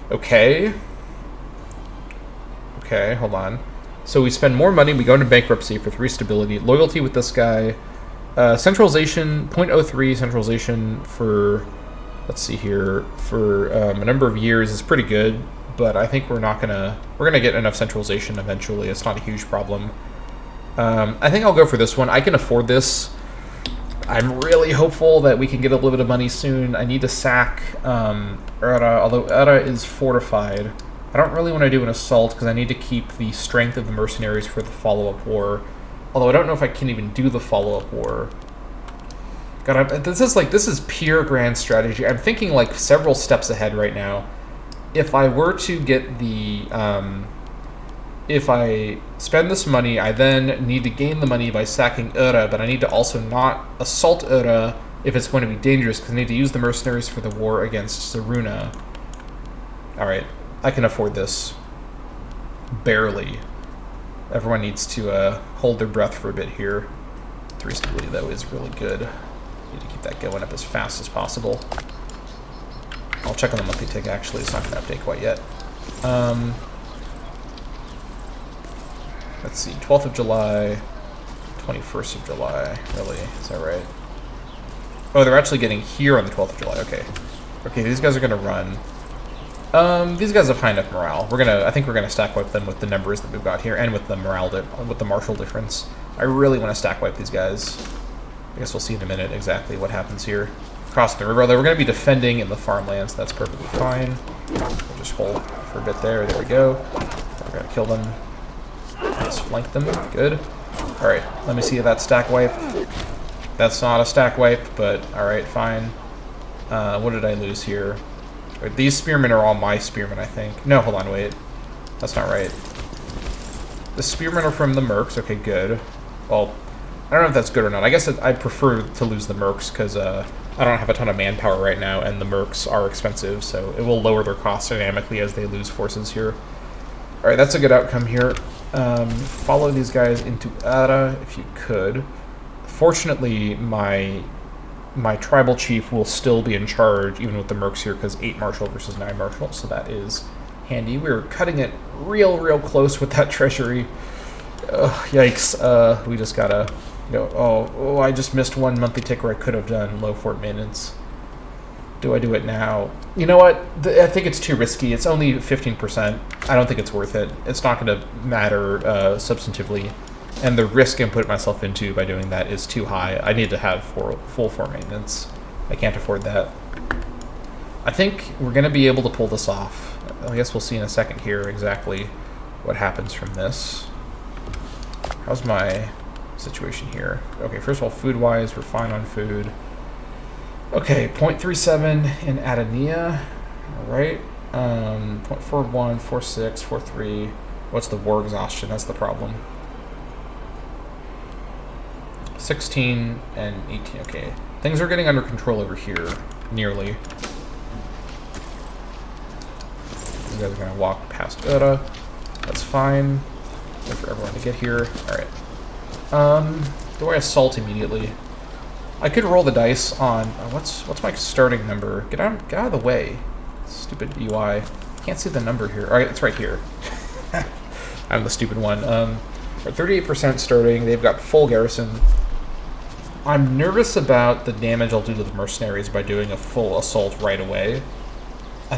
Okay, hold on. So we spend more money, we go into bankruptcy for 3 stability. Loyalty with this guy. Centralization, 0.03 centralization for, let's see here, for a number of years is pretty good, but I think we're gonna get enough centralization eventually. It's not a huge problem. I think I'll go for this one. I can afford this. I'm really hopeful that we can get a little bit of money soon. I need to sack Ura, although Ura is fortified. I don't really want to do an assault because I need to keep the strength of the mercenaries for the follow-up war. Although I don't know if I can even do the follow-up war. God, this is pure grand strategy. I'm thinking like several steps ahead right now. If I were to get the, if I spend this money, I then need to gain the money by sacking Ura, but I need to also not assault Ura if it's going to be dangerous, because I need to use the mercenaries for the war against Zaruna. Alright, I can afford this. Barely. Everyone needs to hold their breath for a bit here. 3 stability, though, is really good. Need to keep that going up as fast as possible. I'll check on the monthly tick, actually. It's not going to update quite yet. Let's see, 12th of July, 21st of July. Really? Is that right? Oh, they're actually getting here on the 12th of July. Okay. Okay, these guys are going to run. These guys have high enough morale. I think we're gonna stack wipe them with the numbers that we've got here, and with the with the martial difference. I really want to stack wipe these guys. I guess we'll see in a minute exactly what happens here. Crossing the river, although we're gonna be defending in the farmlands. That's perfectly fine. We'll just hold for a bit there. There we go. We're gonna kill them. Let's flank them. Good. All right. Let me see that stack wipe. That's not a stack wipe, but all right, fine. What did I lose here? These spearmen are all my spearmen, I think. No, hold on, wait. That's not right. The spearmen are from the mercs. Okay, good. Well, I don't know if that's good or not. I guess I prefer to lose the mercs because I don't have a ton of manpower right now, and the mercs are expensive, so it will lower their costs dynamically as they lose forces here. All right, that's a good outcome here. Follow these guys into Ara if you could. Fortunately, my tribal chief will still be in charge, even with the mercs here, because 8 martial versus 9 martial, so that is handy. We're cutting it real close with that treasury. Yikes. We just gotta go. Oh, I just missed one monthly tick where I could have done low fort maintenance. Do I do it now? You know what? I think it's too risky. It's only 15%. I don't think it's worth it. It's not going to matter substantively. And the risk I'm putting myself into by doing that is too high. I need to have full fort maintenance. I can't afford that. I think we're going to be able to pull this off. I guess we'll see in a second here exactly what happens from this. How's my situation here? Okay, first of all, food-wise, we're fine on food. Okay, 0.37 in Adania. Alright. 0.41, 46, 43. What's the war exhaustion? That's the problem. 16 and 18. Okay. Things are getting under control over here. Nearly. You guys are going to walk past Ura. That's fine. Wait for everyone to get here. Alright. Do I assault immediately? I could roll the dice on what's my starting number? Get out of the way. Stupid UI. Can't see the number here. Alright, it's right here. I'm the stupid one. We're 38% starting. They've got full garrison. I'm nervous about the damage I'll do to the mercenaries by doing a full assault right away. I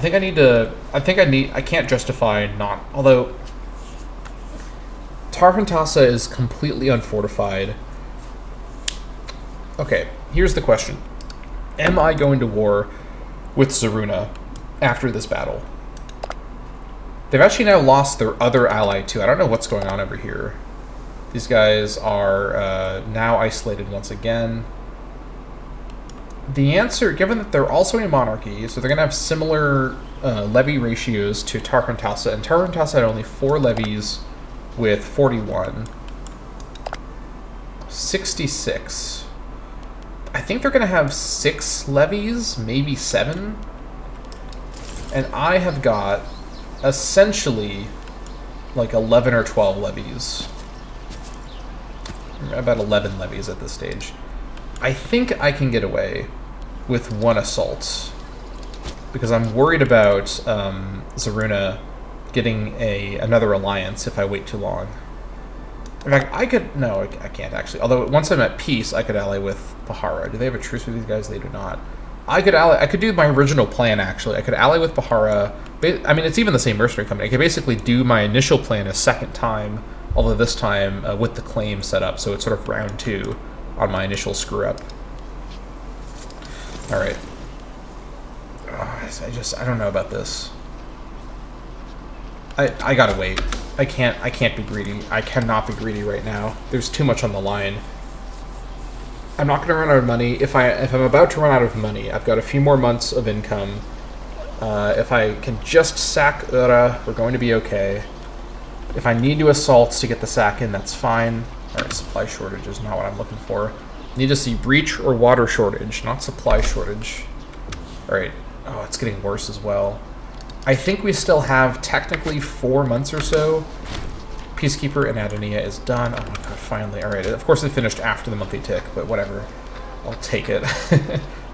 can't justify not, although Tarhantasa is completely unfortified. Okay, here's the question. Am I going to war with Zaruna after this battle? They've actually now lost their other ally too. I don't know what's going on over here. These guys are now isolated once again. The answer, given that they're also a monarchy, so they're going to have similar levy ratios to Tarhantasa, and Tarhantasa had only 4 levies with 41. 66. I think they're going to have 6 levies, maybe 7. And I have got essentially like 11 or 12 levies. About 11 levies at this stage. I think I can get away with 1 assault. Because I'm worried about Zaruna getting another alliance if I wait too long. In fact, I can't actually. Although once I'm at peace, I could ally with Bahara. Do they have a truce with these guys? They do not. I could do my original plan, actually. I could ally with Bahara. I mean, it's even the same mercenary company. I could basically do my initial plan a second time, although this time with the claim set up, so it's sort of round 2 on my initial screw-up. Alright. I don't know about this. I gotta wait. I can't be greedy. I cannot be greedy right now. There's too much on the line. I'm not gonna run out of money. If I'm about to run out of money, I've got a few more months of income. If I can just sack Ura, we're going to be okay. If I need to assault to get the sack in, that's fine. Alright, supply shortage is not what I'm looking for. Need to see breach or water shortage, not supply shortage. Alright. Oh, it's getting worse as well. I think we still have technically 4 months or so. Peacekeeper in Adania is done. Oh my god, finally. Alright, of course it finished after the monthly tick, but whatever. I'll take it.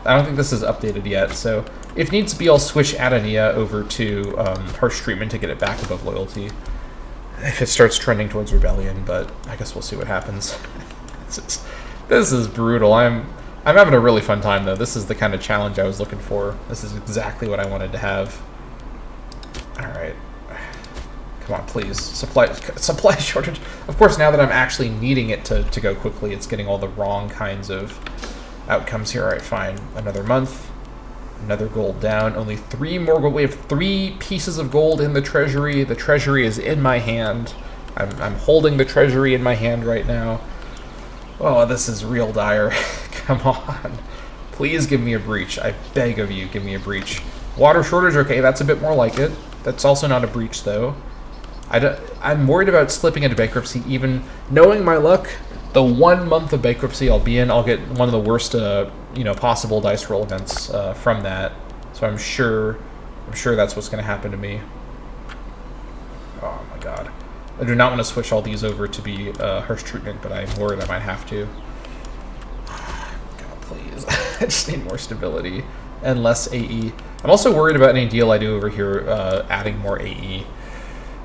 I don't think this is updated yet, so if needs be, I'll switch Adania over to harsh treatment to get it back above loyalty. If it starts trending towards rebellion, but I guess we'll see what happens. This is brutal. I'm having a really fun time, though. This is the kind of challenge I was looking for. This is exactly what I wanted to have. Alright. Come on, please. Supply shortage. Of course, now that I'm actually needing it to go quickly, it's getting all the wrong kinds of outcomes here. Alright, fine. Another month. Another gold down. Only 3 more gold. We have 3 pieces of gold in the treasury. The treasury is in my hand. I'm holding the treasury in my hand right now. Oh, this is real dire. Come on. Please give me a breach. I beg of you, give me a breach. Water shortage, okay, that's a bit more like it. That's also not a breach, though. I'm worried about slipping into bankruptcy, even knowing my luck. The 1 month of bankruptcy I'll be in, I'll get one of the worst, possible dice roll events from that. So I'm sure that's what's going to happen to me. Oh my god. I do not want to switch all these over to be harsh treatment, but I'm worried I might have to. God, please. I just need more stability and less AE. I'm also worried about any deal I do over here adding more AE.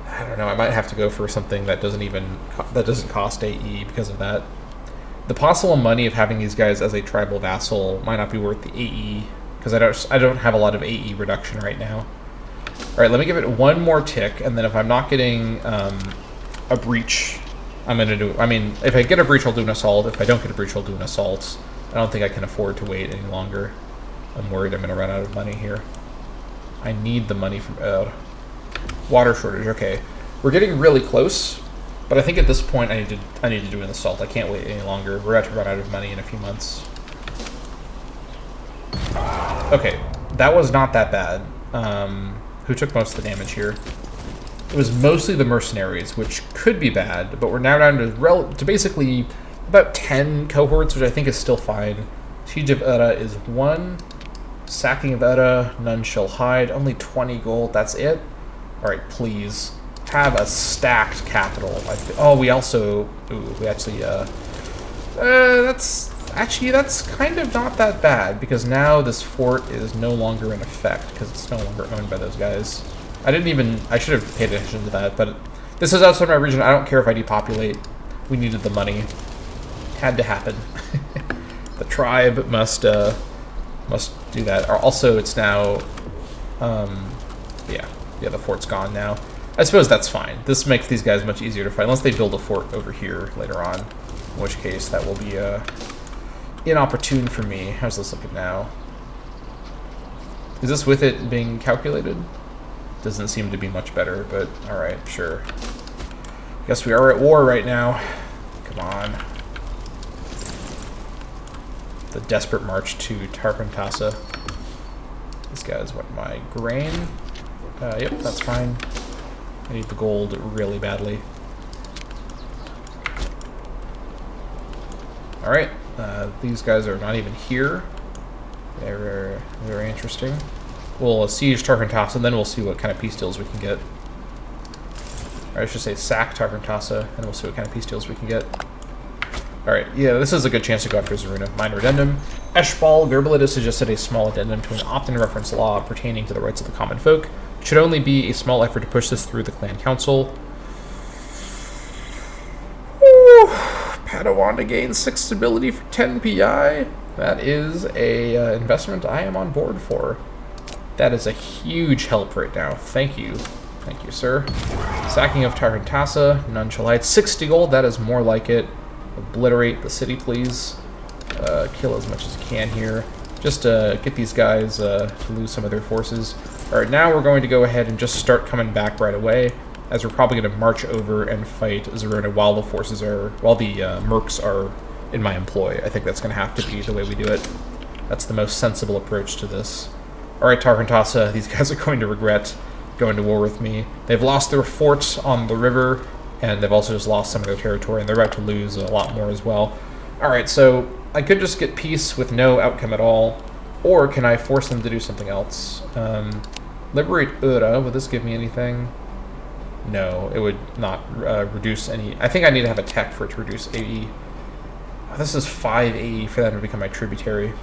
I don't know. I might have to go for something that doesn't cost AE because of that. The possible money of having these guys as a tribal vassal might not be worth the AE because I don't have a lot of AE reduction right now. All right, let me give it one more tick, and then if I'm not getting a breach, I'm gonna do. I mean, if I get a breach, I'll do an assault. If I don't get a breach, I'll do an assault. I don't think I can afford to wait any longer. I'm worried I'm gonna run out of money here. I need the money from water shortage. Okay, we're getting really close, but I think at this point I need to do an assault. I can't wait any longer. We're about to run out of money in a few months. Okay, that was not that bad. Who took most of the damage here? It was mostly the mercenaries, which could be bad, but we're now down to basically about 10 cohorts, which I think is still fine. Siege of Ura is 1. Sacking of Ura, none shall hide. Only 20 gold, that's it? Alright, please. Have a stacked capital. Oh, we also... Ooh, we actually... that's kind of not that bad, because now this fort is no longer in effect, because it's no longer owned by those guys. I should have paid attention to that, but this is outside my region. I don't care if I depopulate. We needed the money. Had to happen. The tribe must do that. Also, it's now, yeah, the fort's gone now. I suppose that's fine. This makes these guys much easier to fight, unless they build a fort over here later on, in which case that will be inopportune for me. How's this looking now? Is this with it being calculated? Doesn't seem to be much better, but alright, sure. Guess we are at war right now. Come on. The desperate march to Tarpantasa. This guy's what, my grain? Yep, that's fine. I need the gold really badly. Alright, these guys are not even here. They're very interesting. We'll siege Tarpantasa, and then we'll see what kind of peace deals we can get. Or I should say sack Tarpantasa, and we'll see what kind of peace deals we can get. Alright, yeah, this is a good chance to go after Zaruna. Minor addendum. Eshbal Gerbelit has suggested a small addendum to an opt-in reference law pertaining to the rights of the common folk. It should only be a small effort to push this through the clan council. Woo! Padawan to gain 6 stability for 10 PI. That is a investment I am on board for. That is a huge help right now. Thank you. Thank you, sir. Sacking of Tarpantasa. None shall hide. 60 gold. That is more like it. Obliterate the city, please. Kill as much as you can here. Just get these guys to lose some of their forces. Alright, now we're going to go ahead and just start coming back right away, as we're probably going to march over and fight Zaruna while the mercs are in my employ. I think that's going to have to be the way we do it. That's the most sensible approach to this. Alright, Tarpantasa, these guys are going to regret going to war with me. They've lost their fort on the river, and they've also just lost some of their territory, and they're about to lose a lot more as well. Alright, so I could just get peace with no outcome at all, or can I force them to do something else? Liberate Ura, would this give me anything? No, it would not reduce any... I think I need to have a tech for it to reduce AE. Oh, this is 5 AE for them to become my tributary.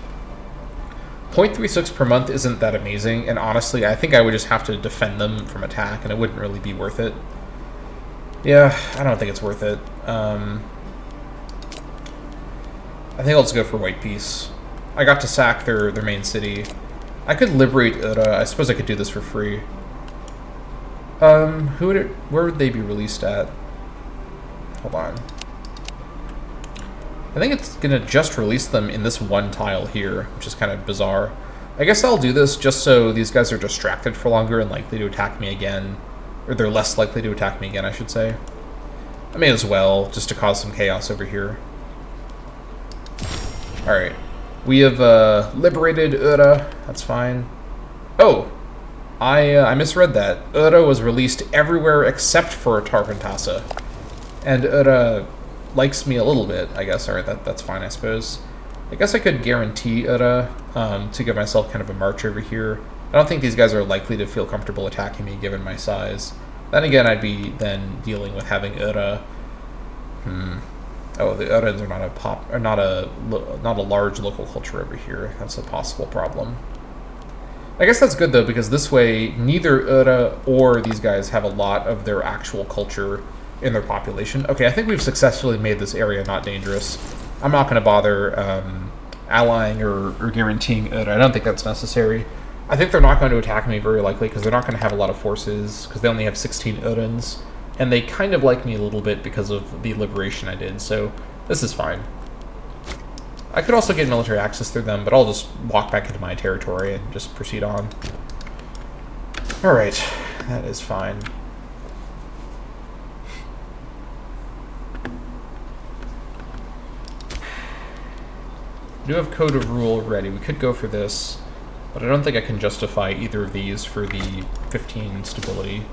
0.36 per month isn't that amazing, and honestly, I think I would just have to defend them from attack, and it wouldn't really be worth it. Yeah, I don't think it's worth it. I think I'll just go for white peace. I got to sack their main city. I could liberate Ura. I suppose I could do this for free. Where would they be released at? Hold on. I think it's gonna just release them in this one tile here, which is kind of bizarre. I guess I'll do this just so these guys are distracted for longer and likely to attack me again. Or they're less likely to attack me again, I should say. I may as well, just to cause some chaos over here. Alright. We have liberated Ura. That's fine. Oh! I misread that. Ura was released everywhere except for Tarpantasa. And Ura likes me a little bit, I guess. Alright, that's fine, I suppose. I guess I could guarantee Ura to give myself kind of a march over here. I don't think these guys are likely to feel comfortable attacking me given my size. Then again, I'd be then dealing with having Ura. Oh, the Urans are not a large local culture over here. That's a possible problem. I guess that's good, though, because this way, neither Ura or these guys have a lot of their actual culture in their population. Okay, I think we've successfully made this area not dangerous. I'm not going to bother allying or guaranteeing Ura. I don't think that's necessary. I think they're not going to attack me very likely, because they're not going to have a lot of forces, because they only have 16 Urans, and they kind of like me a little bit because of the liberation I did, so this is fine. I could also get military access through them, but I'll just walk back into my territory and just proceed on. Alright, that is fine. We do have Code of Rule ready. We could go for this, but I don't think I can justify either of these for the 15 stability.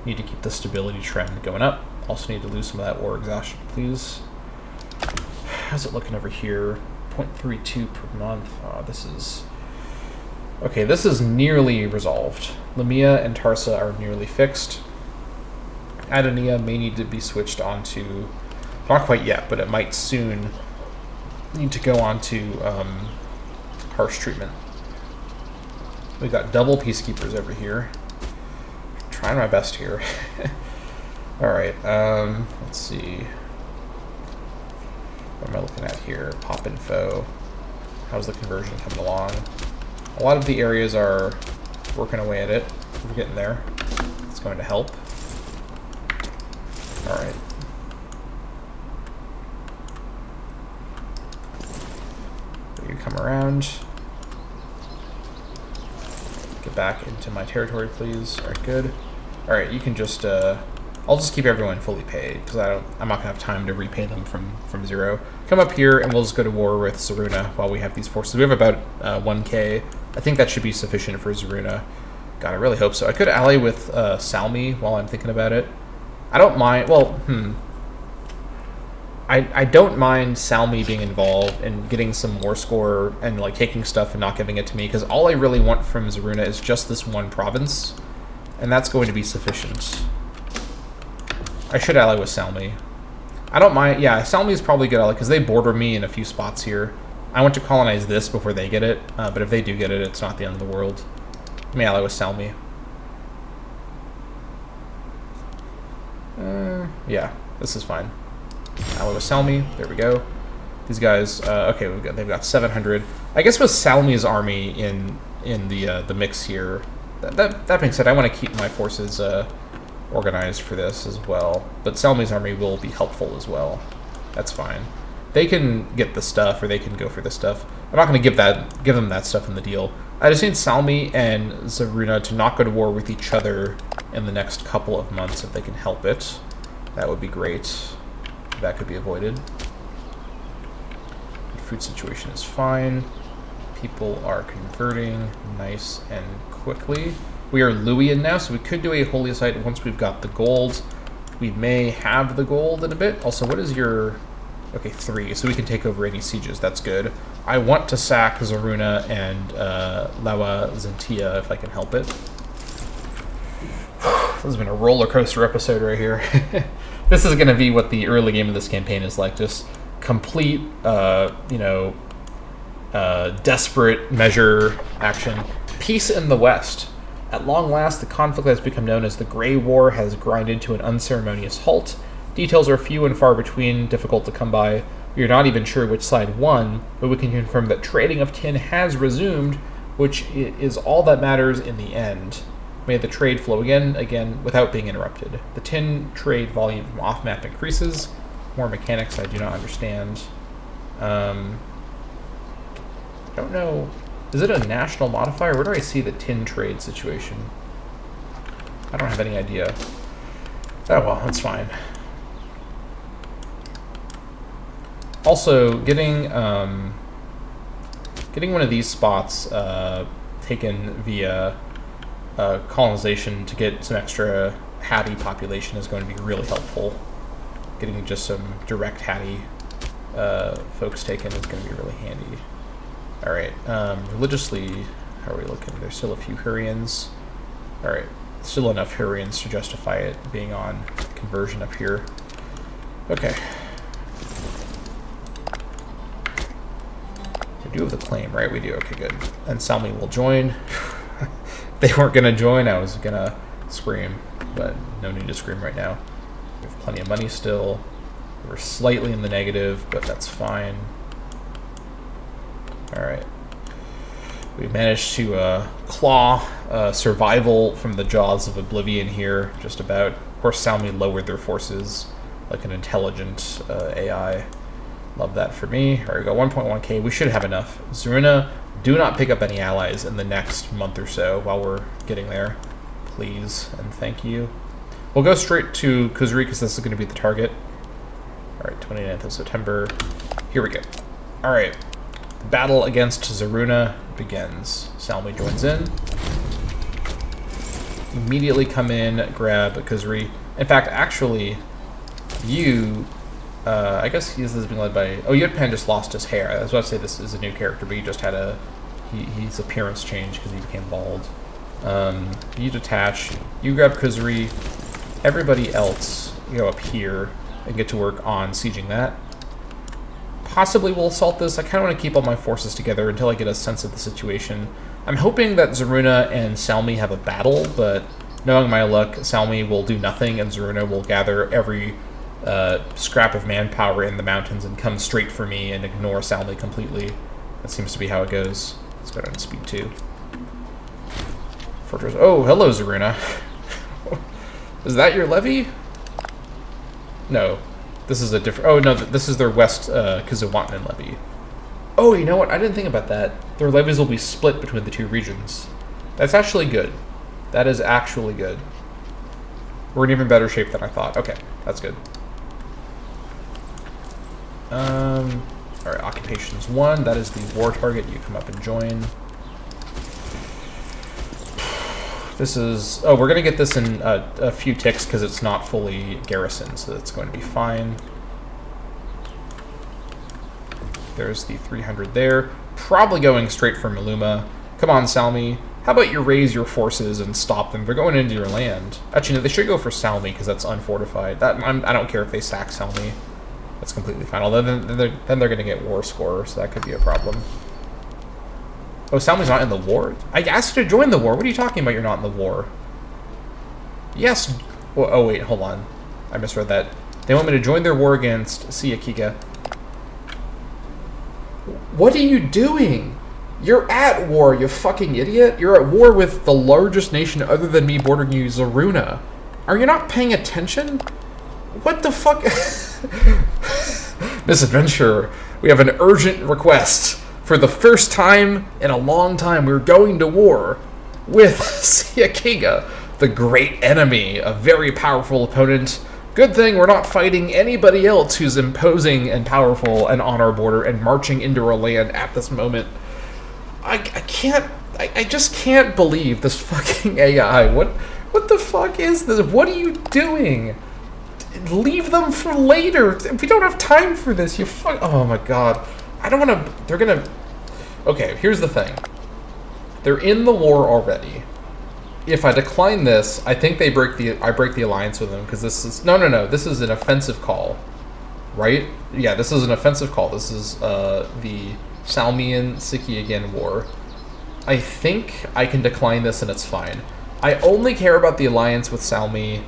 Need to keep the stability trend going up. Also need to lose some of that war exhaustion, please. How's it looking over here? 0.32 per month. Oh, this is... Okay, this is nearly resolved. Lamia and Tarsa are nearly fixed. Adonia may need to be switched onto... Not quite yet, but it might soon need to go on to harsh treatment. We got double peacekeepers over here. Trying my best here. Alright, let's see. What am I looking at here? Pop info. How's the conversion coming along? A lot of the areas are working away at it. We're getting there. It's going to help. Alright. You come around. Get back into my territory, please. Alright, good. Alright, you can just, I'll just keep everyone fully paid, because I'm not going to have time to repay them from zero. Come up here, and we'll just go to war with Zaruna while we have these forces. We have about 1k. I think that should be sufficient for Zaruna. God, I really hope so. I could ally with Salmi while I'm thinking about it. I don't mind, well, I don't mind Salmi being involved and getting some war score and like taking stuff and not giving it to me, because all I really want from Zaruna is just this one province, and that's going to be sufficient. I should ally with Salmi. I don't mind, yeah, Salmi is probably a good ally because they border me in a few spots here. I want to colonize this before they get it, but if they do get it, it's not the end of the world. Let me ally with Salmi. Yeah, this is fine. Ally with Salmi, there we go. These guys, okay, they've got 700. I guess with Salmi's army in the mix here, that being said, I want to keep my forces organized for this as well. But Salmi's army will be helpful as well. That's fine. They can get the stuff, or they can go for the stuff. I'm not going to give them that stuff in the deal. I just need Salmi and Zaruna to not go to war with each other in the next couple of months if they can help it. That would be great. That could be avoided. The food situation is fine. People are converting nice and quickly. We are Luwian now, so we could do a holy site once we've got the gold. We may have the gold in a bit. Also, what is your... Okay, 3, so we can take over any sieges. That's good. I want to sack Zaruna and Lawa Zentia if I can help it. This has been a roller coaster episode right here. This is going to be what the early game of this campaign is like. Just complete, desperate measure action. Peace in the West. At long last, the conflict that has become known as the Grey War has grinded to an unceremonious halt. Details are few and far between, difficult to come by. We are not even sure which side won, but we can confirm that trading of tin has resumed, which is all that matters in the end. May the trade flow again, without being interrupted. The tin trade volume from off-map increases. More mechanics I do not understand. Don't know. Is it a national modifier? Where do I see the tin trade situation? I don't have any idea. Oh well, that's fine. Also, getting one of these spots taken via colonization to get some extra Hattie population is going to be really helpful. Getting just some direct Hattie folks taken is going to be really handy. Alright, religiously, how are we looking? There's still a few Hurrians. Alright, still enough Hurrians to justify it being on conversion up here. Okay. We do have the claim, right? We do. Okay, good. And Salmi will join. they weren't going to join, I was going to scream. But no need to scream right now. We have plenty of money still. We're slightly in the negative, but that's fine. Alright. We managed to claw survival from the jaws of oblivion here, just about. Of course, Salmi lowered their forces like an intelligent AI. Love that for me. Alright, we got 1.1k. We should have enough. Zaruna, do not pick up any allies in the next month or so while we're getting there. Please, and thank you. We'll go straight to Kuzuri because this is going to be the target. Alright, 29th of September. Here we go. Alright. The battle against Zaruna begins. Salmi joins in. Immediately come in, grab Kuzuri. In fact, actually, you... I guess this is being led by... Oh, Yudpan just lost his hair. I was about to say this is a new character, but he just had a... His appearance changed because he became bald. You detach. You grab Kuzuri. Everybody else, you go up here and get to work on sieging that. Possibly we'll assault this. I kind of want to keep all my forces together until I get a sense of the situation. I'm hoping that Zaruna and Salmi have a battle, but knowing my luck, Salmi will do nothing and Zaruna will gather every scrap of manpower in the mountains and come straight for me and ignore Salmi completely. That seems to be how it goes. Let's go down to speed 2. Fortress. Oh, hello, Zaruna. Is that your levy? No. This is a different... Oh, no, this is their West Kizawatnan levy. Oh, you know what? I didn't think about that. Their levies will be split between the two regions. That's actually good. That is actually good. We're in even better shape than I thought. Okay, that's good. Alright, occupations 1. That is the war target. You come up and join. This is... Oh, we're going to get this in a few ticks because it's not fully garrisoned, so that's going to be fine. There's the 300 there. Probably going straight for Maluma. Come on, Salmi. How about you raise your forces and stop them? They're going into your land. Actually, no, they should go for Salmi because that's unfortified. I don't care if they sack Salmi. That's completely fine. Although then they're going to get war score, so that could be a problem. Oh, Salmi's not in the war? I asked you to join the war. What are you talking about? You're not in the war. Yes. Oh, wait. Hold on. I misread that. They want me to join their war against Siyakiga. What are you doing? You're at war, you fucking idiot. You're at war with the largest nation other than me bordering you, Zaruna. Are you not paying attention? What the fuck? Misadventure, we have an urgent request. For the first time in a long time, we're going to war with Siyakiga, the great enemy, a very powerful opponent. Good thing we're not fighting anybody else who's imposing and powerful and on our border and marching into our land at this moment. I just can't believe this fucking AI. What the fuck is this? What are you doing? Leave them for later. We don't have time for this. You fuck. Oh my god. I don't want to. They're gonna. Okay, here's the thing. They're in the war already. If I decline this, I think I break the alliance with them because this is no. This is an offensive call, right? Yeah, this is an offensive call. This is the Salmian-Sikiagan war. I think I can decline this and it's fine. I only care about the alliance with Salmi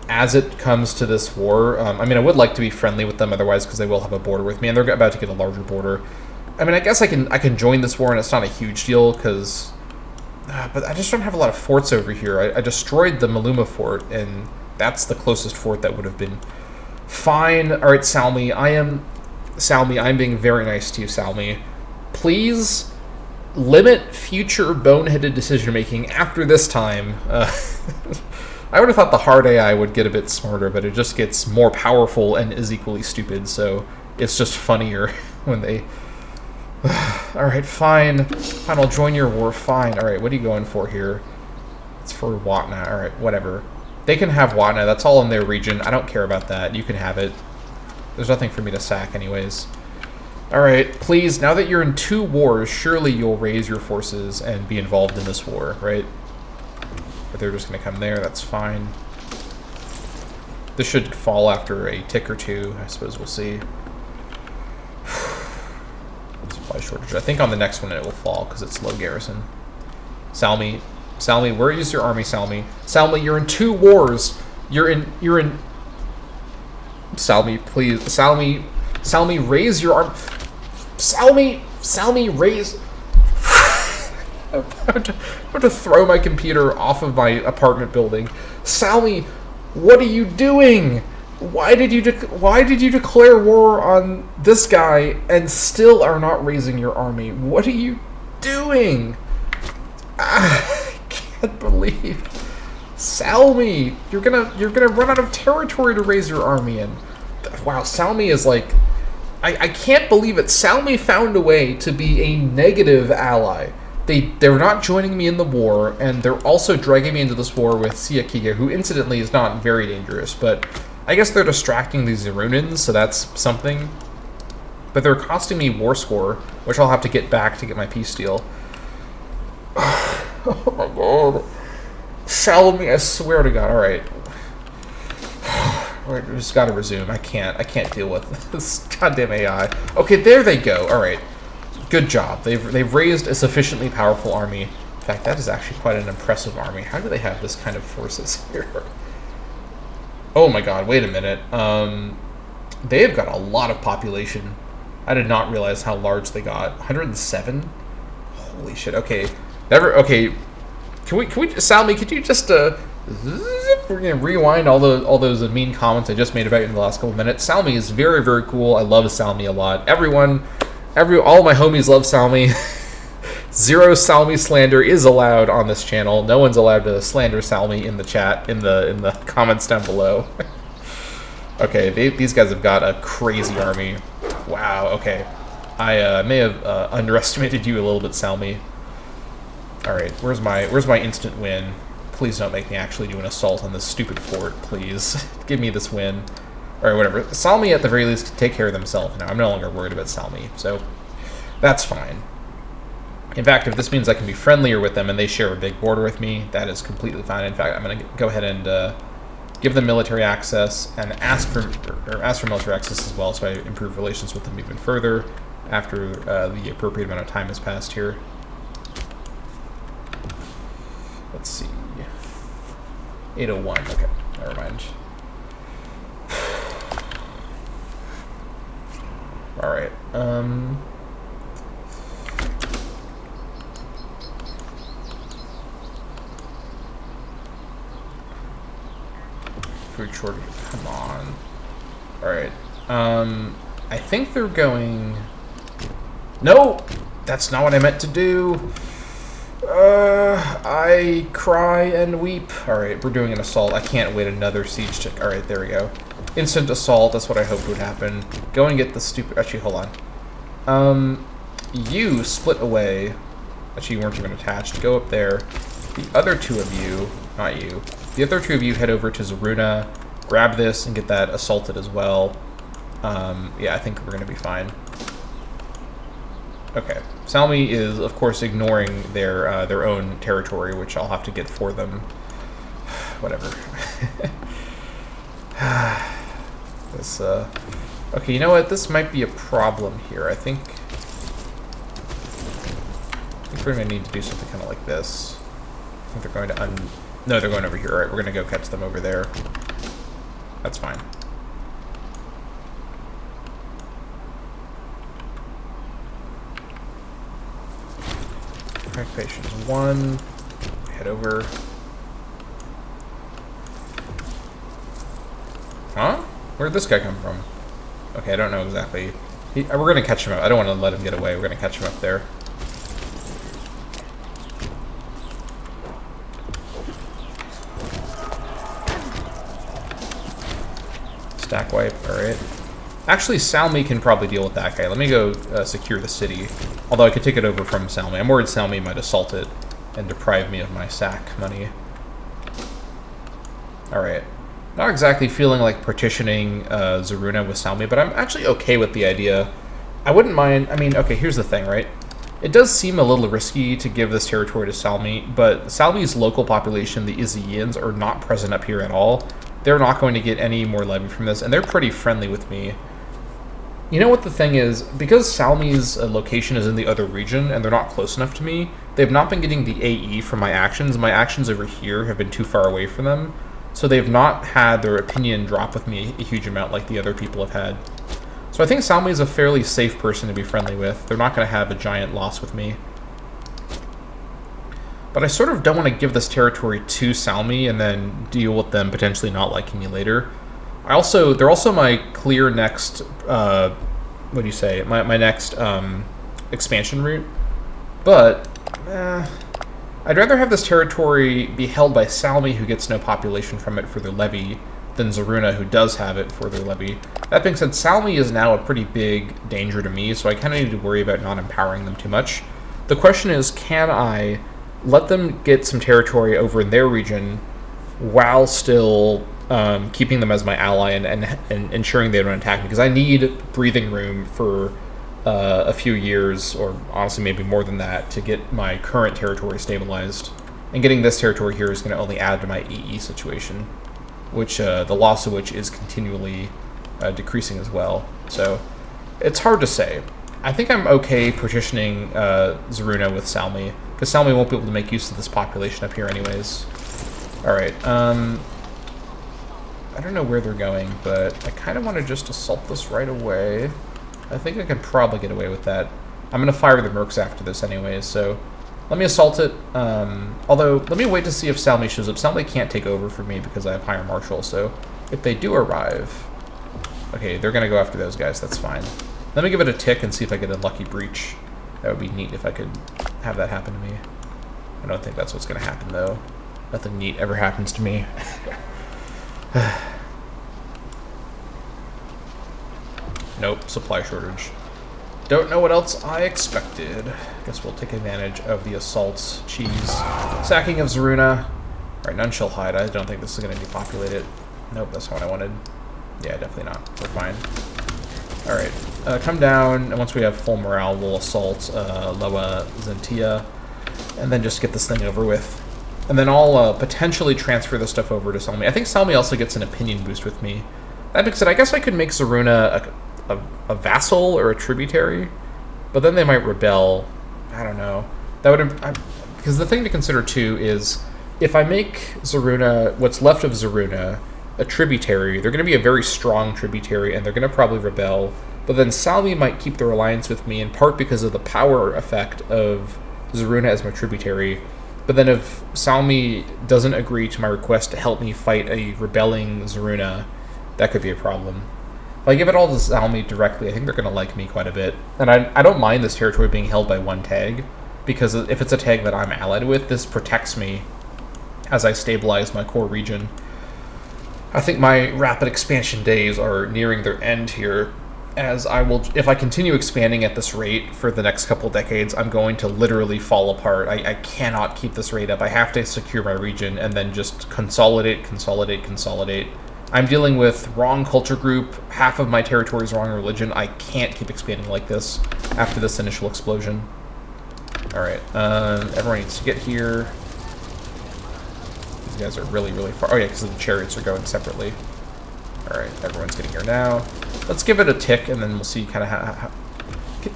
as it comes to this war. I mean, I would like to be friendly with them otherwise because they will have a border with me and they're about to get a larger border. I mean, I guess I can join this war and it's not a huge deal because... but I just don't have a lot of forts over here. I destroyed the Maluma fort and that's the closest fort that would have been fine. Alright, Salmi, I'm being very nice to you, Salmi. Please limit future boneheaded decision making after this time. I would have thought the hard AI would get a bit smarter, but it just gets more powerful and is equally stupid, so it's just funnier when they... Alright, fine. Fine, I'll join your war. Fine. Alright, what are you going for here? It's for Watna. Alright, whatever. They can have Watna. That's all in their region. I don't care about that. You can have it. There's nothing for me to sack anyways. Alright, please, now that you're in 2 wars, surely you'll raise your forces and be involved in this war, right? But they're just going to come there, that's fine. This should fall after a tick or 2, I suppose we'll see. Supply shortage. I think on the next one it will fall because it's low garrison. Salmi, Salmi, where is your army, Salmi? Salmi, you're in 2 wars. You're in... Salmi, please. Salmi, raise your arm. Salmi, raise... I'm about to throw my computer off of my apartment building. Salmi, what are you doing? Why did you declare war on this guy and still are not raising your army? What are you doing? I can't believe. Salmi, you're gonna run out of territory to raise your army in. Wow, Salmi is like, I can't believe it. Salmi found a way to be a negative ally. They're not joining me in the war, and they're also dragging me into this war with Siakiga, who incidentally is not very dangerous, but I guess they're distracting these Zarunans, so that's something. But they're costing me war score, which I'll have to get back to get my peace deal. Oh my god. Salmi, I swear to god. Alright. Alright, we just gotta resume. I can't deal with this goddamn AI. Okay, there they go. Alright. Good job. They've raised a sufficiently powerful army. In fact, that is actually quite an impressive army. How do they have this kind of forces here? Oh my god, wait a minute. They have got a lot of population. I did not realize how large they got. 107? Holy shit. Okay. Okay. Can we Salmi, could you just we're gonna rewind all those mean comments I just made about you in the last couple of minutes. Salmi is very, very cool. I love Salmi a lot. All my homies love Salmi. Zero Salmi slander is allowed on this channel. No one's allowed to slander Salmi in the chat, in the comments down below. Okay, these guys have got a crazy army. Wow, okay. I may have underestimated you a little bit, Salmi. Alright, where's my instant win? Please don't make me actually do an assault on this stupid fort, please. Give me this win. Or whatever. Salmi, at the very least, can take care of themselves now. I'm no longer worried about Salmi, so that's fine. In fact, if this means I can be friendlier with them and they share a big border with me, that is completely fine. In fact, I'm going to go ahead and give them military access and ask for military access as well, so I improve relations with them even further after the appropriate amount of time has passed here. Let's see. 801. Okay, never mind. All right. Food shortage. Come on. All right. I think they're going. No, that's not what I meant to do. I cry and weep. All right, we're doing an assault. I can't wait another siege tick. All right, there we go. Instant assault, that's what I hoped would happen. Go and get the stupid... Actually, hold on. You split away. Actually, you weren't even attached. Go up there. The other 2 of you... Not you. The other 2 of you head over to Zaruna. Grab this and get that assaulted as well. Yeah, I think we're going to be fine. Okay. Salmi is, of course, ignoring their own territory, which I'll have to get for them. Whatever. This, okay, you know what? This might be a problem here. I think we're going to need to do something kind of like this. I think they're going to No, they're going over here. All right, we're going to go catch them over there. That's fine. Occupation 1. Head over. Huh? Where'd this guy come from? Okay, I don't know exactly. We're going to catch him up. I don't want to let him get away. We're going to catch him up there. Stack wipe. Alright. Actually, Salmi can probably deal with that guy. Let me go secure the city. Although I could take it over from Salmi. I'm worried Salmi might assault it and deprive me of my sack money. Alright. Not exactly feeling like partitioning Zaruna with Salmi, but I'm actually okay with the idea. I wouldn't mind... I mean, okay, here's the thing, right? It does seem a little risky to give this territory to Salmi, but Salmi's local population, the Izzians, are not present up here at all. They're not going to get any more levy from this, and they're pretty friendly with me. You know what the thing is? Because Salmi's location is in the other region and they're not close enough to me, they've not been getting the AE from my actions. My actions over here have been too far away from them, so they've not had their opinion drop with me a huge amount like the other people have had. So I think Salmi is a fairly safe person to be friendly with. They're not going to have a giant loss with me. But I sort of don't want to give this territory to Salmi and then deal with them potentially not liking me later. They're also my clear next, what do you say, my next expansion route. But, I'd rather have this territory be held by Salmi, who gets no population from it for their levy, than Zaruna, who does have it for their levy. That being said, Salmi is now a pretty big danger to me, so I kind of need to worry about not empowering them too much. The question is, can I let them get some territory over in their region while still keeping them as my ally and ensuring they don't attack me? Because I need breathing room for a few years, or honestly maybe more than that, to get my current territory stabilized. And getting this territory here is going to only add to my EE situation, which the loss of which is continually decreasing as well. So it's hard to say. I think I'm okay partitioning Zaruna with Salmi, because Salmi won't be able to make use of this population up here anyways. Alright, I don't know where they're going, but I kind of want to just assault this right away. I think I can probably get away with that. I'm going to fire the mercs after this anyways, so let me assault it. Although, let me wait to see if Salmi shows up. Salmi can't take over for me because I have higher martial, so if they do arrive... Okay, they're going to go after those guys, that's fine. Let me give it a tick and see if I get a lucky breach. That would be neat if I could have that happen to me. I don't think that's what's going to happen, though. Nothing neat ever happens to me. Nope, supply shortage. Don't know what else I expected. Guess we'll take advantage of the assaults. Cheese. Sacking of Zaruna. Alright, none shall hide. I don't think this is going to depopulate it. Nope, that's not what I wanted. Yeah, definitely not. We're fine. Alright, come down, and once we have full morale, we'll assault Loa Zentia, and then just get this thing over with. And then I'll potentially transfer this stuff over to Salmi. I think Salmi also gets an opinion boost with me. That being said, I guess I could make Zaruna a vassal or a tributary, but then they might rebel. I don't know. That would, because the thing to consider too is, if I make Zaruna, what's left of Zaruna, a tributary, they're going to be a very strong tributary, and they're going to probably rebel. But then Salmi might keep their alliance with me, in part because of the power effect of Zaruna as my tributary. But then if Salmi doesn't agree to my request to help me fight a rebelling Zaruna, that could be a problem. If I give it all to Salmi directly, I think they're going to like me quite a bit. And I don't mind this territory being held by one tag, because if it's a tag that I'm allied with, this protects me as I stabilize my core region. I think my rapid expansion days are nearing their end here, as I will, if I continue expanding at this rate for the next couple decades, I'm going to literally fall apart. I cannot keep this rate up. I have to secure my region and then just consolidate. I'm dealing with wrong culture group, half of my territory is wrong religion. I can't keep expanding like this after this initial explosion. Alright, everyone needs to get here. These guys are really, really far. Oh yeah, because the chariots are going separately. Alright, everyone's getting here now. Let's give it a tick, and then we'll see kind of how...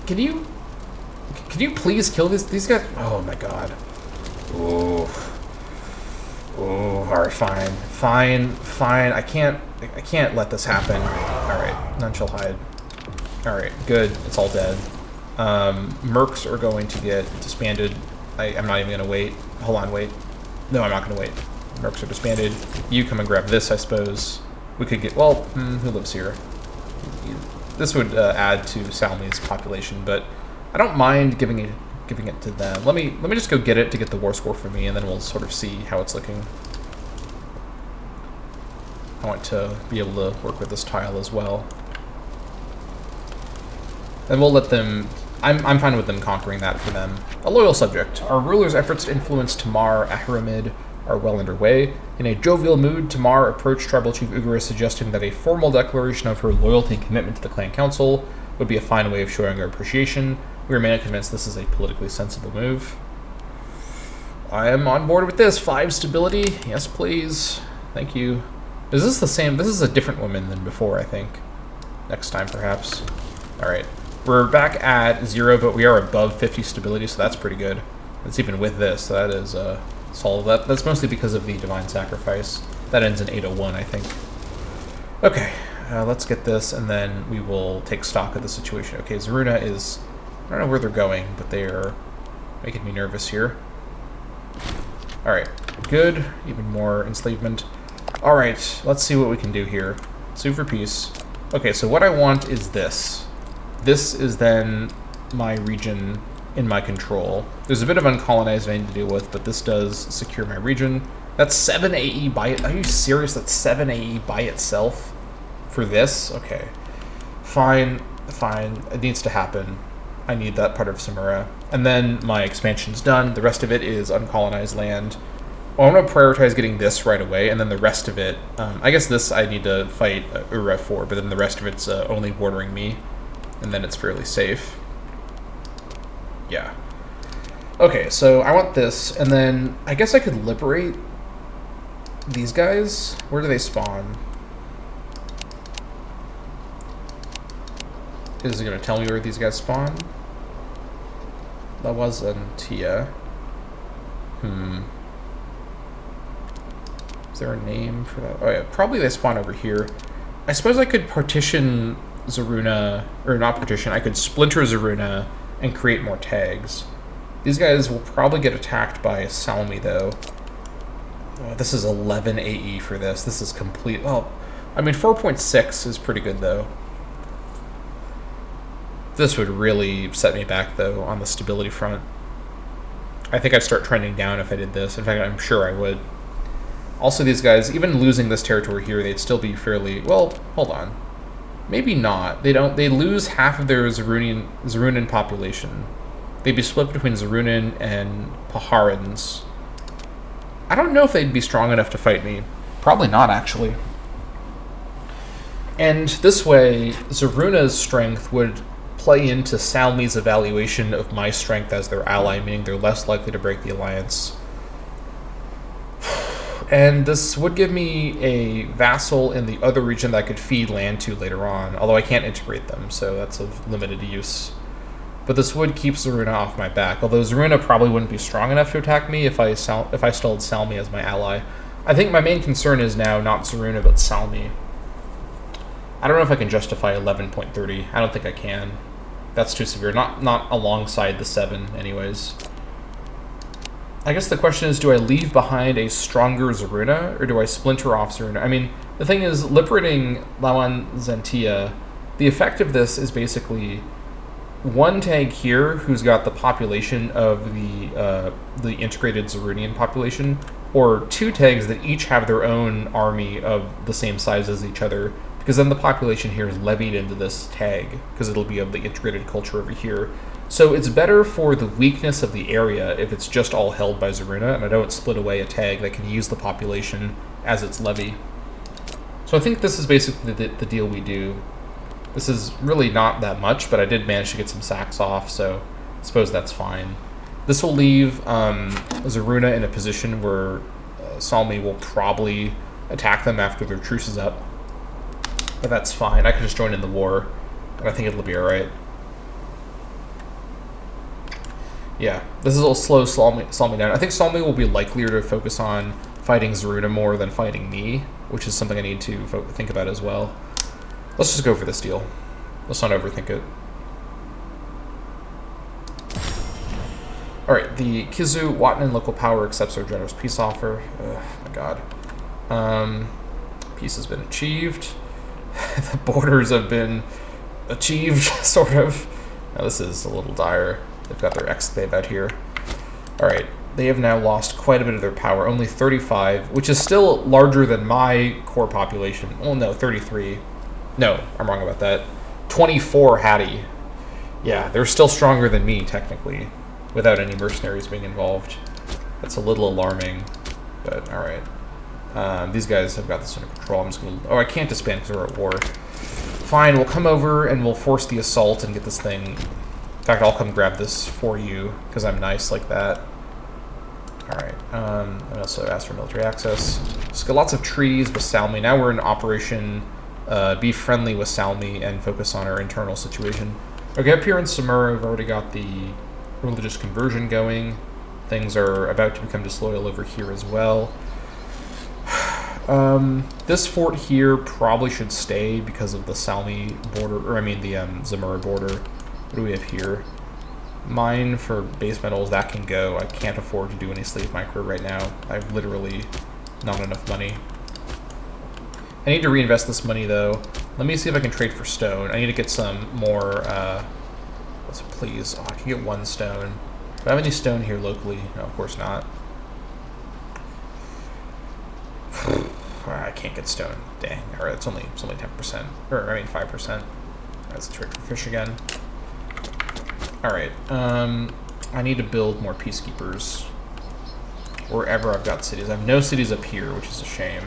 Can you please kill these guys? Oh my god. Oh, alright, fine. I can't let this happen. Alright, none shall hide. Alright, good. It's all dead. Mercs are going to get disbanded. I'm not even going to wait. Hold on, wait. No, I'm not going to wait. Mercs are disbanded. You come and grab this, I suppose. We could get... Well, who lives here? This would add to Salmi's population, but I don't mind giving it to them. Let me just go get it to get the war score for me, and then we'll sort of see how it's looking. I want to be able to work with this tile as well. And we'll let them... I'm fine with them conquering that for them. A loyal subject. Our ruler's efforts to influence Tamar Ahramid are well underway. In a jovial mood, Tamar approached Tribal Chief Ugaris, suggesting that a formal declaration of her loyalty and commitment to the clan council would be a fine way of showing our appreciation. We remain convinced this is a politically sensible move. I am on board with this. 5 stability. Yes, please. Thank you. Is this the same? This is a different woman than before, I think. Next time, perhaps. Alright. We're back at 0, but we are above 50 stability, so that's pretty good. That's even with this, so that is solid. That's mostly because of the Divine Sacrifice. That ends in 801, I think. Okay, let's get this, and then we will take stock of the situation. Okay, Zaruna is... I don't know where they're going, but they are making me nervous here. Alright, good. Even more enslavement. Alright, let's see what we can do here. Sue for peace. Okay, so what I want is this. This is then my region in my control. There's a bit of uncolonized I need to deal with, but this does secure my region. That's 7 AE by it. Are you serious? That's 7 AE by itself for this? Okay. Fine, fine. It needs to happen. I need that part of Samura. And then my expansion's done. The rest of it is uncolonized land. Well, I'm going to prioritize getting this right away, and then the rest of it... I guess this I need to fight Ura for, but then the rest of it's only bordering me. And then it's fairly safe. Yeah. Okay, so I want this, and then I guess I could liberate these guys. Where do they spawn? Is it going to tell me where these guys spawn? That wasn't Tia. Is there a name for that? Oh yeah, probably they spawn over here. I suppose I could partition Zaruna, or not partition, I could splinter Zaruna and create more tags. These guys will probably get attacked by Salmi, though. Oh, this is 11 AE for this. This is complete... Well, I mean, 4.6 is pretty good, though. This would really set me back, though, on the stability front. I think I'd start trending down if I did this. In fact, I'm sure I would. Also, these guys, even losing this territory here, they'd still be fairly... Well, hold on. Maybe not. They don't. They lose half of their Zarunan population. They'd be split between Zarunan and Paharans. I don't know if they'd be strong enough to fight me. Probably not, actually. And this way, Zaruna's strength would play into Salmi's evaluation of my strength as their ally, meaning they're less likely to break the alliance. And this would give me a vassal in the other region that I could feed land to later on, although I can't integrate them, so that's of limited use. But this would keep Zaruna off my back, although Zaruna probably wouldn't be strong enough to attack me if I stalled Salmi as my ally. I think my main concern is now not Zaruna, but Salmi. I don't know if I can justify 11.30. I don't think I can. That's too severe. Not alongside the 7, anyways. I guess the question is, do I leave behind a stronger Zaruna, or do I splinter off Zaruna? I mean, the thing is, liberating Lawan Zentia, the effect of this is basically one tag here who's got the population of the integrated Zarunian population, or two tags that each have their own army of the same size as each other, because then the population here is levied into this tag, because it'll be of the integrated culture over here. So it's better for the weakness of the area if it's just all held by Zaruna, and I don't split away a tag that can use the population as its levy. So I think this is basically the deal we do. This is really not that much, but I did manage to get some sacks off, so I suppose that's fine. This will leave Zaruna in a position where Salmi will probably attack them after their truce is up. But that's fine. I can just join in the war, and I think it'll be alright. Yeah, this will slow Salmi down. I think Salmi will be likelier to focus on fighting Zaruna more than fighting me, which is something I need to think about as well. Let's just go for this deal. Let's not overthink it. Alright, the Kizu Watanan local power accepts our generous peace offer. Oh my god. Peace has been achieved. The borders have been achieved, sort of. Now this is a little dire. They've got their exclave out here. Alright, they have now lost quite a bit of their power. Only 35, which is still larger than my core population. Oh no, 33. No, I'm wrong about that. 24 Hattie. Yeah, they're still stronger than me, technically, without any mercenaries being involved. That's a little alarming, but alright. These guys have got this under control. I'm just gonna... Oh, I can't disband because we're at war. Fine, we'll come over and we'll force the assault and get this thing... In fact, I'll come grab this for you, because I'm nice like that. Alright, I also asked for military access. Just got lots of treaties with Salmi. Now we're in Operation be friendly with Salmi and focus on our internal situation. Okay, up here in Samura, we've already got the religious conversion going. Things are about to become disloyal over here as well. This fort here probably should stay because of the Salmi border, or I mean the Zamura border. What do we have here? Mine for base metals, that can go. I can't afford to do any slave micro right now. I have literally not enough money. I need to reinvest this money though. Let me see if I can trade for stone. I need to get some more, please. Oh, I can get 1 stone. Do I have any stone here locally? No, of course not. I can't get stone. Dang. Alright, it's only 10%. Or, I mean 5%. Let's trade for fish again. Alright, I need to build more peacekeepers. Wherever I've got cities. I have no cities up here, which is a shame.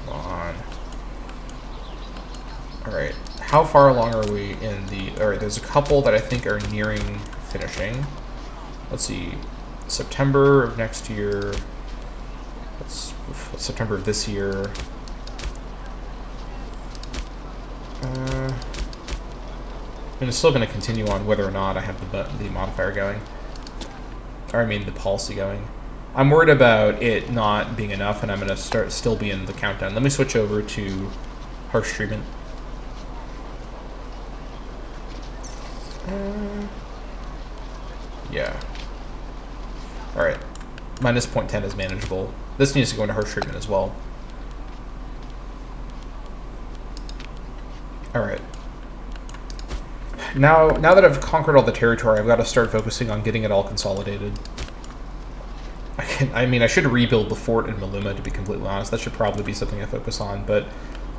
Come on. Alright, how far along are we in the... Alright, there's a couple that I think are nearing finishing. Let's see. September of next year. September of this year. And it's still going to continue on whether or not I have the modifier going. Or I mean the policy going. I'm worried about it not being enough, and I'm going to still be in the countdown. Let me switch over to harsh treatment. Yeah. Alright. Minus 0.10 is manageable. This needs to go into harsh treatment as well. Alright. Now that I've conquered all the territory, I've got to start focusing on getting it all consolidated. I should rebuild the fort in Maluma, to be completely honest. That should probably be something I focus on, but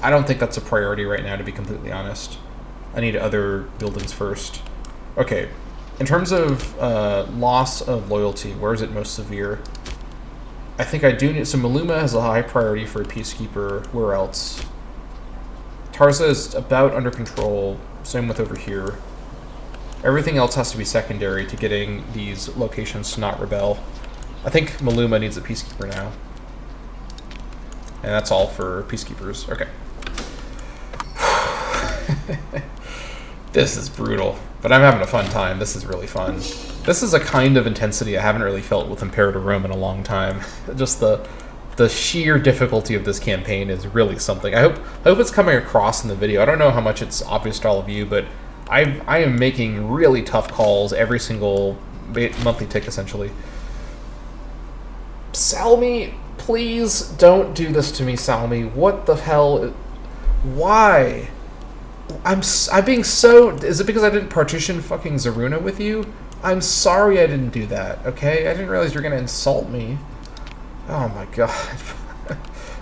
I don't think that's a priority right now, to be completely honest. I need other buildings first. Okay, in terms of loss of loyalty, where is it most severe? I think I do need... So Maluma has a high priority for a peacekeeper. Where else? Tarza is about under control. Same with over here. Everything else has to be secondary to getting these locations to not rebel. I think Maluma needs a peacekeeper now. And that's all for peacekeepers. Okay. This is brutal. But I'm having a fun time. This is really fun. This is a kind of intensity I haven't really felt with Imperator Rome in a long time. Just the sheer difficulty of this campaign is really something. I hope it's coming across in the video. I don't know how much it's obvious to all of you, but I am making really tough calls every single monthly tick, essentially. Salmi, please don't do this to me, Salmi. What the hell? Why? I'm being so... Is it because I didn't partition fucking Zaruna with you? I'm sorry I didn't do that, okay? I didn't realize you were going to insult me. Oh my god.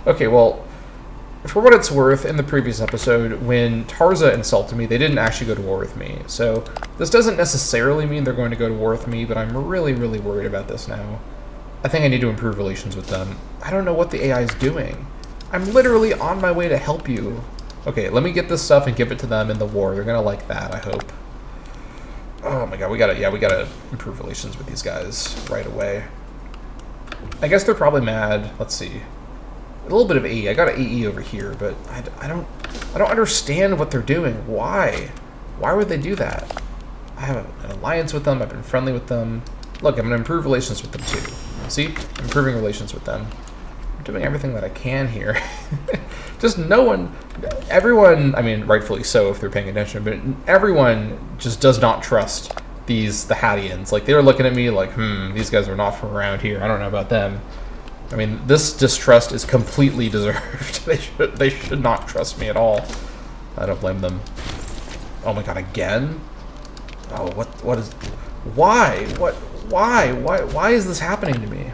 Okay, well, for what it's worth, in the previous episode, when Tarza insulted me, they didn't actually go to war with me. So, this doesn't necessarily mean they're going to go to war with me, but I'm really, really worried about this now. I think I need to improve relations with them. I don't know what the AI is doing. I'm literally on my way to help you. Okay, let me get this stuff and give it to them in the war. They're gonna like that, I hope. Oh my god, we gotta improve relations with these guys right away. I guess they're probably mad. Let's see. A little bit of AE. I got an AE over here, but I don't understand what they're doing. Why? Why would they do that? I have an alliance with them. I've been friendly with them. Look, I'm gonna improve relations with them too. See? I'm improving relations with them. I'm doing everything that I can here. Just everyone, I mean, rightfully so if they're paying attention, but everyone just does not trust the Hattians. Like, they were looking at me like, these guys are not from around here. I don't know about them. I mean, this distrust is completely deserved. They should not trust me at all. I don't blame them. Oh my god, again? Oh, what is... Why? Why is this happening to me?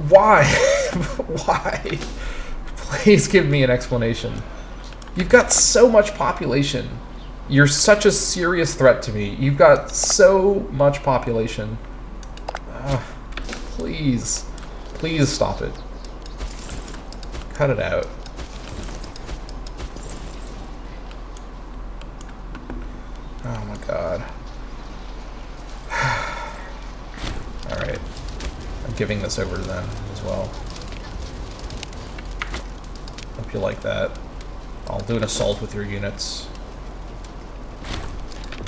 Why? Why? Please give me an explanation. You've got so much population. You're such a serious threat to me. You've got so much population. Please. Please stop it. Cut it out. Oh my god. Alright. giving this over to them as well. Hope you like that. I'll do an assault with your units.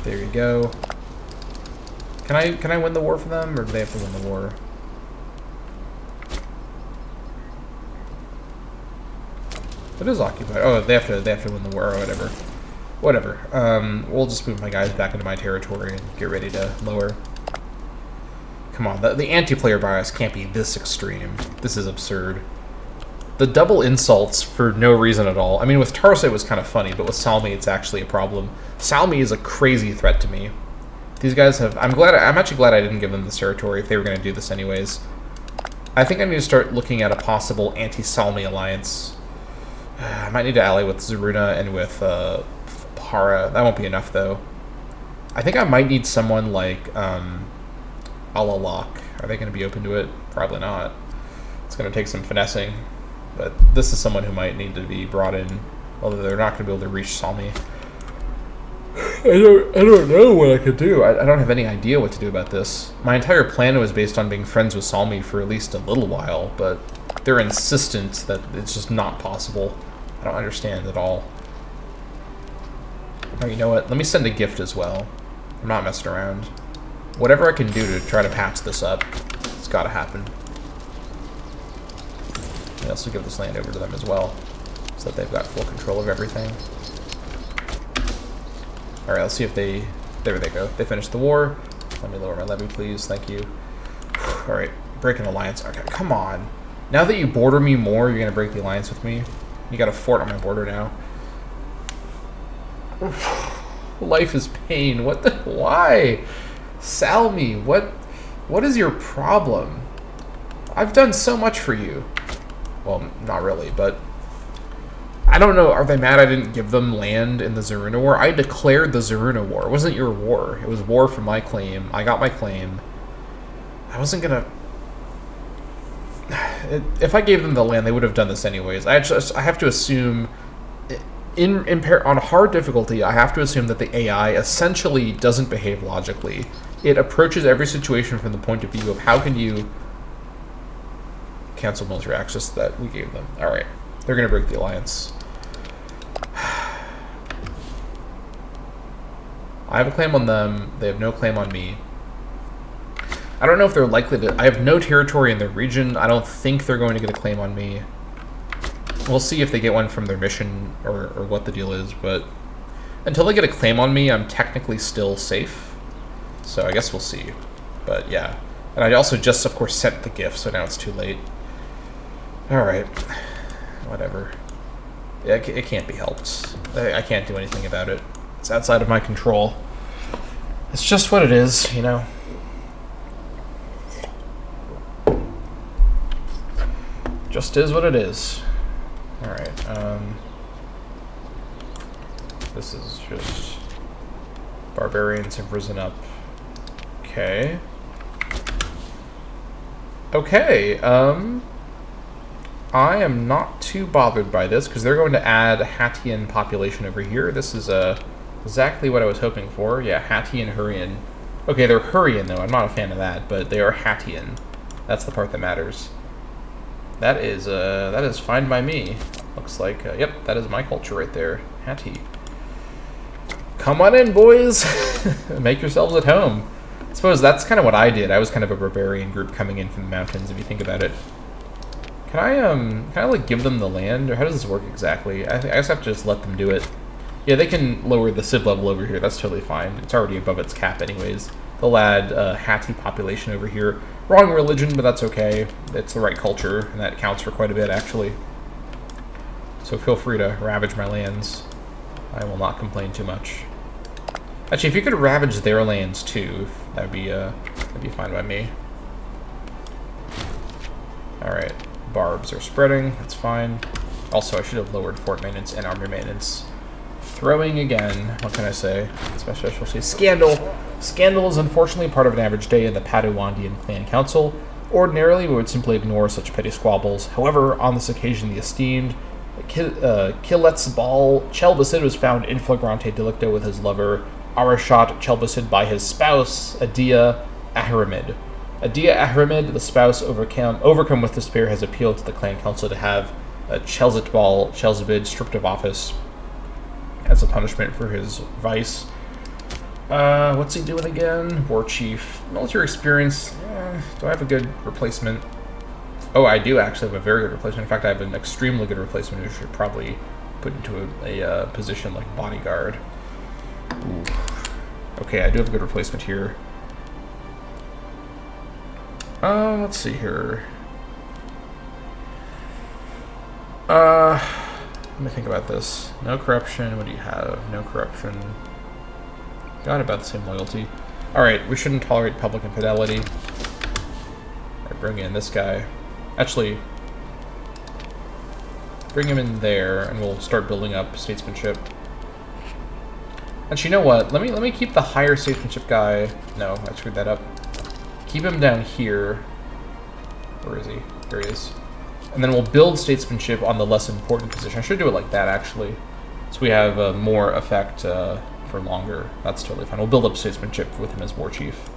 There you go. Can I win the war for them, or do they have to win the war? It is occupied. Oh, they have to win the war or whatever. Whatever. We'll just move my guys back into my territory and get ready to lower. Come on, the anti-player bias can't be this extreme. This is absurd. The double insults for no reason at all. I mean, with Tarsa it was kind of funny, but with Salmi it's actually a problem. Salmi is a crazy threat to me. These guys have... I'm actually glad I didn't give them this territory if they were going to do this anyways. I think I need to start looking at a possible anti-Salmi alliance. I might need to ally with Zaruna and with Para. That won't be enough, though. I think I might need someone like Alalak. Are they going to be open to it? Probably not. It's going to take some finessing. But this is someone who might need to be brought in, although they're not going to be able to reach Salmi. I don't know what I could do. I don't have any idea what to do about this. My entire plan was based on being friends with Salmi for at least a little while, but they're insistent that it's just not possible. I don't understand at all. Oh, you know what? Let me send a gift as well. I'm not messing around. Whatever I can do to try to patch this up, it's got to happen. I also give this land over to them as well, so that they've got full control of everything. Alright, let's see if they... There they go. They finished the war. Let me lower my levy, please. Thank you. Alright, break an alliance. Okay, come on. Now that you border me more, you're going to break the alliance with me? You got a fort on my border now. Life is pain. What the... Why? Salmi, what is your problem? I've done so much for you. Well, not really, but... I don't know, are they mad I didn't give them land in the Zaruna War? I declared the Zaruna War. It wasn't your war. It was war for my claim. I got my claim. I wasn't gonna... If I gave them the land, they would have done this anyways. I have to assume... on hard difficulty, I have to assume that the AI essentially doesn't behave logically. It approaches every situation from the point of view of how can you... cancel military access that we gave them. Alright. They're gonna break the alliance. I have a claim on them. They have no claim on me. I don't know if they're likely to... I have no territory in their region. I don't think they're going to get a claim on me. We'll see if they get one from their mission or what the deal is, but until they get a claim on me, I'm technically still safe. So I guess we'll see. But yeah. And I also just, of course, sent the gift, so now it's too late. Alright. Whatever. It can't be helped. I can't do anything about it. It's outside of my control. It's just what it is, you know. Just is what it is. Alright, this is just... Barbarians have risen up. Okay. Okay, I am not too bothered by this, because they're going to add Hattian population over here. This is exactly what I was hoping for. Yeah, Hattian, Hurrian. Okay, they're Hurrian, though. I'm not a fan of that, but they are Hattian. That's the part that matters. That is fine by me. Looks like, yep, that is my culture right there. Hatti. Come on in, boys! Make yourselves at home. I suppose that's kind of what I did. I was kind of a barbarian group coming in from the mountains, if you think about it. Can I like give them the land, or how does this work exactly? I just have to just let them do it. Yeah, they can lower the civ level over here. That's totally fine. It's already above its cap anyways. They'll add Hatti population over here. Wrong religion, but that's okay. It's the right culture, and that counts for quite a bit, actually. So feel free to ravage my lands. I will not complain too much. Actually, if you could ravage their lands too, that'd be fine by me. Alright. Barbs are spreading, that's fine. Also, I should have lowered fort maintenance and army maintenance. Throwing again, what can I say? Especially Scandal. Scandal is unfortunately part of an average day in the Paduandian clan council. Ordinarily, we would simply ignore such petty squabbles. However, on this occasion, the esteemed Kiletsbal Chelbasid was found in flagrante delicto with his lover, Arashat Chelbasid, by his spouse, Adia Aharamid. Adia Ahmed, the spouse, overcome with despair, has appealed to the clan council to have Chelsabid stripped of office as a punishment for his vice. What's he doing again? War chief. Military experience. Do I have a good replacement? Oh, I do actually have a very good replacement. In fact, I have an extremely good replacement who should probably put into a position like bodyguard. Ooh. Okay, I do have a good replacement here. Let's see here. Let me think about this. No corruption. What do you have? No corruption. Got about the same loyalty. Alright, we shouldn't tolerate public infidelity. I bring in this guy. Actually, bring him in there, and we'll start building up statesmanship. Actually, you know what? Let me keep the higher statesmanship guy. No, I screwed that up. Keep him down here. Where is he? Here he is. And then we'll build statesmanship on the less important position. I should do it like that, actually. So we have more effect for longer. That's totally fine. We'll build up statesmanship with him as war chief.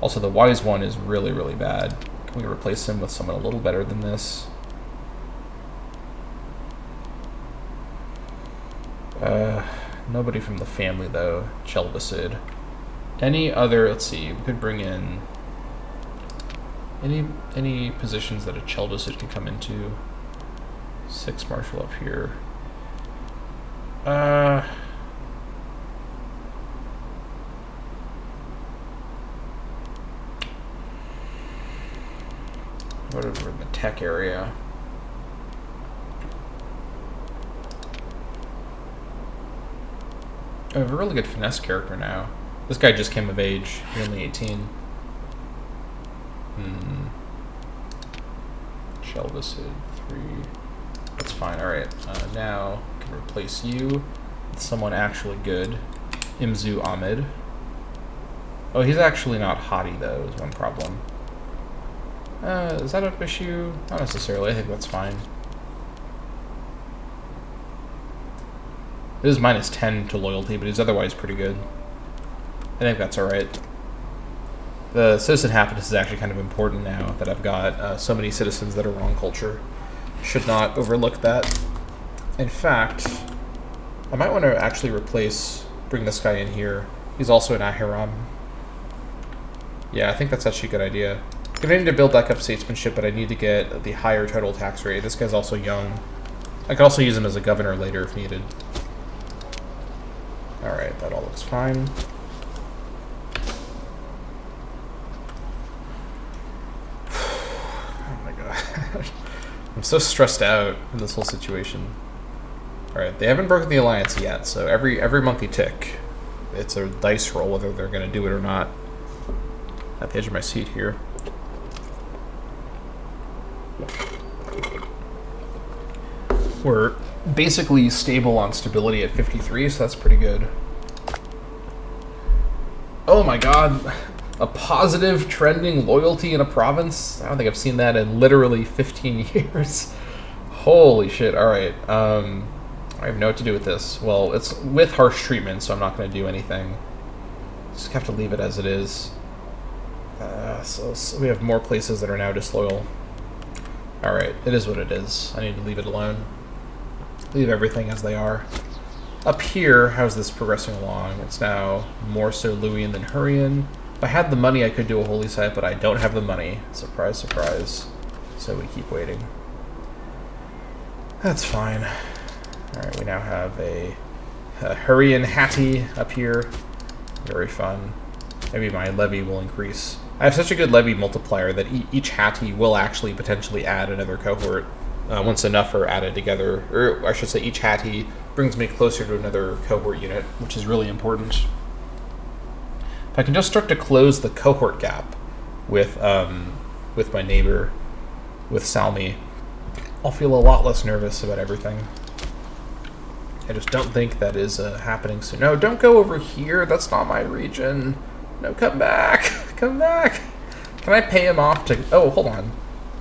Also, the wise one is really, really bad. Can we replace him with someone a little better than this? Nobody from the family, though. Chelvasid. Any other... Let's see. We could bring in... Any positions that a Chelvasid can come into. 6 marshal up here. Whatever in the tech area. I have a really good finesse character now. This guy just came of age. He's only 18. Chelvasid 3. That's fine. Alright. Now I can replace you with someone actually good. Imzu Ahmed. Oh, he's actually not haughty, though, is one problem. Is that an issue? Not necessarily. I think that's fine. It is minus 10 to loyalty, but he's otherwise pretty good. I think that's alright. The citizen happiness is actually kind of important now that I've got so many citizens that are wrong culture. Should not overlook that. In fact, I might want to actually bring this guy in here. He's also an Ahiram. Yeah, I think that's actually a good idea. I'm going to need to build back up statesmanship, but I need to get the higher total tax rate. This guy's also young. I could also use him as a governor later if needed. Alright, that all looks fine. Oh my god. I'm so stressed out in this whole situation. Alright, they haven't broken the alliance yet, so every monkey tick, it's a dice roll whether they're going to do it or not. At the edge of my seat here. We're basically stable on stability at 53, so that's pretty good. Oh my god, a positive trending loyalty in a province? I don't think I've seen that in literally 15 years. Holy shit, alright. I have no what to do with this. Well, it's with harsh treatment, so I'm not going to do anything. Just have to leave it as it is. So we have more places that are now disloyal. Alright, it is what it is. I need to leave it alone. Leave everything as they are. Up here, how's this progressing along? It's now more so Luwian than Hurrian. If I had the money, I could do a holy site, but I don't have the money. Surprise, surprise. So we keep waiting. That's fine. Alright, we now have a Hurrian Hattie up here. Very fun. Maybe my levy will increase. I have such a good levy multiplier that each Hattie will actually potentially add another cohort once enough are added together. Or I should say each Hattie brings me closer to another cohort unit, which is really important. If I can just start to close the cohort gap with my neighbor, with Salmi, I'll feel a lot less nervous about everything. I just don't think that is happening soon. No, don't go over here. That's not my region. No, come back. Come back. Can I pay him off to... Oh, hold on.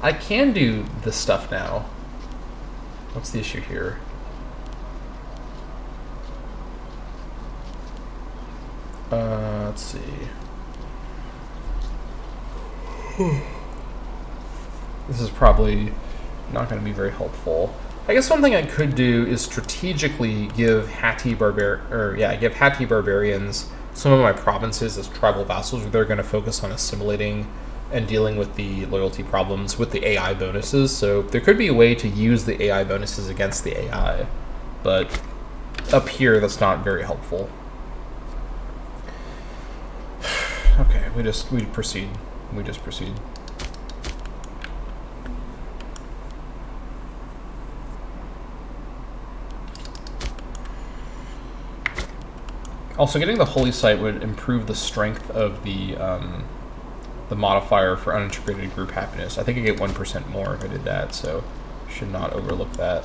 I can do this stuff now. What's the issue here? Let's see. This is probably not going to be very helpful. I guess one thing I could do is strategically give Hattie barbarians some of my provinces as tribal vassals, where they're going to focus on assimilating and dealing with the loyalty problems with the AI bonuses. So there could be a way to use the AI bonuses against the AI, but up here that's not very helpful. Okay, we just proceed. Also, getting the holy site would improve the strength of the modifier for unintegrated group happiness. I think I get 1% more if I did that, so should not overlook that.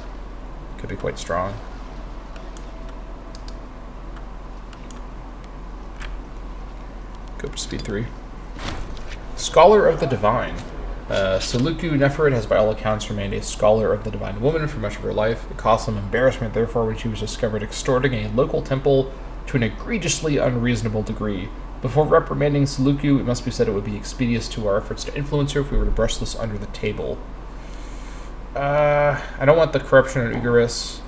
Could be quite strong. Go for speed 3. Scholar of the Divine. Saluku Neferid has by all accounts remained a Scholar of the Divine Woman for much of her life. It caused some embarrassment, therefore, when she was discovered extorting a local temple to an egregiously unreasonable degree. Before reprimanding Saluku, it must be said it would be expeditious to our efforts to influence her if we were to brush this under the table. I don't want the corruption on Ugaris.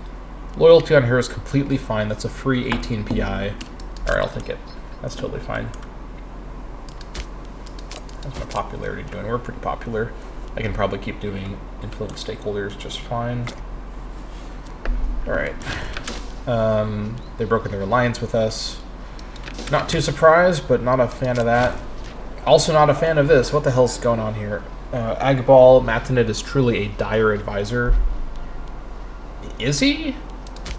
Loyalty on her is completely fine. That's a free 18 PI. Alright, I'll take it. That's totally fine. How's my popularity doing? We're pretty popular. I can probably keep doing influence stakeholders just fine. Alright. They've broken their alliance with us. Not too surprised, but not a fan of that. Also not a fan of this. What the hell's going on here? Agbal Matinid is truly a dire advisor. Is he?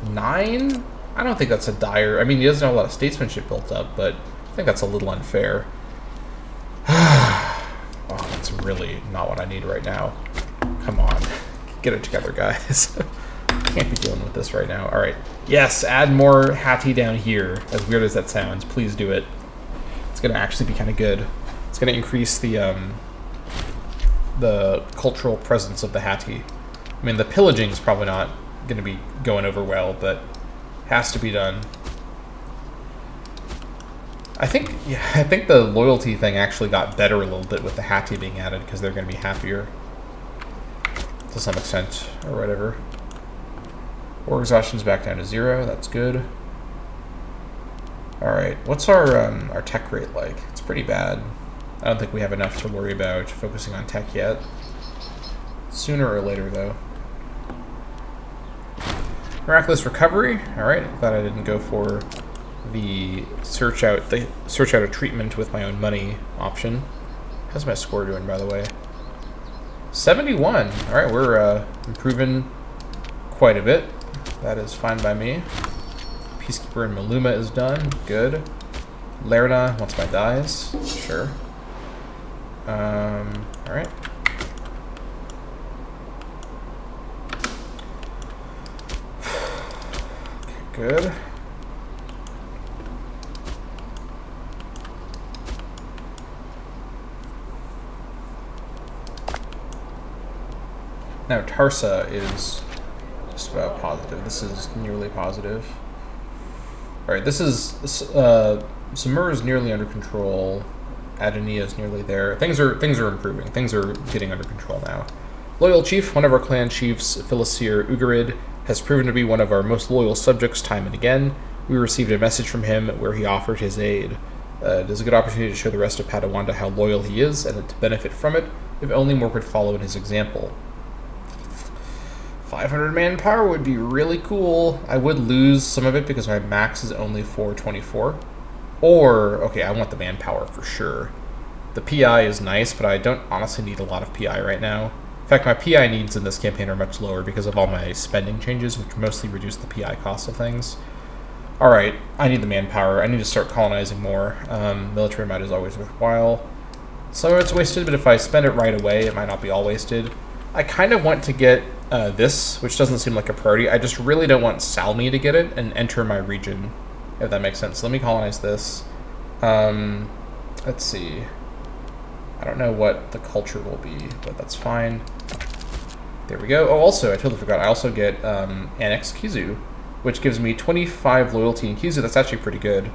9? I don't think that's a dire... I mean, he doesn't have a lot of statesmanship built up, but I think that's a little unfair. Oh, that's really not what I need right now. Come on. Get it together, guys. Can't be dealing with this right now. Alright. Yes, add more Hattie down here. As weird as that sounds, please do it. It's going to actually be kind of good. It's going to increase the cultural presence of the Hattie. I mean, the pillaging is probably not going to be going over well, but has to be done. I think the loyalty thing actually got better a little bit with the Hattie being added, because they're going to be happier to some extent, or whatever. War exhaustion's back down to 0. That's good. Alright, what's our tech rate like? It's pretty bad. I don't think we have enough to worry about focusing on tech yet. Sooner or later, though. Miraculous recovery. Alright, glad I didn't go for the search out a treatment with my own money option. How's my score doing, by the way? 71. Alright, we're improving quite a bit. That is fine by me. Peacekeeper in Maluma is done. Good. Lerna wants my dies. Sure. Alright. Good. Now Tarsa is just about positive. This is nearly positive. Alright, this is... Samur is nearly under control. Adania is nearly there. Things are improving. Things are getting under control now. Loyal Chief, one of our clan chiefs, Philisir Ugarid, has proven to be one of our most loyal subjects time and again. We received a message from him where he offered his aid. It is a good opportunity to show the rest of Padawanda how loyal he is and to benefit from it, if only more could follow in his example. 500 manpower would be really cool. I would lose some of it because my max is only 424. Or, okay, I want the manpower for sure. The PI is nice, but I don't honestly need a lot of PI right now. In fact, my PI needs in this campaign are much lower because of all my spending changes, which mostly reduce the PI cost of things. Alright, I need the manpower. I need to start colonizing more. Military might is always worthwhile. Some of it's wasted, but if I spend it right away, it might not be all wasted. I kind of want to get this, which doesn't seem like a priority. I just really don't want Salmi to get it and enter my region, if that makes sense. So let me colonize this. Let's see. I don't know what the culture will be, but that's fine. There we go. Oh, also, I totally forgot. I also get Annex Kizu, which gives me 25 loyalty in Kizu. That's actually pretty good.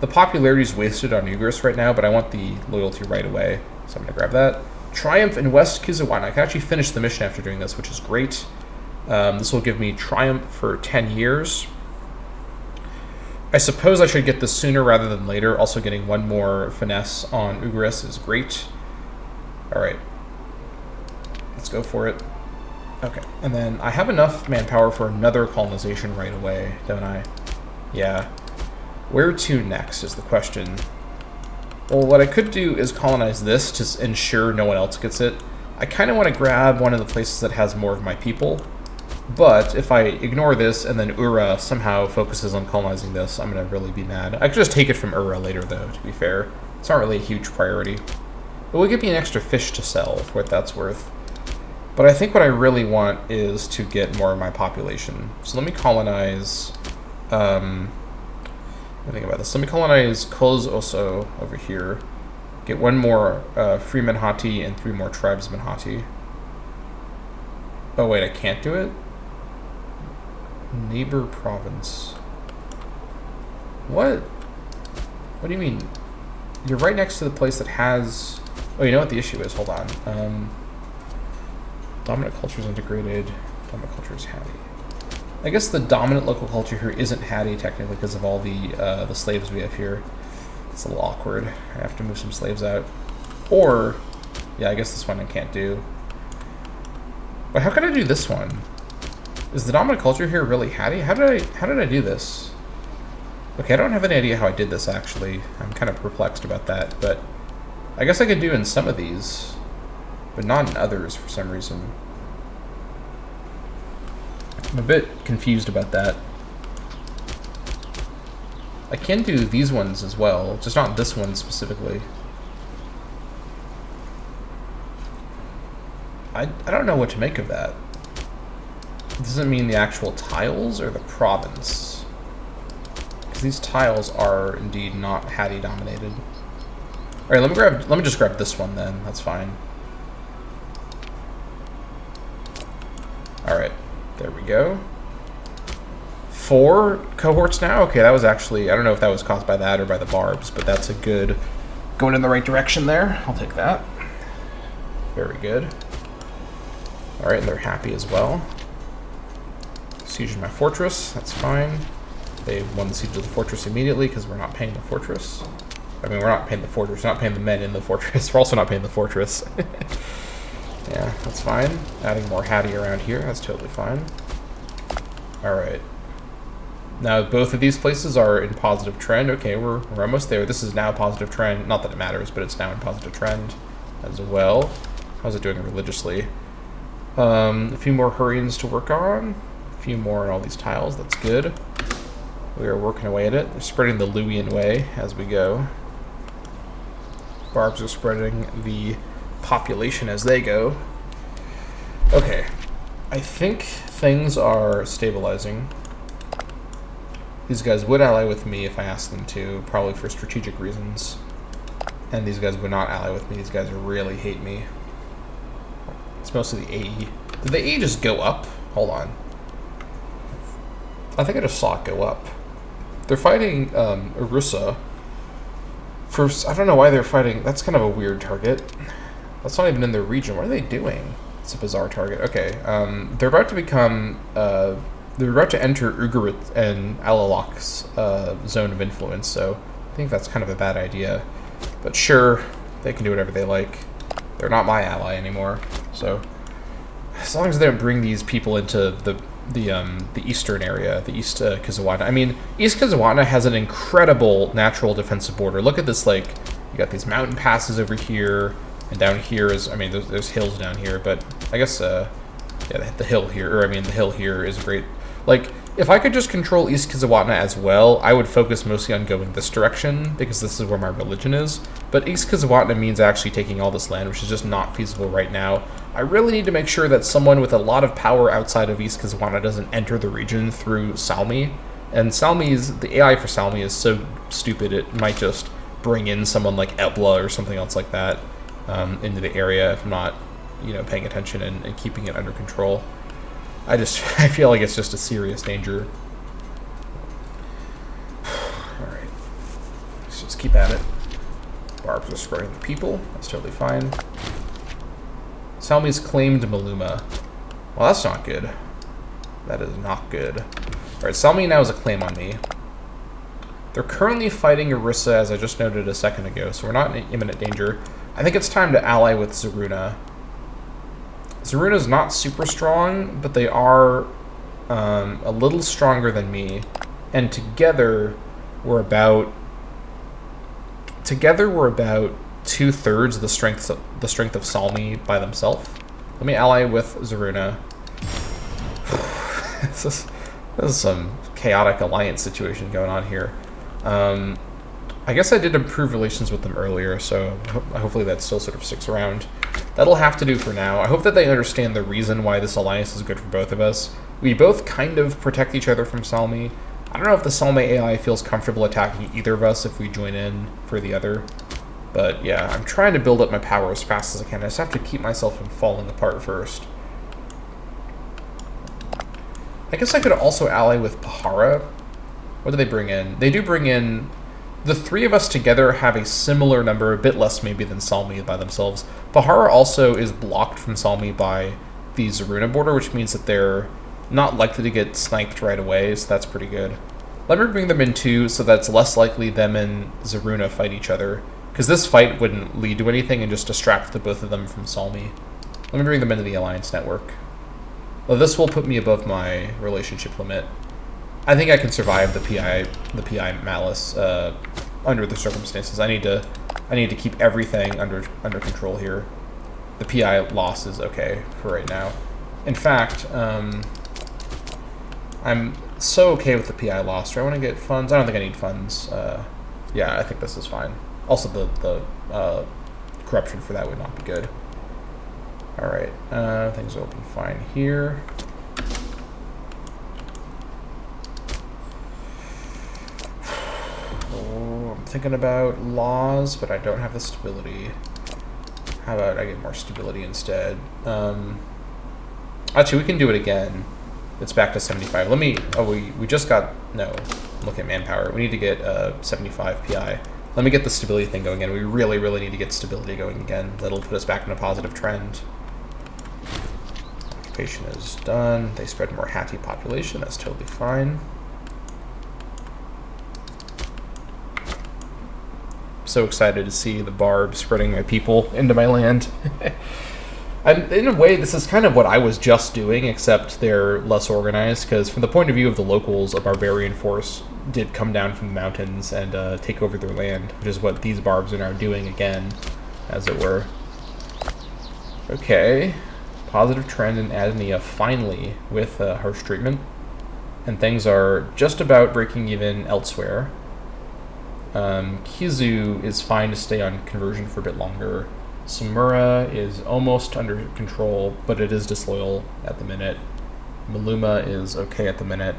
The popularity is wasted on Ugaris right now, but I want the loyalty right away, so I'm going to grab that. Triumph in West Kizawana. I can actually finish the mission after doing this, which is great. This will give me Triumph for 10 years. I suppose I should get this sooner rather than later. Also getting one more finesse on Ugaris is great. Alright. Let's go for it. Okay. And then I have enough manpower for another colonization right away, don't I? Yeah. Where to next is the question. Well, what I could do is colonize this to ensure no one else gets it. I kind of want to grab one of the places that has more of my people. But if I ignore this and then Ura somehow focuses on colonizing this, I'm going to really be mad. I could just take it from Ura later, though, to be fair. It's not really a huge priority. It will give me an extra fish to sell, for what that's worth. But I think what I really want is to get more of my population. So let me colonize... think about this. Let me colonize Koz Oso over here. Get one more Freeman Hatti and 3 more Tribesman Hatti. Oh, wait, I can't do it? Neighbor province. What? What do you mean? You're right next to the place that has... Oh, you know what the issue is? Hold on. Dominant culture is integrated. Dominant culture is Hatti. I guess the dominant local culture here isn't Hatti, technically, because of all the slaves we have here. It's a little awkward. I have to move some slaves out. Or... Yeah, I guess this one I can't do. But how can I do this one? Is the dominant culture here really Hatti? How did I do this? Okay, I don't have any idea how I did this, actually. I'm kind of perplexed about that, but I guess I could do in some of these, but not in others for some reason. I'm a bit confused about that. I can do these ones as well, just not this one specifically. I don't know what to make of that. Does it mean the actual tiles or the province? Because these tiles are indeed not Hatti dominated. All right, let me just grab this one then. That's fine. All right, there we go. 4 cohorts now. Okay, that was actually, I don't know if that was caused by that or by the barbs, but that's a good, going in the right direction there. I'll take that. Very good. All right, and they're happy as well. Siege of my fortress, that's fine. They won the siege of the fortress immediately because we're not paying the fortress. I mean, we're not paying the fortress, we're not paying the men in the fortress. We're also not paying the fortress. Yeah, that's fine. Adding more Hatti around here, that's totally fine. All right. Now, both of these places are in positive trend. Okay, we're almost there. This is now a positive trend. Not that it matters, but it's now in positive trend as well. How's it doing religiously? A few more Hurrians to work on. A few more on all these tiles. That's good. We are working away at it. We're spreading the Luwian way as we go. Barbs are spreading the population as they go. Okay. I think things are stabilizing. These guys would ally with me if I asked them to, probably for strategic reasons. And these guys would not ally with me. These guys really hate me. It's mostly the AE. Did the AE just go up? Hold on. I think I just saw it go up. They're fighting Urusa. First, I don't know why they're fighting. That's kind of a weird target. That's not even in their region. What are they doing? It's a bizarre target. Okay. They're about to become... they're about to enter Ugarit and Alalak's zone of influence, so I think that's kind of a bad idea. But sure, they can do whatever they like. They're not my ally anymore, so as long as they don't bring these people into the eastern area, the East Kizawana. I mean, East Kizawana has an incredible natural defensive border. Look at this, like, you got these mountain passes over here, and down here is, I mean, there's hills down here, but I guess, yeah, the hill here, or I mean, the hill here is great. Like, if I could just control East Kizawana as well, I would focus mostly on going this direction, because this is where my religion is. But East Kizawana means actually taking all this land, which is just not feasible right now. I really need to make sure that someone with a lot of power outside of East Kizawana doesn't enter the region through Salmi. And the AI for Salmi is so stupid, it might just bring in someone like Ebla or something else like that into the area if I'm not, paying attention and keeping it under control. I feel like it's just a serious danger. Alright. Let's just keep at it. Barbs are spreading the people. That's totally fine. Salmi's claimed Maluma. Well, that's not good. That is not good. Alright, Salmi now has a claim on me. They're currently fighting Orisa, as I just noted a second ago, so we're not in imminent danger. I think it's time to ally with Zaruna. Zaruna's not super strong, but they are a little stronger than me. And together we're about 2/3 the strength of Salmi by themselves. Let me ally with Zaruna. This is some chaotic alliance situation going on here. I guess I did improve relations with them earlier, so hopefully that still sort of sticks around. That'll have to do for now. I hope that they understand the reason why this alliance is good for both of us. We both kind of protect each other from Salmi. I don't know if the Salmi AI feels comfortable attacking either of us if we join in for the other. But yeah, I'm trying to build up my power as fast as I can. I just have to keep myself from falling apart first. I guess I could also ally with Pahara. What do they bring in? They do bring in... The three of us together have a similar number, a bit less maybe than Salmi by themselves. Pahara also is blocked from Salmi by the Zaruna border, which means that they're not likely to get sniped right away, so that's pretty good. Let me bring them in too, so that's less likely them and Zaruna fight each other. Because this fight wouldn't lead to anything and just distract the both of them from Salmi. Let me bring them into the alliance network. Well, this will put me above my relationship limit. I think I can survive the PI malice under the circumstances. I need to keep everything under control here. The PI loss is okay for right now. In fact, I'm so okay with the PI loss. Do I want to get funds? I don't think I need funds. Yeah, I think this is fine. Also, the corruption for that would not be good. All right, things are open fine here. Oh, I'm thinking about laws, but I don't have the stability. How about I get more stability instead? Actually, we can do it again. It's back to 75. Let me... Oh, we just got... No. Look at manpower. We need to get 75 PI. Let me get the stability thing going again. We really, really need to get stability going again. That'll put us back in a positive trend. Occupation is done. They spread more Hatti population. That's totally fine. So excited to see the barb spreading my people into my land. And in a way, this is kind of what I was just doing, except they're less organized, because from the point of view of the locals, a barbarian force did come down from the mountains and take over their land, which is what these barbs are now doing again, as it were. Okay. Positive trend in Adenia finally with harsh treatment. And things are just about breaking even elsewhere. Kizu is fine to stay on conversion for a bit longer. Samura is almost under control, but it is disloyal at the minute. Maluma is okay at the minute.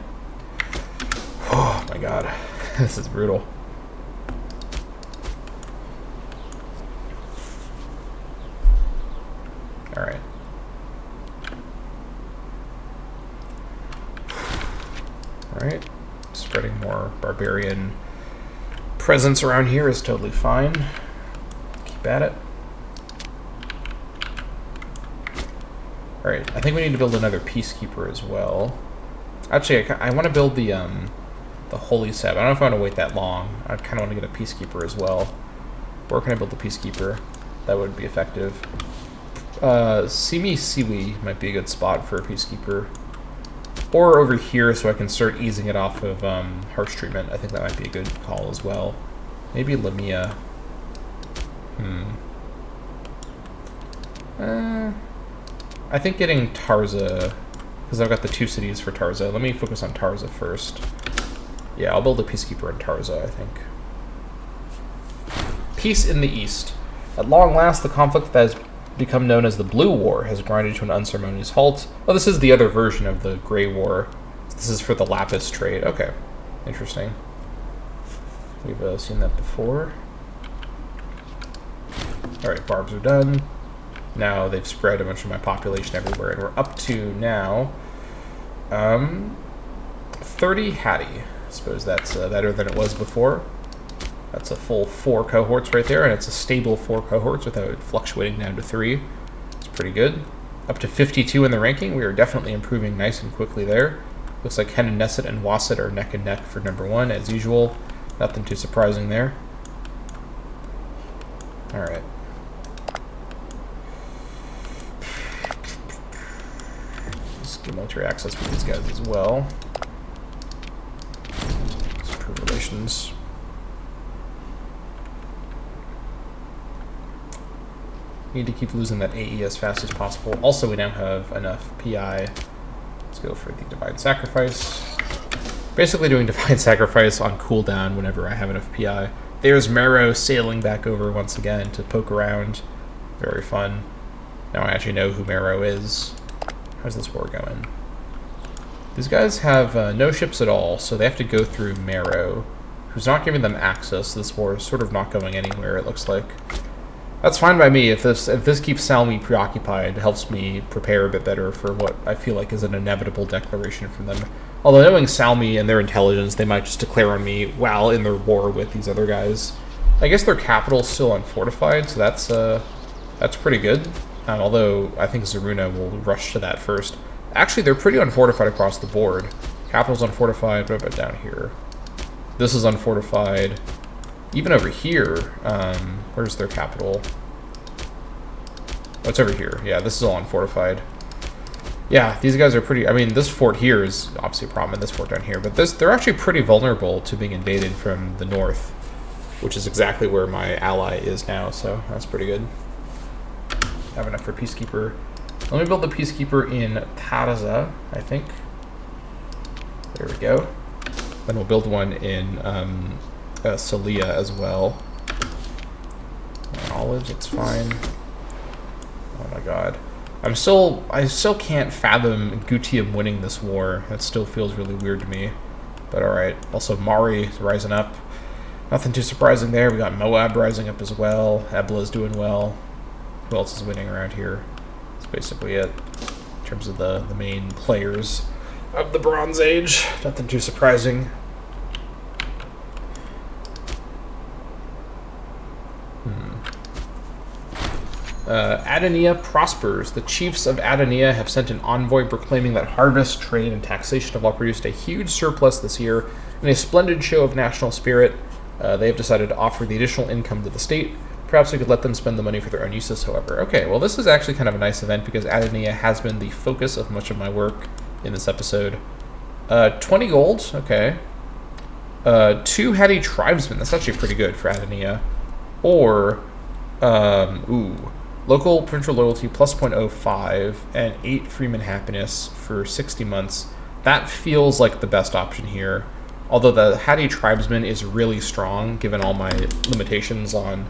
Oh my god, this is brutal. Alright. Alright, spreading more barbarian presence around here is totally fine. Keep at it. Alright, I think we need to build another Peacekeeper as well. Actually, I want to build the Holy Sab. I don't know if I want to wait that long. I kind of want to get a Peacekeeper as well. Where can I build the Peacekeeper? That would be effective. Simi Siwi might be a good spot for a Peacekeeper. Or over here so I can start easing it off of harsh treatment. I think that might be a good call as well. Maybe Lamia. I think getting Tarza, because I've got the 2 cities for Tarza. Let me focus on Tarza first. Yeah, I'll build a Peacekeeper in Tarza, I think. Peace in the East. At long last, the conflict that has become known as the Blue War has grinded to an unceremonious halt. Oh, this is the other version of the Grey War. This is for the Lapis trade. Okay, interesting. We've seen that before. Alright, barbs are done. Now they've spread a bunch of my population everywhere, and we're up to now 30 Hatti. I suppose that's better than it was before. That's a full 4 cohorts right there, and it's a stable 4 cohorts without fluctuating down to 3. It's pretty good. Up to 52 in the ranking. We are definitely improving nice and quickly there. Looks like Hennesset and Wasset are neck and neck for number 1, as usual. Nothing too surprising there. Alright. Let's get military access with these guys as well. Let's improve relations. Need to keep losing that AE as fast as possible. Also, we now have enough PI. Let's go for the Divine Sacrifice. Basically doing Divine Sacrifice on cooldown whenever I have enough PI. There's Marrow sailing back over once again to poke around. Very fun. Now I actually know who Marrow is. How's this war going? These guys have no ships at all, so they have to go through Marrow, who's not giving them access. This war is sort of not going anywhere, it looks like. That's fine by me. If this keeps Salmi preoccupied, it helps me prepare a bit better for what I feel like is an inevitable declaration from them. Although knowing Salmi and their intelligence, they might just declare on me while in their war with these other guys. I guess their capital's still unfortified, so that's pretty good. Although I think Zaruna will rush to that first. Actually, they're pretty unfortified across the board. Capital's unfortified. What about down here? This is unfortified. Even over here, where's their capital? Oh, it's over here. Yeah, this is all unfortified. Yeah, these guys are pretty... I mean, this fort here is obviously a problem, and this fort down here, but they're actually pretty vulnerable to being invaded from the north, which is exactly where my ally is now, so that's pretty good. Have enough for Peacekeeper. Let me build the Peacekeeper in Tarza, I think. There we go. Then we'll build one in... Celia as well. Olives, it's fine. Oh my god. I still can't fathom Gutium winning this war. That still feels really weird to me. But alright. Also Mari is rising up. Nothing too surprising there. We got Moab rising up as well. Ebla's doing well. Who else is winning around here? That's basically it. In terms of the main players of the Bronze Age. Nothing too surprising. Adania prospers. The chiefs of Adania have sent an envoy proclaiming that harvest, trade, and taxation have all produced a huge surplus this year. In a splendid show of national spirit, they have decided to offer the additional income to the state. Perhaps we could let them spend the money for their own uses, however. Okay, well this is actually kind of a nice event because Adania has been the focus of much of my work in this episode. 20 gold, okay. 2 Hattie tribesmen, that's actually pretty good for Adania. Or, local provincial loyalty plus 0.05 and 8 Freeman happiness for 60 months. That feels like the best option here. Although the Hattie tribesman is really strong, given all my limitations on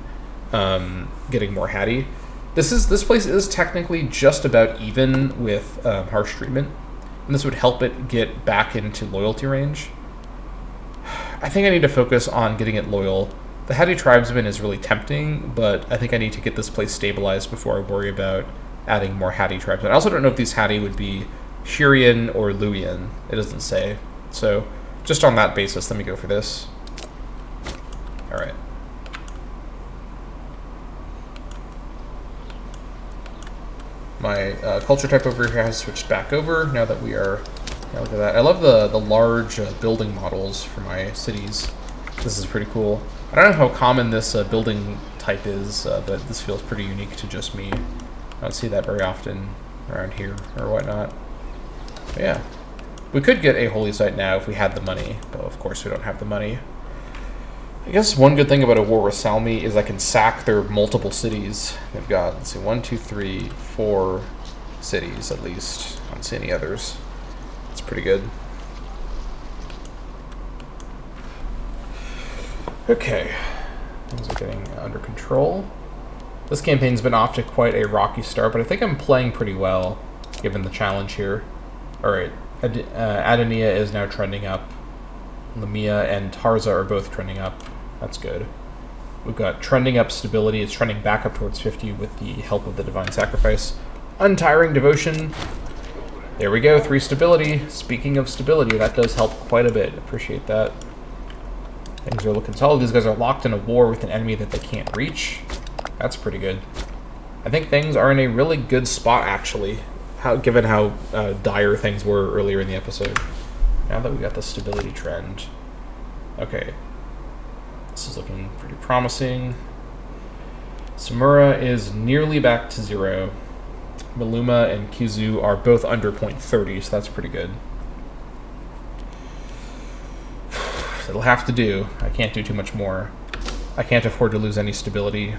getting more Hattie. This place is technically just about even with harsh treatment, and this would help it get back into loyalty range. I think I need to focus on getting it loyal. The Hattie tribesman is really tempting, but I think I need to get this place stabilized before I worry about adding more Hattie tribesmen. I also don't know if these Hattie would be Hurrian or Luwian. It doesn't say. So just on that basis, let me go for this. All right. My culture type over here has switched back over now that we are... Yeah, look at that. I love the large building models for my cities. This is pretty cool. I don't know how common this building type is, but this feels pretty unique to just me. I don't see that very often around here or whatnot. But yeah. We could get a holy site now if we had the money, but of course we don't have the money. I guess one good thing about a war with Salmi is I can sack their multiple cities. They've got, let's see, 1, 2, 3, 4 cities at least. I don't see any others. It's pretty good. Okay, things are getting under control. This campaign's been off to quite a rocky start, but I think I'm playing pretty well, given the challenge here. Alright, Adania is now trending up. Lamia and Tarza are both trending up. That's good. We've got trending up stability. It's trending back up towards 50 with the help of the Divine Sacrifice. Untiring Devotion. There we go, 3 stability. Speaking of stability, that does help quite a bit. Appreciate that. Things are looking solid. These guys are locked in a war with an enemy that they can't reach. That's pretty good. I think things are in a really good spot, actually, given how dire things were earlier in the episode. Now that we got the stability trend. Okay. This is looking pretty promising. Samura is nearly back to 0. Maluma and Kizu are both under 0.30, so that's pretty good. It'll have to do. I can't do too much more. I can't afford to lose any stability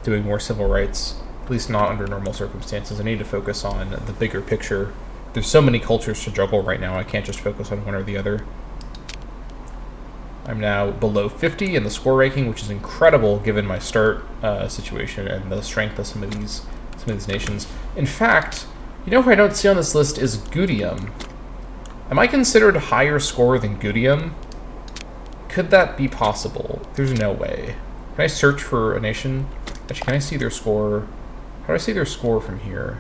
doing more civil rights, at least not under normal circumstances. I need to focus on the bigger picture. There's so many cultures to juggle right now, I can't just focus on one or the other. I'm now below 50 in the score ranking, which is incredible given my start situation and the strength of some of these nations. In fact, you know who I don't see on this list is Gudium. Am I considered a higher score than Gudium? Could that be possible? There's no way. Can I search for a nation? Actually, can I see their score? How do I see their score from here?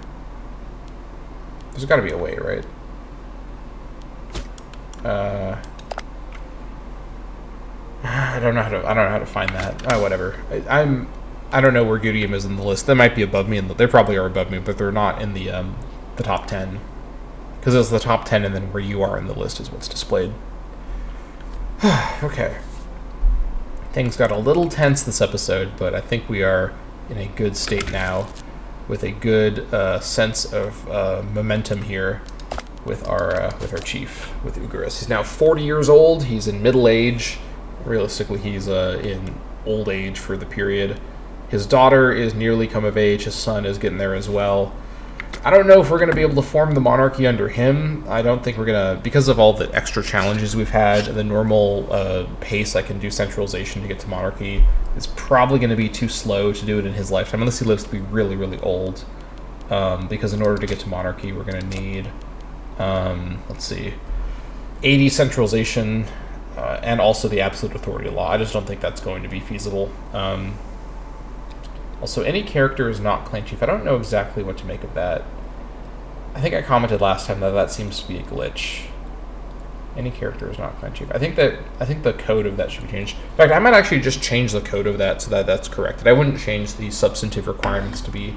There's got to be a way, right? I don't know how to find that. Whatever. I don't know where Gudium is in the list. They might be above me, and they probably are above me, but they're not in the top 10. Because it's the top 10, and then where you are in the list is what's displayed. Okay. Things got a little tense this episode, but I think we are in a good state now, with a good sense of momentum here with our chief, with Ugaris. He's now 40 years old. He's in middle age. Realistically, he's in old age for the period. His daughter is nearly come of age. His son is getting there as well. I don't know if we're going to be able to form the monarchy under him. I don't think we're going to, because of all the extra challenges we've had, the normal pace I can do centralization to get to monarchy is probably going to be too slow to do it in his lifetime, unless he lives to be really, really old. Because in order to get to monarchy, we're going to need, let's see, 80 centralization, and also the absolute authority law. I just don't think that's going to be feasible. Also, any character is not clan chief. I don't know exactly what to make of that. I think I commented last time that that seems to be a glitch. Any character is not clan chief. I think the code of that should be changed. In fact, I might actually just change the code of that so that that's corrected. I wouldn't change the substantive requirements to be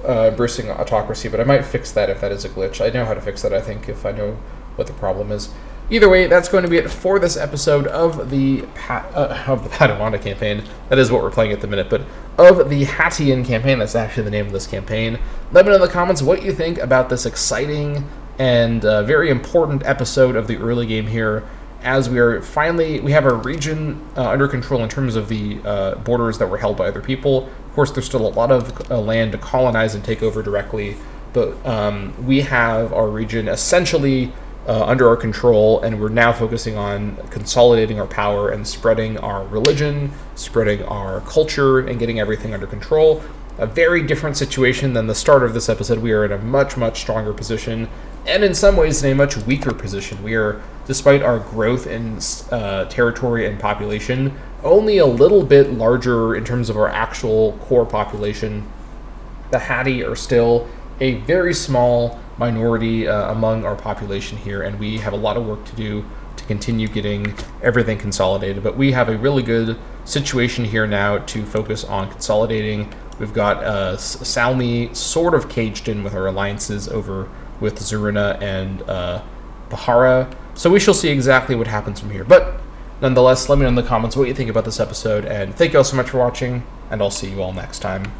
bursting autocracy, but I might fix that if that is a glitch. I know how to fix that, I think, if I know what the problem is. Either way, that's going to be it for this episode of the Padawanda campaign. That is what we're playing at the minute, but of the Hattian campaign. That's actually the name of this campaign. Let me know in the comments what you think about this exciting and very important episode of the early game here, as we have our region under control in terms of the borders that were held by other people. Of course, there's still a lot of land to colonize and take over directly, but we have our region essentially under our control, and we're now focusing on consolidating our power and spreading our religion, spreading our culture, and getting everything under control. A very different situation than the start of this episode. We are in a much, much stronger position, and in some ways in a much weaker position. We are, despite our growth in territory and population, only a little bit larger in terms of our actual core population. The Hatti are still a very small minority among our population here, and we have a lot of work to do to continue getting everything consolidated. But we have a really good situation here now to focus on consolidating. We've got Salmi sort of caged in with our alliances over with Zuruna and Bahara, so we shall see exactly what happens from here. But nonetheless, let me know in the comments what you think about this episode, and thank you all so much for watching, and I'll see you all next time.